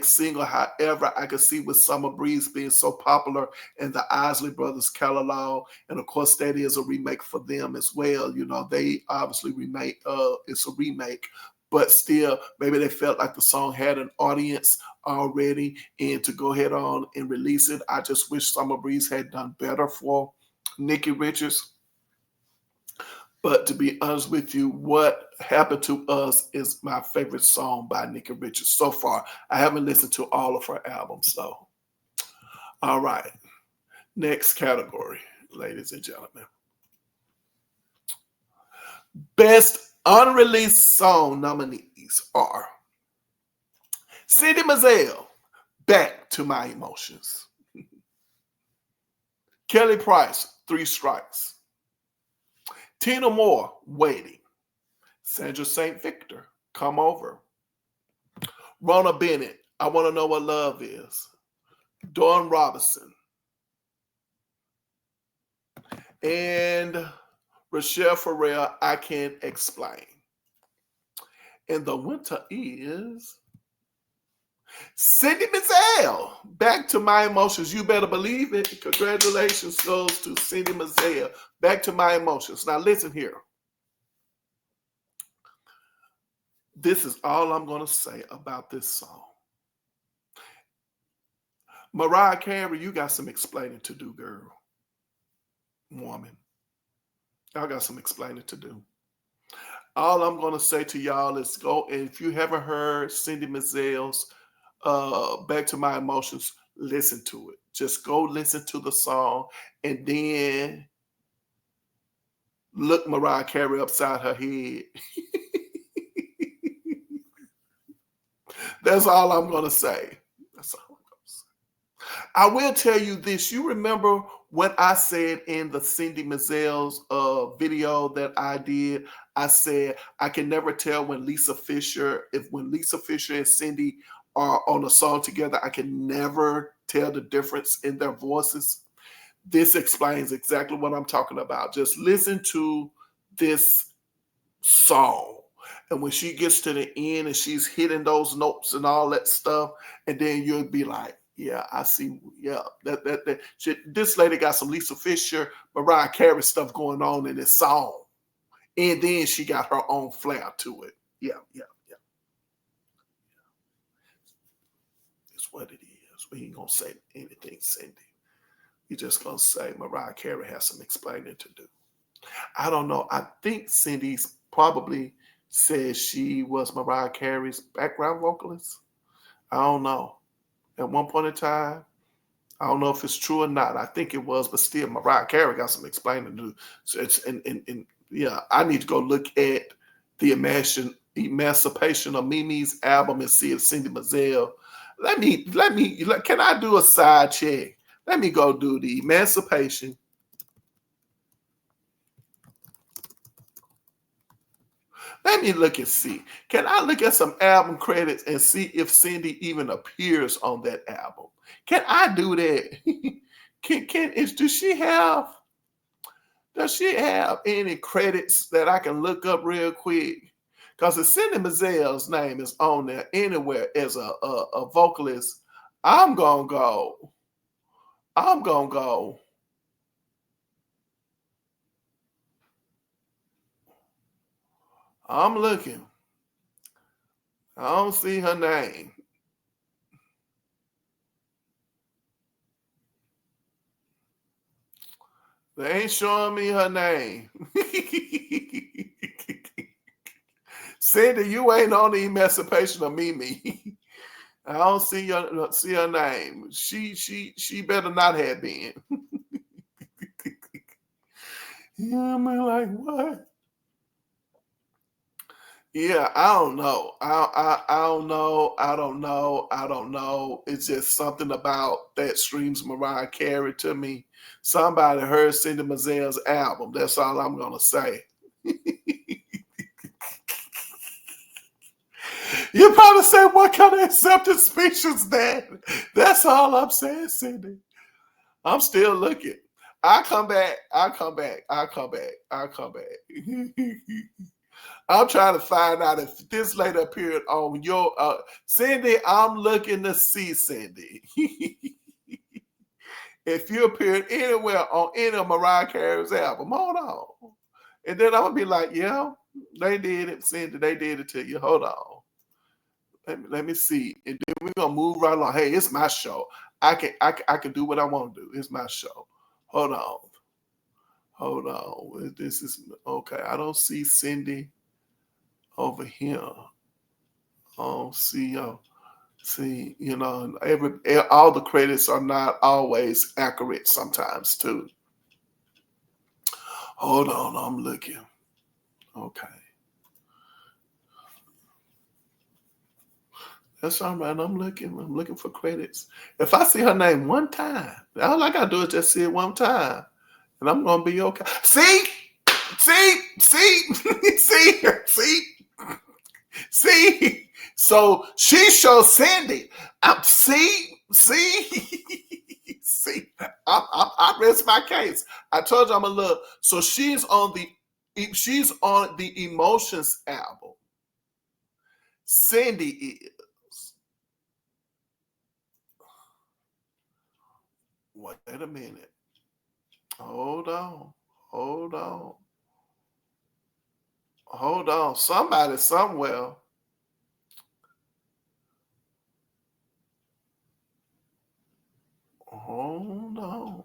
single. However, I could see with Summer Breeze being so popular and the Isley Brothers catalog, and of course that is a remake for them as well. You know, they obviously remake. It's a remake, but still, maybe they felt like the song had an audience already, and to go ahead on and release it. I just wish Summer Breeze had done better for Nikki Richards. But to be honest with you, What Happened to Us is my favorite song by Nikki Richards so far. I haven't listened to all of her albums, though. All right. Next category, ladies and gentlemen. Best unreleased song nominees are Cindy Mizelle, Back to My Emotions. Kelly Price, Three Strikes. Tina Moore, Waiting. Sandra St. Victor, Come Over. Rona Bennett, I Want to Know What Love Is. Dawn Robinson. And Rachelle Ferrell, I Can't Explain. And the winner is Cindy Mizelle, Back to My Emotions. You better believe it. Congratulations goes to Cindy Mizelle, Back to My Emotions. Now listen here. This is all I'm going to say about this song. Mariah Carey, you got some explaining to do, girl. Woman. Y'all got some explaining to do. All I'm gonna say to y'all is go, and if you haven't heard Cindy Mizell's Back to My Emotions, listen to it. Just go listen to the song and then look Mariah Carey upside her head. That's all I'm gonna say. That's all I'm gonna say. I will tell you this. You remember what I said in the Cindy Mizell's video that I did? I said I can never tell when Lisa Fisher, when Lisa Fisher and Cindy are on a song together, I can never tell the difference in their voices. This explains exactly what I'm talking about. Just listen to this song. And when she gets to the end and she's hitting those notes and all that stuff, and then you'll be like, yeah, I see. Yeah, this lady got some Lisa Fisher, Mariah Carey stuff going on in this song. And then she got her own flair to it. Yeah, yeah, yeah. It's what it is. We ain't going to say anything, Cindy. We're just going to say Mariah Carey has some explaining to do. I don't know. I think Cindy's probably said she was Mariah Carey's background vocalist. I don't know. At one point in time, I don't know if it's true or not. I think it was, but still, Mariah Carey got some explaining to do. So it's and yeah, I need to go look at the Emancipation of Mimi's album and see if Cindy Mizell. Can I do a side check? Let me go do the Emancipation. Let me look and see. Can I look at some album credits and see if Cindy even appears on that album? Can I do that? Does she have any credits that I can look up real quick? Because if Cindy Mizell's name is on there anywhere as a vocalist, I'm gonna go. I'm gonna go. I'm looking. I don't see her name. They ain't showing me her name. Cindy, you ain't on the Emancipation of Mimi. I don't see her name. She better not have been. Yeah, I'm like, what? Yeah, I don't know. I don't know. I don't know. I don't know. It's just something about that screams Mariah Carey to me. Somebody heard Cindy Mizell's album. That's all I'm gonna say. You probably say, what kind of acceptance speech is that? That's all I'm saying, Cindy. I'm still looking. I come back. I come back. I come back. I come back. I'm trying to find out if this lady appeared on your Cindy. I'm looking to see Cindy. If you appeared anywhere on any of Mariah Carey's album, hold on. And then I'm gonna be like, yeah, they did it, Cindy. They did it to you. Hold on. Let me see. And then we're gonna move right along. Hey, it's my show. I can do what I want to do. It's my show. Hold on. Hold on. This is okay. I don't see Cindy over here. Oh, see, all the credits are not always accurate sometimes too. Hold on, I'm looking. Okay. That's all right. I'm looking for credits. If I see her name one time, all I gotta do is just see it one time. And I'm gonna be okay. See? See? So she shows Cindy. See. I rest my case. I told you I'm a little. So she's on the Emotions album. Cindy is. Wait a minute. Hold on. Hold on. Hold on. Somebody somewhere. Hold on.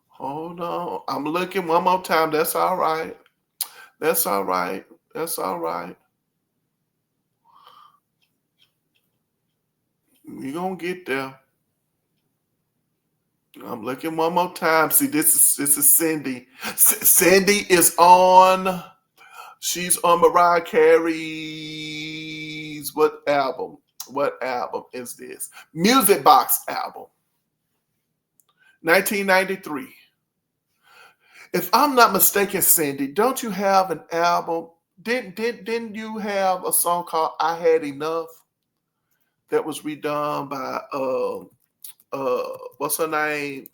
Hold on. I'm looking one more time. That's all right. That's all right. That's all right. We're going to get there. I'm looking one more time. See, this is Cindy. Cindy is on. She's on Mariah Carey's what album? What album is this? Music Box album. 1993. If I'm not mistaken, Cindy, don't you have an album? Didn't you have a song called "I Had Enough" that was redone by what's her name?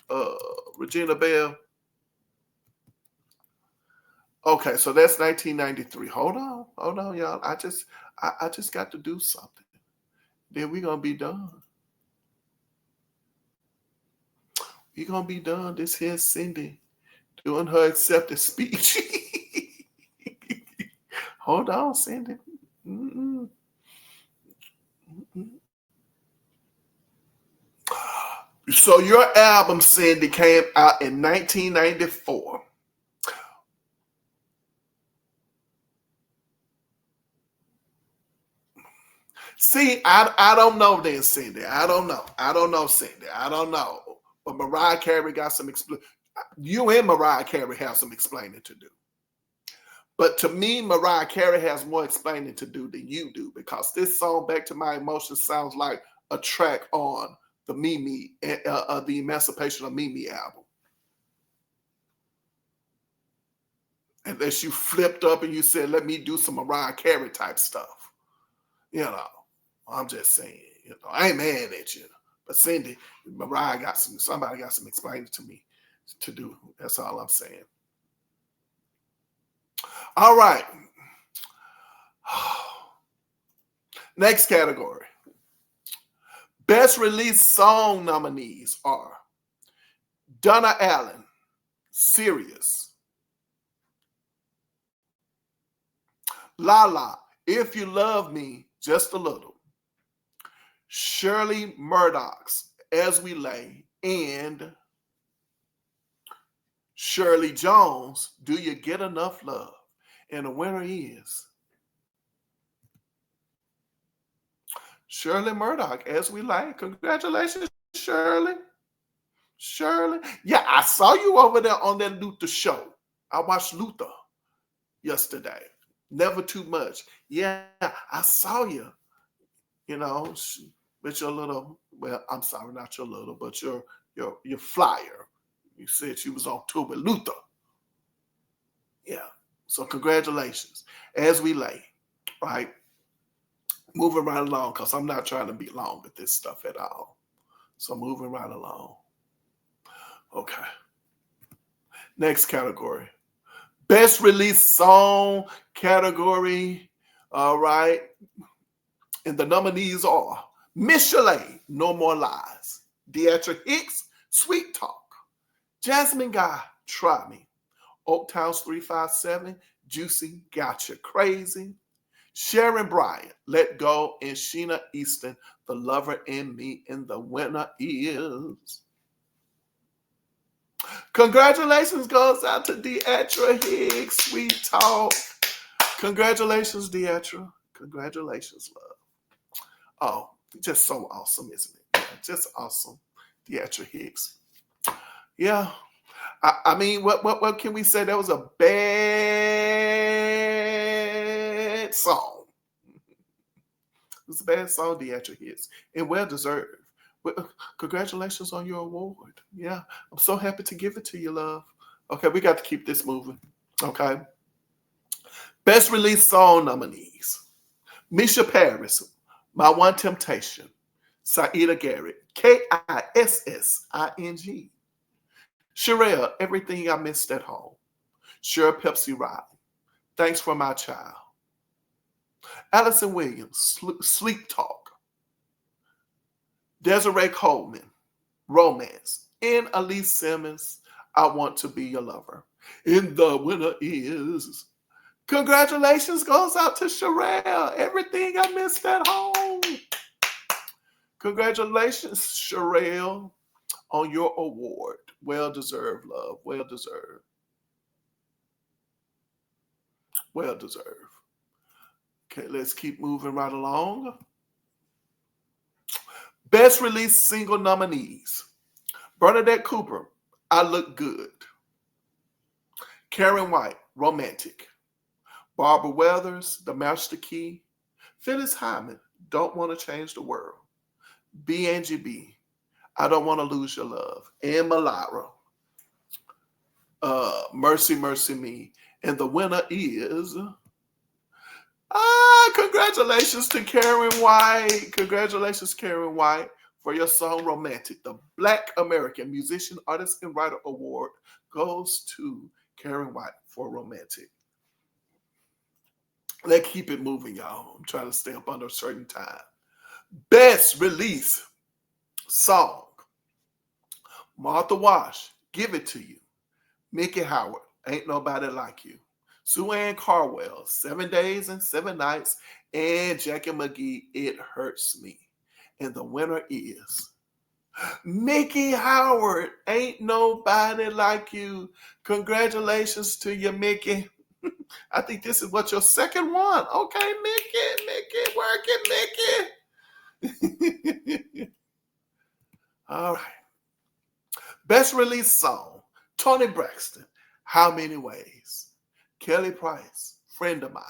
Regina Bell. Okay, so that's 1993. Hold on, y'all. I just got to do something. Then we're gonna be done. We're gonna be done. This here's Cindy doing her acceptance speech. Hold on, Cindy. Mm-mm. Mm-mm. So your album, Cindy, came out in 1994. See, I don't know then, Cindy. I don't know, Cindy. I don't know. But Mariah Carey got some you and Mariah Carey have some explaining to do. But to me, Mariah Carey has more explaining to do than you do, because this song, Back to My Emotions, sounds like a track on the Mimi, the Emancipation of Mimi album. Unless you flipped up and you said, let me do some Mariah Carey type stuff. You know, I'm just saying, I ain't mad at you. But Cindy, Mariah somebody got some explaining to me to do. That's all I'm saying. All right. Next category. Best Release Song nominees are Donna Allen, Serious. Lala, If You Love Me Just a Little. Shirley Murdoch's As We Lay, and Shirley Jones, Do You Get Enough Love? And the winner is Shirley Murdoch, As We Lay. Congratulations, Shirley. Shirley. Yeah, I saw you over there on that Luther show. I watched Luther yesterday. Never Too Much. Yeah, I saw you. With your little, well, I'm sorry, not your little, but your flyer. You said she was on tour with Luther. Yeah. So congratulations. As We Lay, right? Moving right along, because I'm not trying to be long with this stuff at all. So moving right along. Okay. Next category. Best Release Song category. All right. And the nominees are Miss Chalet, No More Lies. Deatra Hicks, Sweet Talk. Jasmine Guy, Try Me. Oak Towns 357, Juicy, Gotcha Crazy. Sharon Bryant, Let Go. And Sheena Easton, The Lover in Me. And the winner is... Congratulations goes out to Deatra Hicks, Sweet Talk. Congratulations, Deatra. Congratulations, love. Oh, just so awesome, isn't it? Yeah, just awesome. Deatra Hicks. Yeah. I mean, what can we say? That was a bad song. It was a bad song, Deatra Hicks, and well deserved. Well, congratulations on your award. Yeah, I'm so happy to give it to you, love. Okay, we got to keep this moving. Okay. Best Release Song nominees. Misha Paris, My One Temptation. Saida Garrett, Kissing. Ferrell, Everything I Missed at Home. Sure Pepsi Riley, Thanks for My Child. Allison Williams, Sleep Talk. Desiree Coleman, Romance. And Elise Simmons, I Want to Be Your Lover. And the winner is... Congratulations goes out to Ferrell, Everything I Missed at Home. Congratulations, Ferrell, on your award. Well deserved, love. Well deserved. Well deserved. Okay, let's keep moving right along. Best Release Single Nominees. Bernadette Cooper, I Look Good. Karen White, Romantic. Barbara Weathers, The Master Key. Phyllis Hyman, Don't Want to Change the World. B. Angie B, I Don't Want to Lose Your Love. And Malira, Mercy, Mercy Me. And the winner is... congratulations to Karen White. Congratulations, Karen White, for your song Romantic. The Black American Musician, Artist, and Writer Award goes to Karen White for Romantic. Let's keep it moving, y'all. I'm trying to stay up under a certain time. Best Release Song. Martha Wash, Give It To You. Mickey Howard, Ain't Nobody Like You. Sue Ann Carwell, 7 Days and 7 Nights. And Jackie McGee, It Hurts Me. And the winner is Mickey Howard, Ain't Nobody Like You. Congratulations to you, Mickey. I think this is what your second one. Okay, Mickey, work it, Mickey. All right. Best Release Song. Toni Braxton, How Many Ways. Kelly Price, Friend of Mine.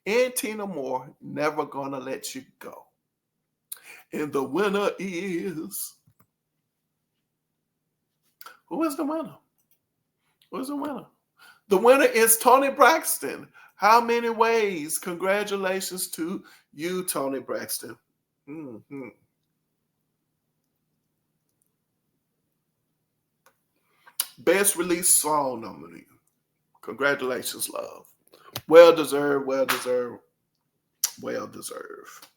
And Tina Moore, Never Gonna Let You Go. And the winner is... Who is the winner? Who's the winner? The winner is Toni Braxton. How Many Ways? Congratulations to you, Toni Braxton. Mm-hmm. Best Release Song nominee. Congratulations, love. Well deserved, well deserved, well deserved.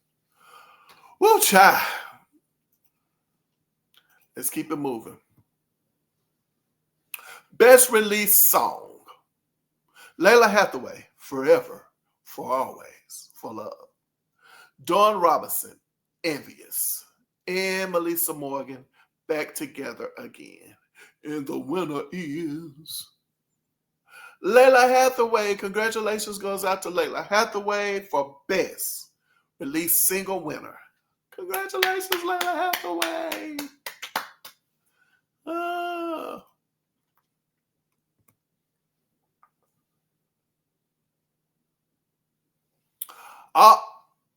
Woo, child. Let's keep it moving. Best Release Song. Layla Hathaway, Forever, For Always, For Love. Dawn Robinson, Envious. And Melissa Morgan, Back Together Again. And the winner is Layla Hathaway. Congratulations goes out to Layla Hathaway for Best Release Single winner. Congratulations, Layla Hathaway.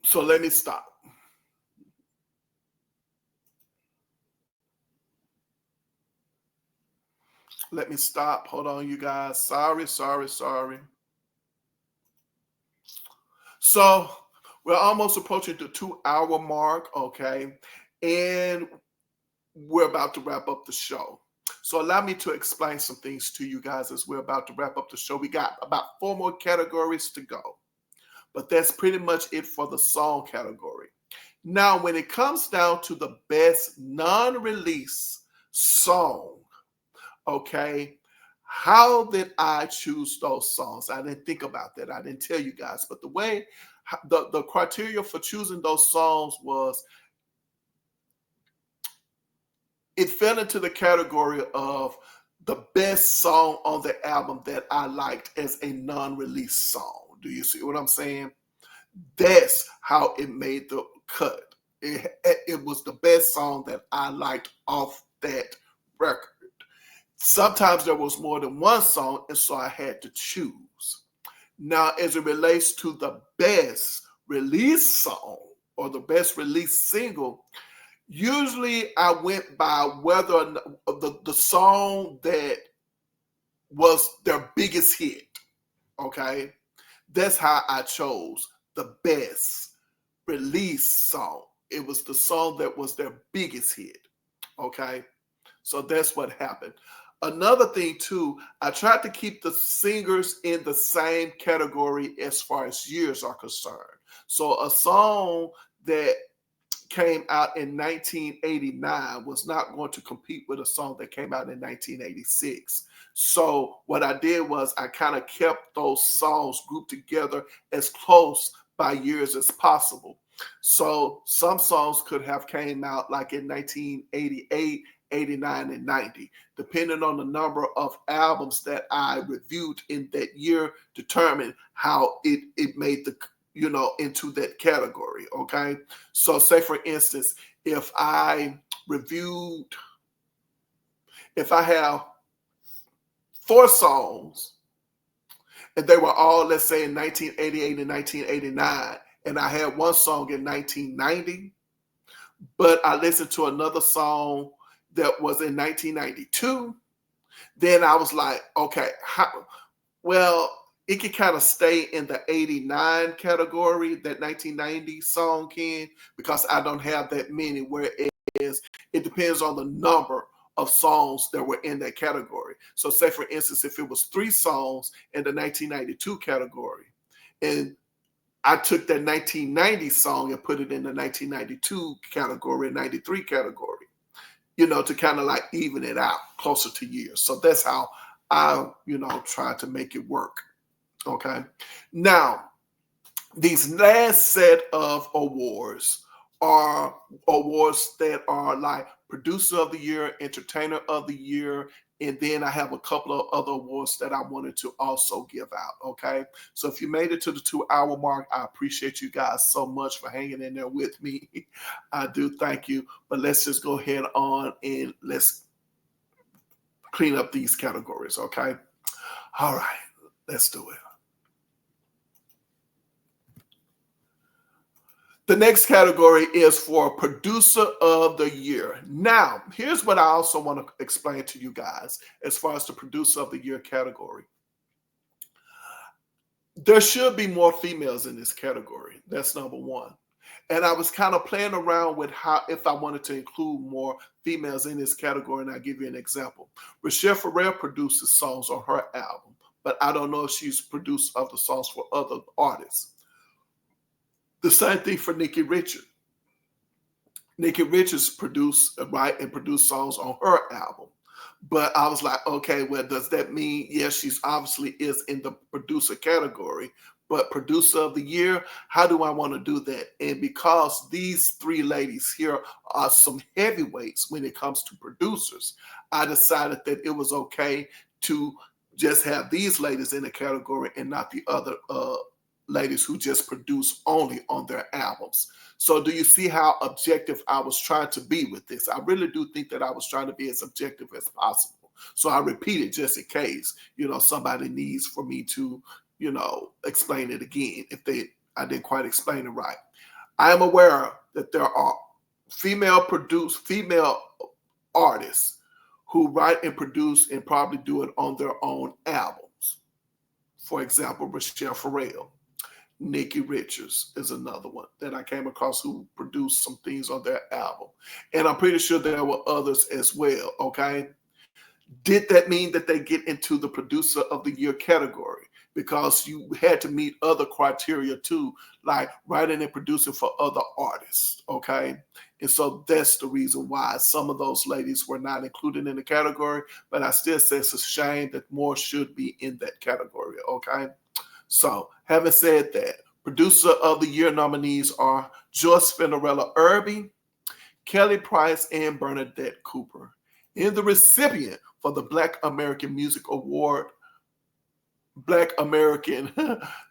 So let me stop. Let me stop. Hold on, you guys. Sorry. So we're almost approaching the 2-hour mark, okay? And we're about to wrap up the show. So allow me to explain some things to you guys as we're about to wrap up the show. We got about 4 more categories to go. But that's pretty much it for the song category. Now, when it comes down to the best non-release song, okay, how did I choose those songs? I didn't think about that. I didn't tell you guys. But the way, the criteria for choosing those songs was, it fell into the category of the best song on the album that I liked as a non-release song. Do you see what I'm saying? That's how it made the cut. It was the best song that I liked off that record. Sometimes there was more than one song, and so I had to choose. Now, as it relates to the best release song or the best release single, usually I went by whether the song that was their biggest hit, okay? That's how I chose the best release song. It was the song that was their biggest hit, okay? So that's what happened. Another thing, too, I tried to keep the singers in the same category as far as years are concerned. So a song that came out in 1989 was not going to compete with a song that came out in 1986. So what I did was I kind of kept those songs grouped together as close by years as possible. So some songs could have came out like in 1988 89, and 90. Depending on the number of albums that I reviewed in that year, determined how it made the into that category. Okay, so say for instance, if I have 4 songs and they were all, let's say, in 1988 and 1989, and I had 1 song in 1990, but I listened to another song that was in 1992, then I was like, okay, it can kind of stay in the 89 category, that 1990 song can, because I don't have that many, whereas it depends on the number of songs that were in that category. So say, for instance, if it was 3 songs in the 1992 category, and I took that 1990 song and put it in the 1992 category and 93 category, to kind of like even it out closer to years. So that's how I, try to make it work. Okay. Now, these last set of awards are awards that are like Producer of the Year, Entertainer of the Year, and then I have a couple of other awards that I wanted to also give out. Okay. So if you made it to the 2-hour mark, I appreciate you guys so much for hanging in there with me. I do thank you. But let's just go ahead on and let's clean up these categories. Okay. All right. Let's do it. The next category is for Producer of the Year. Now, here's what I also want to explain to you guys as far as the Producer of the Year category. There should be more females in this category. That's number one. And I was kind of playing around with if I wanted to include more females in this category, and I'll give you an example. Rachelle Ferrell produces songs on her album, but I don't know if she's produced other songs for other artists. The same thing for Nikki Richards. Nikki Richards produced songs on her album. But I was like, okay, well, does that mean, yes, she's obviously is in the producer category, but Producer of the Year, how do I want to do that? And because these 3 ladies here are some heavyweights when it comes to producers, I decided that it was okay to just have these ladies in the category and not the other ladies who just produce only on their albums. So do you see how objective I was trying to be with this? I really do think that I was trying to be as objective as possible. So I repeat it just in case, somebody needs for me to, explain it again if I didn't quite explain it right. I am aware that there are female artists who write and produce and probably do it on their own albums. For example, Rachelle Ferrell. Nikki Richards is another one that I came across who produced some things on their album. And I'm pretty sure there were others as well, okay? Did that mean that they get into the Producer of the Year category? Because you had to meet other criteria too, like writing and producing for other artists, okay? And so that's the reason why some of those ladies were not included in the category, but I still say it's a shame that more should be in that category, okay? So, having said that, Producer of the Year nominees are Joyce, Fenderalla, Irby, Kelly Price, and Bernadette Cooper. And the recipient for the Black American Music Award, Black American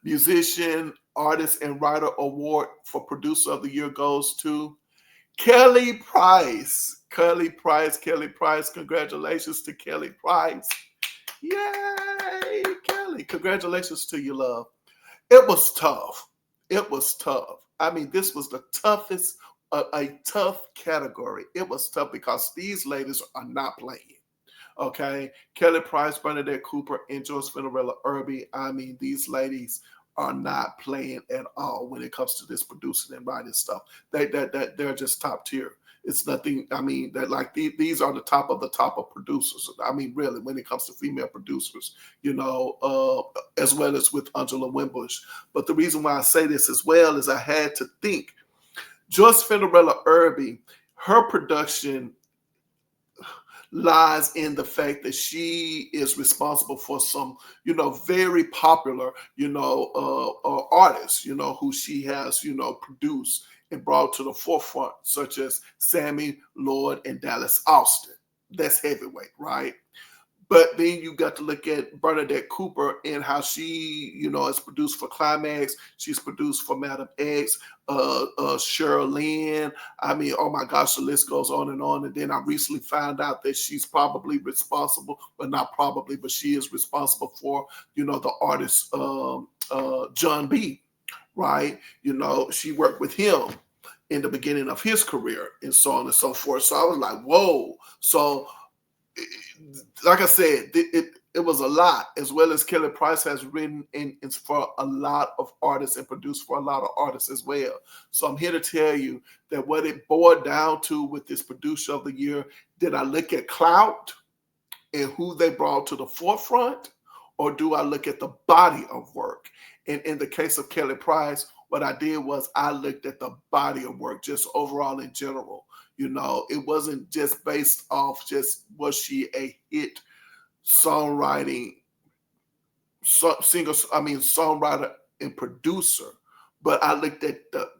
Musician, Artist, and Writer Award for Producer of the Year goes to Kelly Price. Kelly Price. Congratulations to Kelly Price. Yay, Kelly. Congratulations to you, love. It was tough. I mean, this was the toughest, a tough category. It was tough because these ladies are not playing. Okay? Kelly Price, Bernadette Cooper, and Joyce Fenderalla Irby. I mean, these ladies are not playing at all when it comes to this producing and writing stuff. They're just top tier. It's nothing. I mean, that like these are the top of producers. I mean, really, when it comes to female producers, as well as with Angela Winbush. But the reason why I say this as well is I had to think. Joyce Fenderalla Irby, her production lies in the fact that she is responsible for some, very popular, artists, who she has, produced and brought to the forefront, such as Sammy Lord and Dallas Austin. that's heavyweight, right? But then you got to look at Bernadette Cooper and how she, is produced for Climax. She's produced for Madam X, Cheryl Lynn. I mean, oh my gosh, the list goes on. And then I recently found out that she's probably responsible, but not probably, but she is responsible for, the artist John B. Right? She worked with him in the beginning of his career and so on and so forth. So I was like, whoa. So like I said, it was a lot, as well as Kelly Price has written in for a lot of artists and produced for a lot of artists as well. So I'm here to tell you that what it boiled down to with this producer of the year, did I look at clout and who they brought to the forefront, or do I look at the body of work? And in the case of Kelly Price, what I did was I looked at the body of work just overall in general. It wasn't just based off just was she a hit songwriting songwriter and producer, but I looked at the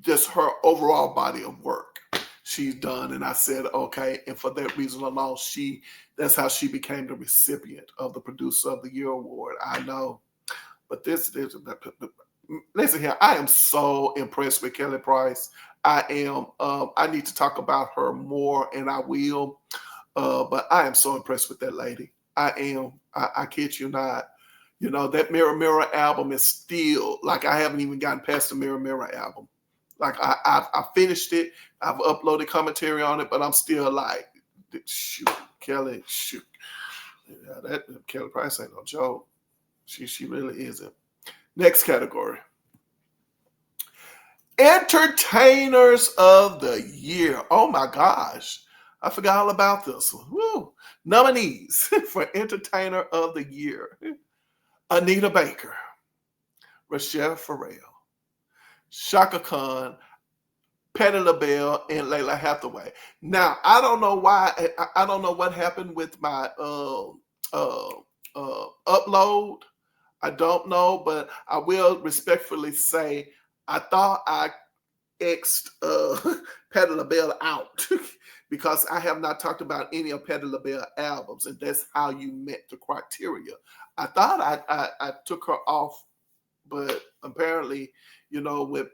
just her overall body of work she's done, and I said, okay, and for that reason alone, that's how she became the recipient of the Producer of the Year award. I know, but listen here, I am so impressed with Kelly Price. I am. I need to talk about her more, and I will. But I am so impressed with that lady. I am. I kid you not. That Mirror Mirror album is still, like, I haven't even gotten past the Mirror Mirror album. Like, I finished it. I've uploaded commentary on it, but I'm still like, shoot, Kelly, shoot. Yeah, that Kelly Price ain't no joke. She really isn't. Next category. Entertainers of the Year. Oh my gosh. I forgot all about this one. Woo. Nominees for Entertainer of the Year. Anita Baker, Rachelle Ferrell, Chaka Khan, Patti LaBelle, and Layla Hathaway. Now, I don't know why. I don't know what happened with my upload. I don't know, but I will respectfully say I thought I X'd Patti LaBelle out because I have not talked about any of Patti LaBelle albums, and that's how you met the criteria. I thought I took her off, but apparently, with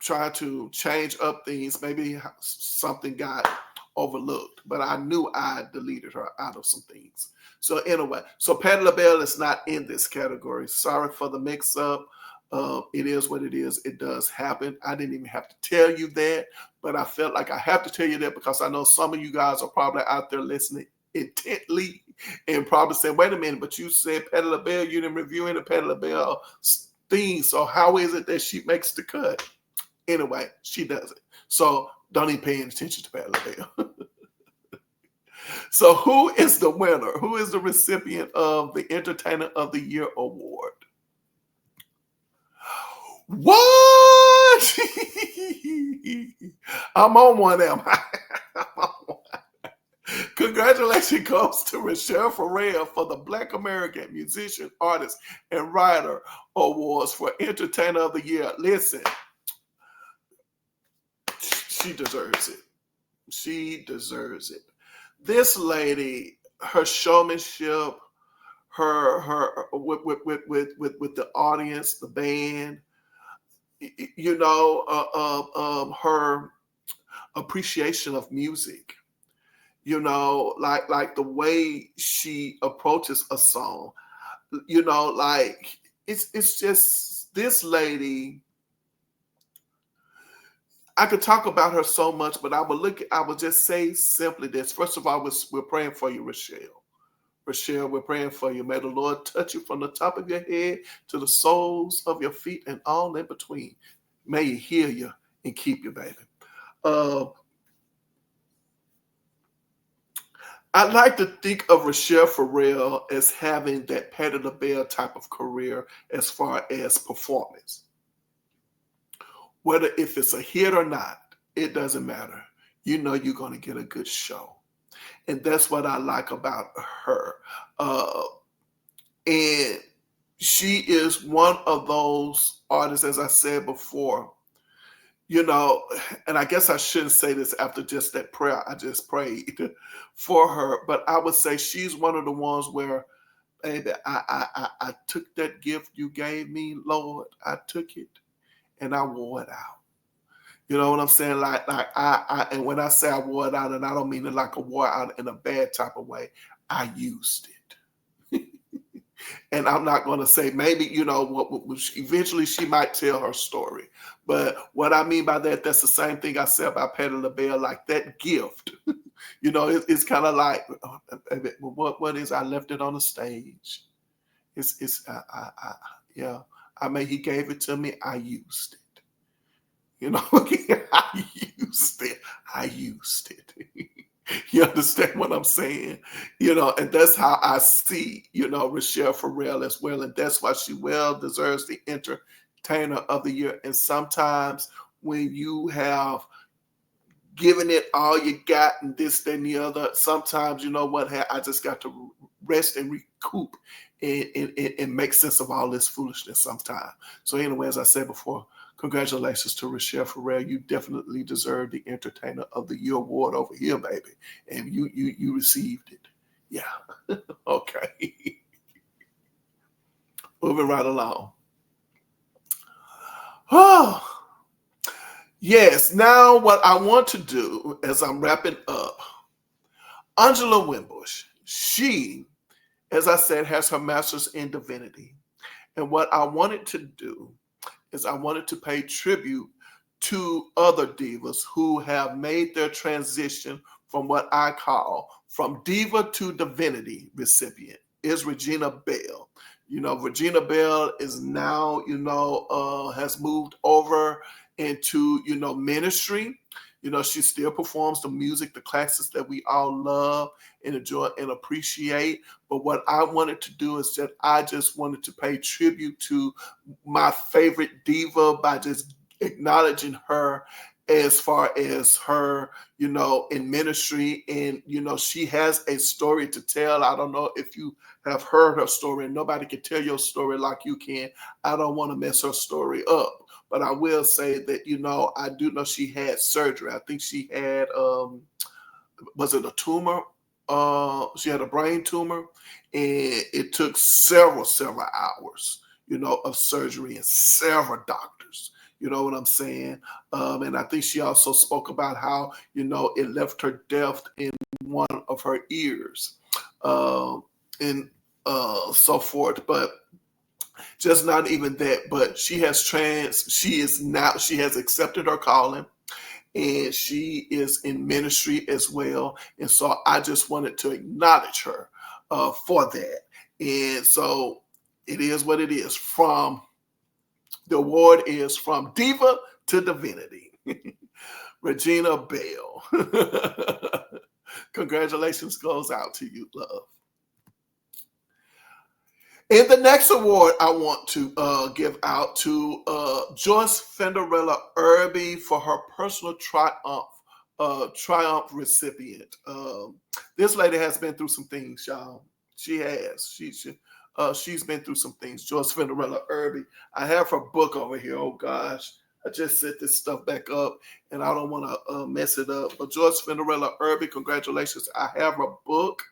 trying to change up things, maybe something got overlooked, but I knew I deleted her out of some things. So anyway, so Patti LaBelle is not in this category. Sorry for the mix-up. It is what it is. It does happen. I didn't even have to tell you that, but I felt like I have to tell you that because I know some of you guys are probably out there listening intently and probably saying, wait a minute, but you said Patti LaBelle, you didn't review any Patti LaBelle things, so how is it that she makes the cut? Anyway, she does it. So don't even pay any attention to Patti LaBelle. So who is the winner? Who is the recipient of the Entertainer of the Year award? What? I'm on one, am I? I'm on one. Congratulations goes to Rachelle Ferrell for the Black American Musician, Artist, and Writer Awards for Entertainer of the Year. Listen, she deserves it. She deserves it. This lady, her showmanship, her with the audience, the band, her appreciation of music, like the way she approaches a song, like it's just this lady. I could talk about her so much, but I would just say simply this. First of all, we're praying for you, Rachelle. Rachelle, we're praying for you. May the Lord touch you from the top of your head to the soles of your feet and all in between. May He heal you and keep you, baby. I like to think of Rachelle Ferrell as having that Patti LaBelle type of career as far as performance. Whether if it's a hit or not, it doesn't matter. You're going to get a good show. And that's what I like about her. And she is one of those artists, as I said before, you know, and I guess I shouldn't say this after just that prayer I just prayed for her, but I would say she's one of the ones where, baby, I took that gift you gave me, Lord. I took it and I wore it out. You know what I'm saying? And when I say I wore it out, and I don't mean it like a wore out in a bad type of way, I used it. And I'm not going to say maybe, you know, eventually she might tell her story. But what I mean by that, that's the same thing I said about Patti LaBelle, like that gift. You know, it's kind of like, what is, I left it on the stage. Yeah, I mean, he gave it to me. I used it. You know, I used it. I used it. You understand what I'm saying? You know, and that's how I see, you know, Rachelle Ferrell as well. And that's why she well deserves the Entertainer of the Year. And sometimes when you have given it all you got and this, that, and the other, sometimes, you know what, I just got to rest and recoup and make sense of all this foolishness sometimes. So anyway, as I said before, congratulations to Rachelle Ferrell. You definitely deserve the Entertainer of the Year award over here, baby. And you received it. Yeah. Okay. Moving right along. Oh, yes. Now what I want to do as I'm wrapping up, Angela Winbush, she, as I said, has her master's in divinity. And what I wanted to do is I wanted to pay tribute to other divas who have made their transition from what I call from diva to divinity recipient is Regina Belle. You know, Regina Belle is now, you know, has moved over into, you know, ministry. You know, she still performs the music, the classics that we all love and enjoy and appreciate. But what I wanted to do is that I just wanted to pay tribute to my favorite diva by just acknowledging her as far as her, you know, in ministry. And, you know, she has a story to tell. I don't know if you have heard her story, and nobody can tell your story like you can. I don't want to mess her story up. But I will say that, you know, I do know she had surgery. I think she had, was it a tumor? She had a brain tumor, and it took several hours, you know, of surgery and several doctors. You know what I'm saying? And I think she also spoke about how, you know, it left her deaf in one of her ears, and so forth. But just not even that, but she has accepted her calling, and she is in ministry as well. And so I just wanted to acknowledge her for that. And so it is what it is. The award is from diva to divinity. Regina Belle. Congratulations goes out to you, love. And the next award I want to give out to Joyce Fenderalla Irby for her personal triumph recipient. This lady has been through some things, y'all. She has. She's been through some things. Joyce Fenderalla Irby. I have her book over here. Oh gosh, I just set this stuff back up, and I don't want to mess it up. But Joyce Fenderalla Irby, congratulations! I have her book.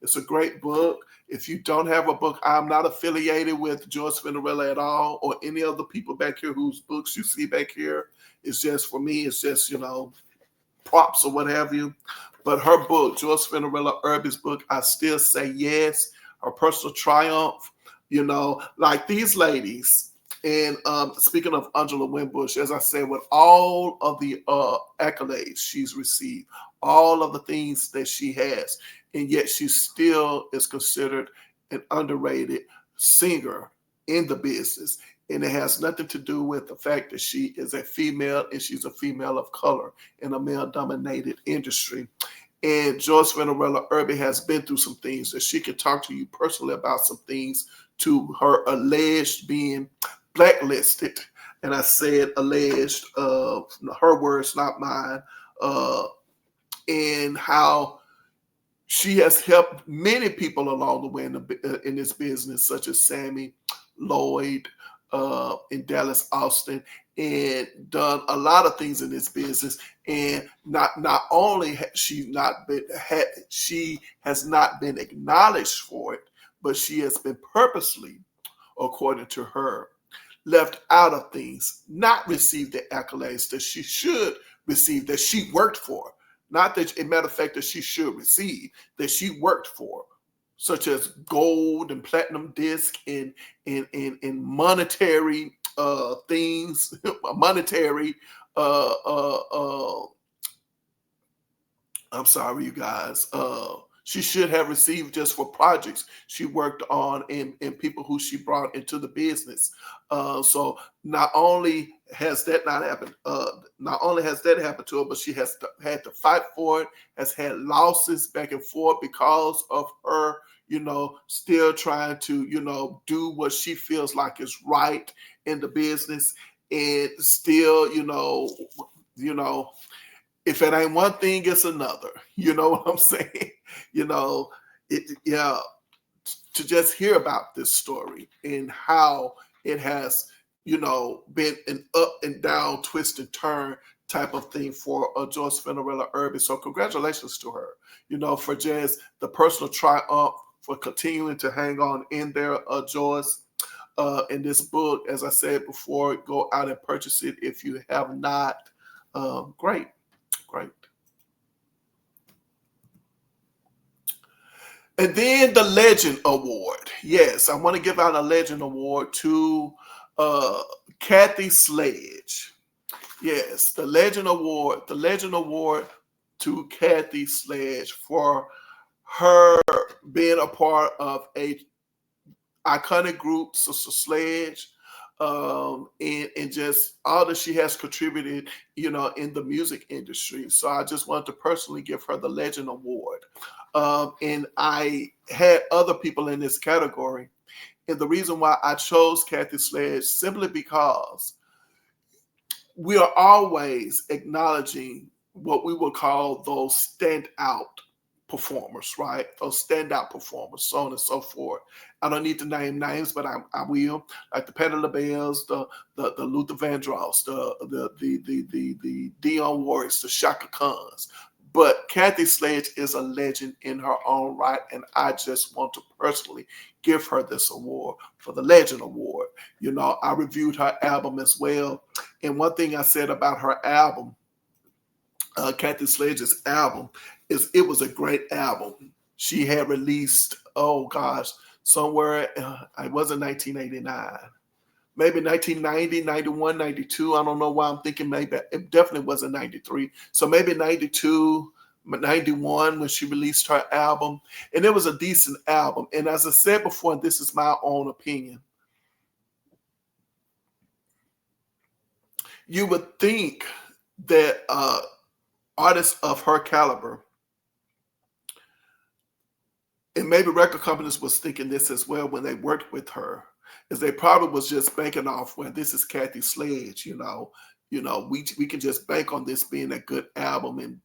It's a great book. If you don't have a book, I'm not affiliated with Joyce Fenderalla at all, or any other people back here whose books you see back here. It's just, for me, it's just, you know, props or what have you. But her book, Joyce Fenderalla Irby's book, I still say yes. Her personal triumph, you know, like these ladies. And speaking of Angela Winbush, as I said, with all of the accolades she's received, all of the things that she has, and yet she still is considered an underrated singer in the business. And it has nothing to do with the fact that she is a female, and she's a female of color in a male-dominated industry. And Joyce Fenderalla Irby has been through some things that she can talk to you personally about, some things to her alleged being blacklisted. And I said alleged, her words, not mine, and how she has helped many people along the way in this business, such as Sammy Lloyd in Dallas, Austin, and done a lot of things in this business. And not only has she has not been acknowledged for it, but she has been purposely, according to her, left out of things, not received the accolades that she should receive, that she worked for. Not that, a matter of fact, that she should receive, that she worked for, such as gold and platinum disc and monetary things, monetary. I'm sorry, you guys. She should have received just for projects she worked on and people who she brought into the business. So not only has that not happened, not only has that happened to her, but she has had to fight for it, has had losses back and forth because of her, still trying to, do what she feels like is right in the business, and still, if it ain't one thing, it's another. You know what I'm saying? Yeah, to just hear about this story and how it has, been an up and down, twist and turn type of thing for Joyce Fenderalla Irby. So congratulations to her, for just the personal triumph, for continuing to hang on in there, Joyce. In this book, as I said before, go out and purchase it if you have not. Great. And then the Legend Award. Yes, I want to give out a Legend Award to Kathy Sledge. Yes, the Legend Award. The Legend Award to Kathy Sledge for her being a part of a iconic group, Sister Sledge, and just all that she has contributed, in the music industry. So I just wanted to personally give her the Legend Award. And I had other people in this category. And the reason why I chose Kathy Sledge simply because we are always acknowledging what we would call those standout performers, right? Those standout performers, so on and so forth. I don't need to name names, but I will. Like the Patti LaBelle's, the Luther Vandross, the Dionne Warwicks, the Chaka Khans. But Kathy Sledge is a legend in her own right, and I just want to personally give her this award for the Legend Award. I reviewed her album as well, and one thing I said about her album, Kathy Sledge's album, is it was a great album. She had released, somewhere, it wasn't 1989. Maybe 1990, 91, 92. I don't know why I'm thinking maybe. It definitely wasn't 93. So maybe 92, 91 when she released her album. And it was a decent album. And as I said before, and this is my own opinion, you would think that artists of her caliber, and maybe record companies was thinking this as well when they worked with her, is they probably was just banking off, well, this is Kathy Sledge, we can just bank on this being a good album, and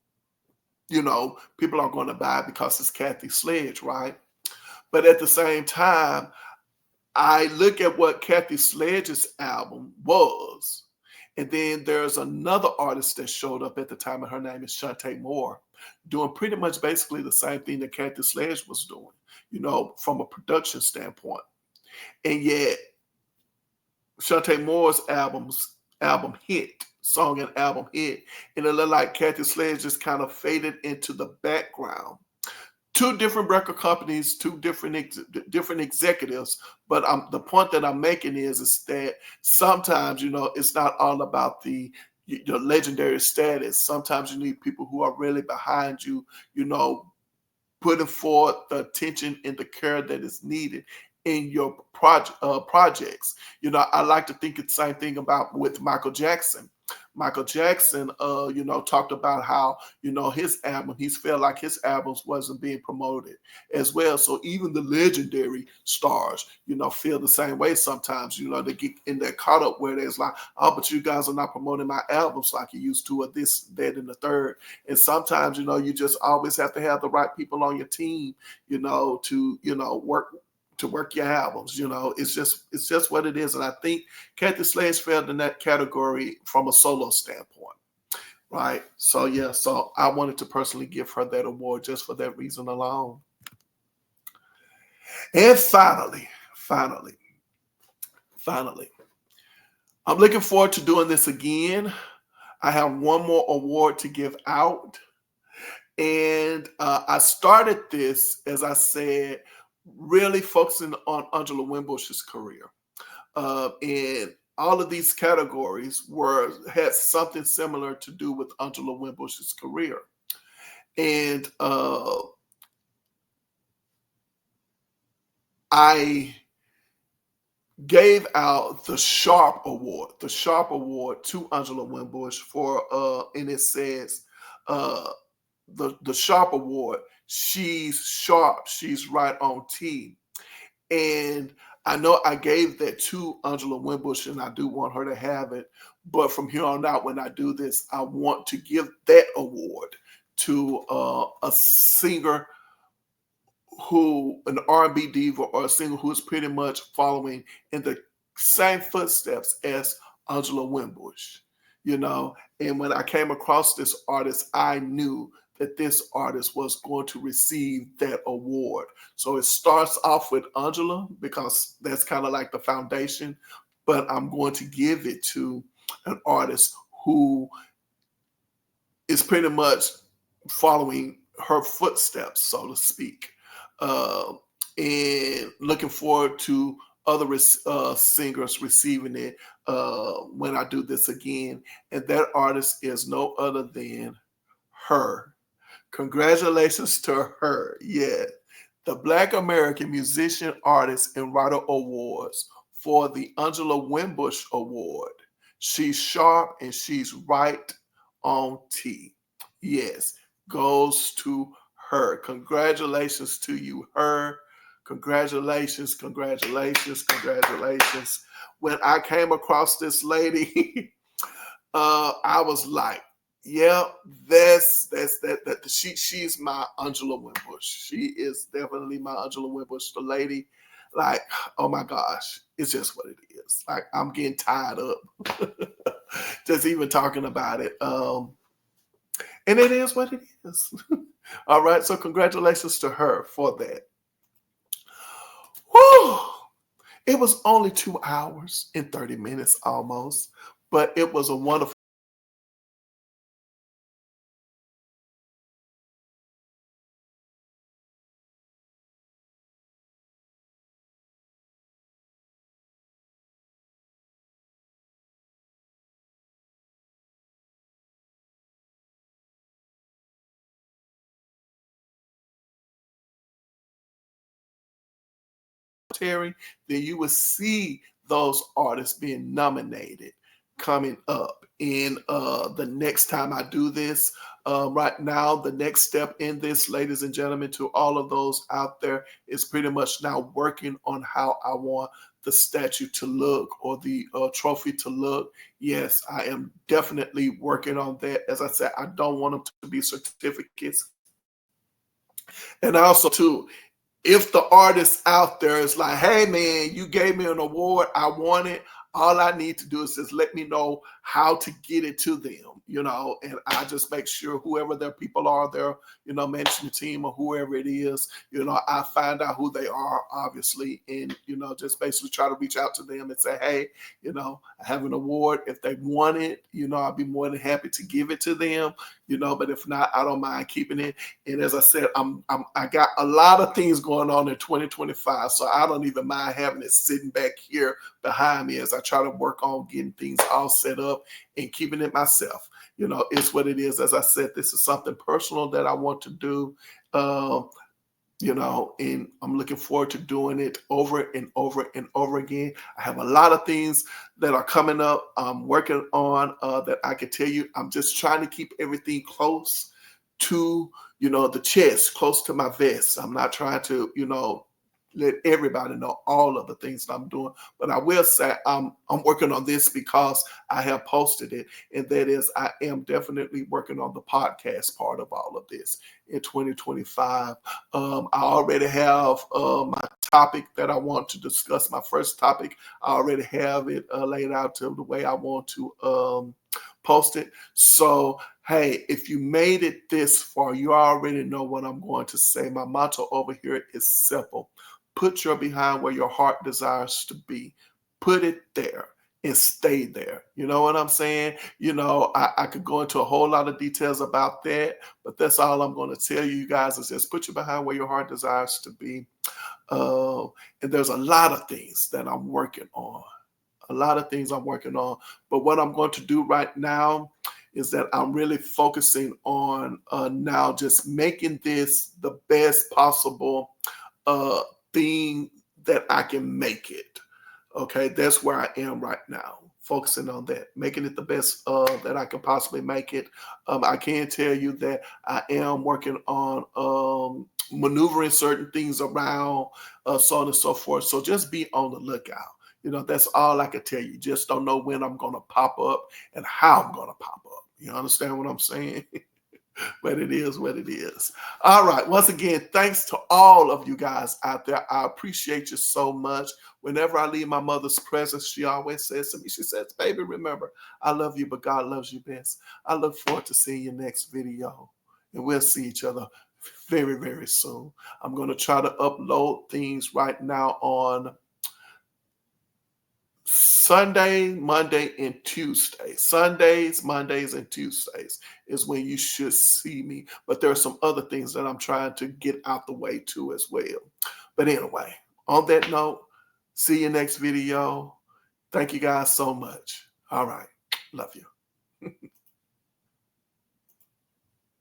people are going to buy it because it's Kathy Sledge, right? But at the same time, I look at what Kathy Sledge's album was, and then there's another artist that showed up at the time, and her name is Shantae Moore, doing pretty much basically the same thing that Kathy Sledge was doing, from a production standpoint. And yet, Shantae Moore's album hit, song and album hit, and it looked like Kathy Sledge just kind of faded into the background. Two different record companies, two different executives, but the point that I'm making is that sometimes, it's not all about the legendary status. Sometimes you need people who are really behind you, putting forth the attention and the care that is needed in your projects. I like to think it's the same thing about with Michael Jackson. Michael Jackson, talked about how, his album, he felt like his albums wasn't being promoted as well. So even the legendary stars, feel the same way sometimes, they get in that caught up where there's like, oh, but you guys are not promoting my albums like you used to, or this, that, and the third. And sometimes, you just always have to have the right people on your team, to, work to work your albums. It's just what it is. And I think Kathy Sledge fell in that category from a solo standpoint. Right. So yeah, so I wanted to personally give her that award just for that reason alone. And finally, I'm looking forward to doing this again. I have one more award to give out. And I started this, as I said, really focusing on Angela Winbush's career. And all of these categories had something similar to do with Angela Winbush's career. And I gave out the Sharp Award to Angela Winbush for, and it says, the Sharp Award, she's sharp, she's right on T. And I know I gave that to Angela Winbush, and I do want her to have it. But from here on out, when I do this, I want to give that award to a singer an R&B diva, or a singer who is pretty much following in the same footsteps as Angela Winbush. And when I came across this artist, I knew that this artist was going to receive that award. So it starts off with Angela, because that's kind of like the foundation, but I'm going to give it to an artist who is pretty much following her footsteps, so to speak. And looking forward to other singers receiving it when I do this again. And that artist is no other than her. Congratulations to her. Yeah. The Black American Musician, Artist, and Writer Awards for the Angela Winbush Award. She's sharp and she's right on T. Yes, goes to her. Congratulations to you, her. Congratulations. When I came across this lady, I was like, yeah, she's my Angela Winbush. She is definitely my Angela Winbush. The lady, like, oh my gosh, it's just what it is. Like, I'm getting tired up just even talking about it. And it is what it is. All right, so congratulations to her for that. Whew. It was only 2 hours and 30 minutes almost, but it was a wonderful. Then you will see those artists being nominated coming up. And the next time I do this, right now, the next step in this, ladies and gentlemen, to all of those out there, is pretty much now working on how I want the statue to look, or the trophy to look. Yes, I am definitely working on that. As I said, I don't want them to be certificates. And also, too, if the artist out there is like, hey man, you gave me an award, I want it, all I need to do is just let me know how to get it to them, and I just make sure whoever their people are, their, management team or whoever it is, I find out who they are, obviously, and, just basically try to reach out to them and say, hey, I have an award. If they want it, I'd be more than happy to give it to them, but if not, I don't mind keeping it. And as I said, I got a lot of things going on in 2025, so I don't even mind having it sitting back here behind me as I try to work on getting things all set up and keeping it myself. It's what it is. As I said, this is something personal that I want to do, and I'm looking forward to doing it over and over and over again. I have a lot of things that are coming up, I'm working on, that I can tell you. I'm just trying to keep everything close to, the chest, close to my vest. I'm not trying to, let everybody know all of the things that I'm doing. But I will say I'm working on this because I have posted it, and that is I am definitely working on the podcast part of all of this in 2025. I already have my topic that I want to discuss. My first topic, I already have it laid out to the way I want to post it. So, hey, if you made it this far, you already know what I'm going to say. My motto over here is simple. Put your behind where your heart desires to be. Put it there and stay there. You know what I'm saying? You know, I could go into a whole lot of details about that, but that's all I'm going to tell you guys is just put your behind where your heart desires to be. And there's a lot of things that I'm working on. A lot of things I'm working on. But what I'm going to do right now is that I'm really focusing on now just making this the best possible thing that I can make it. Okay, that's where I am right now, focusing on that, making it the best that I can possibly make it. I can tell you that I am working on maneuvering certain things around, so on and so forth. So just be on the lookout. You know, that's all I can tell you. Just don't know when I'm going to pop up and how I'm going to pop up. You understand what I'm saying? But it is what it is. All right. Once again, thanks to all of you guys out there. I appreciate you so much. Whenever I leave my mother's presence, she always says to me, she says, baby, remember, I love you, but God loves you best. I look forward to seeing your next video, and we'll see each other very, very soon. I'm going to try to upload things right now on Sunday, Monday, and Tuesday. Sundays, Mondays, and Tuesdays is when you should see me. But there are some other things that I'm trying to get out the way too as well. But anyway, on that note, see you next video. Thank you guys so much. All right. Love you.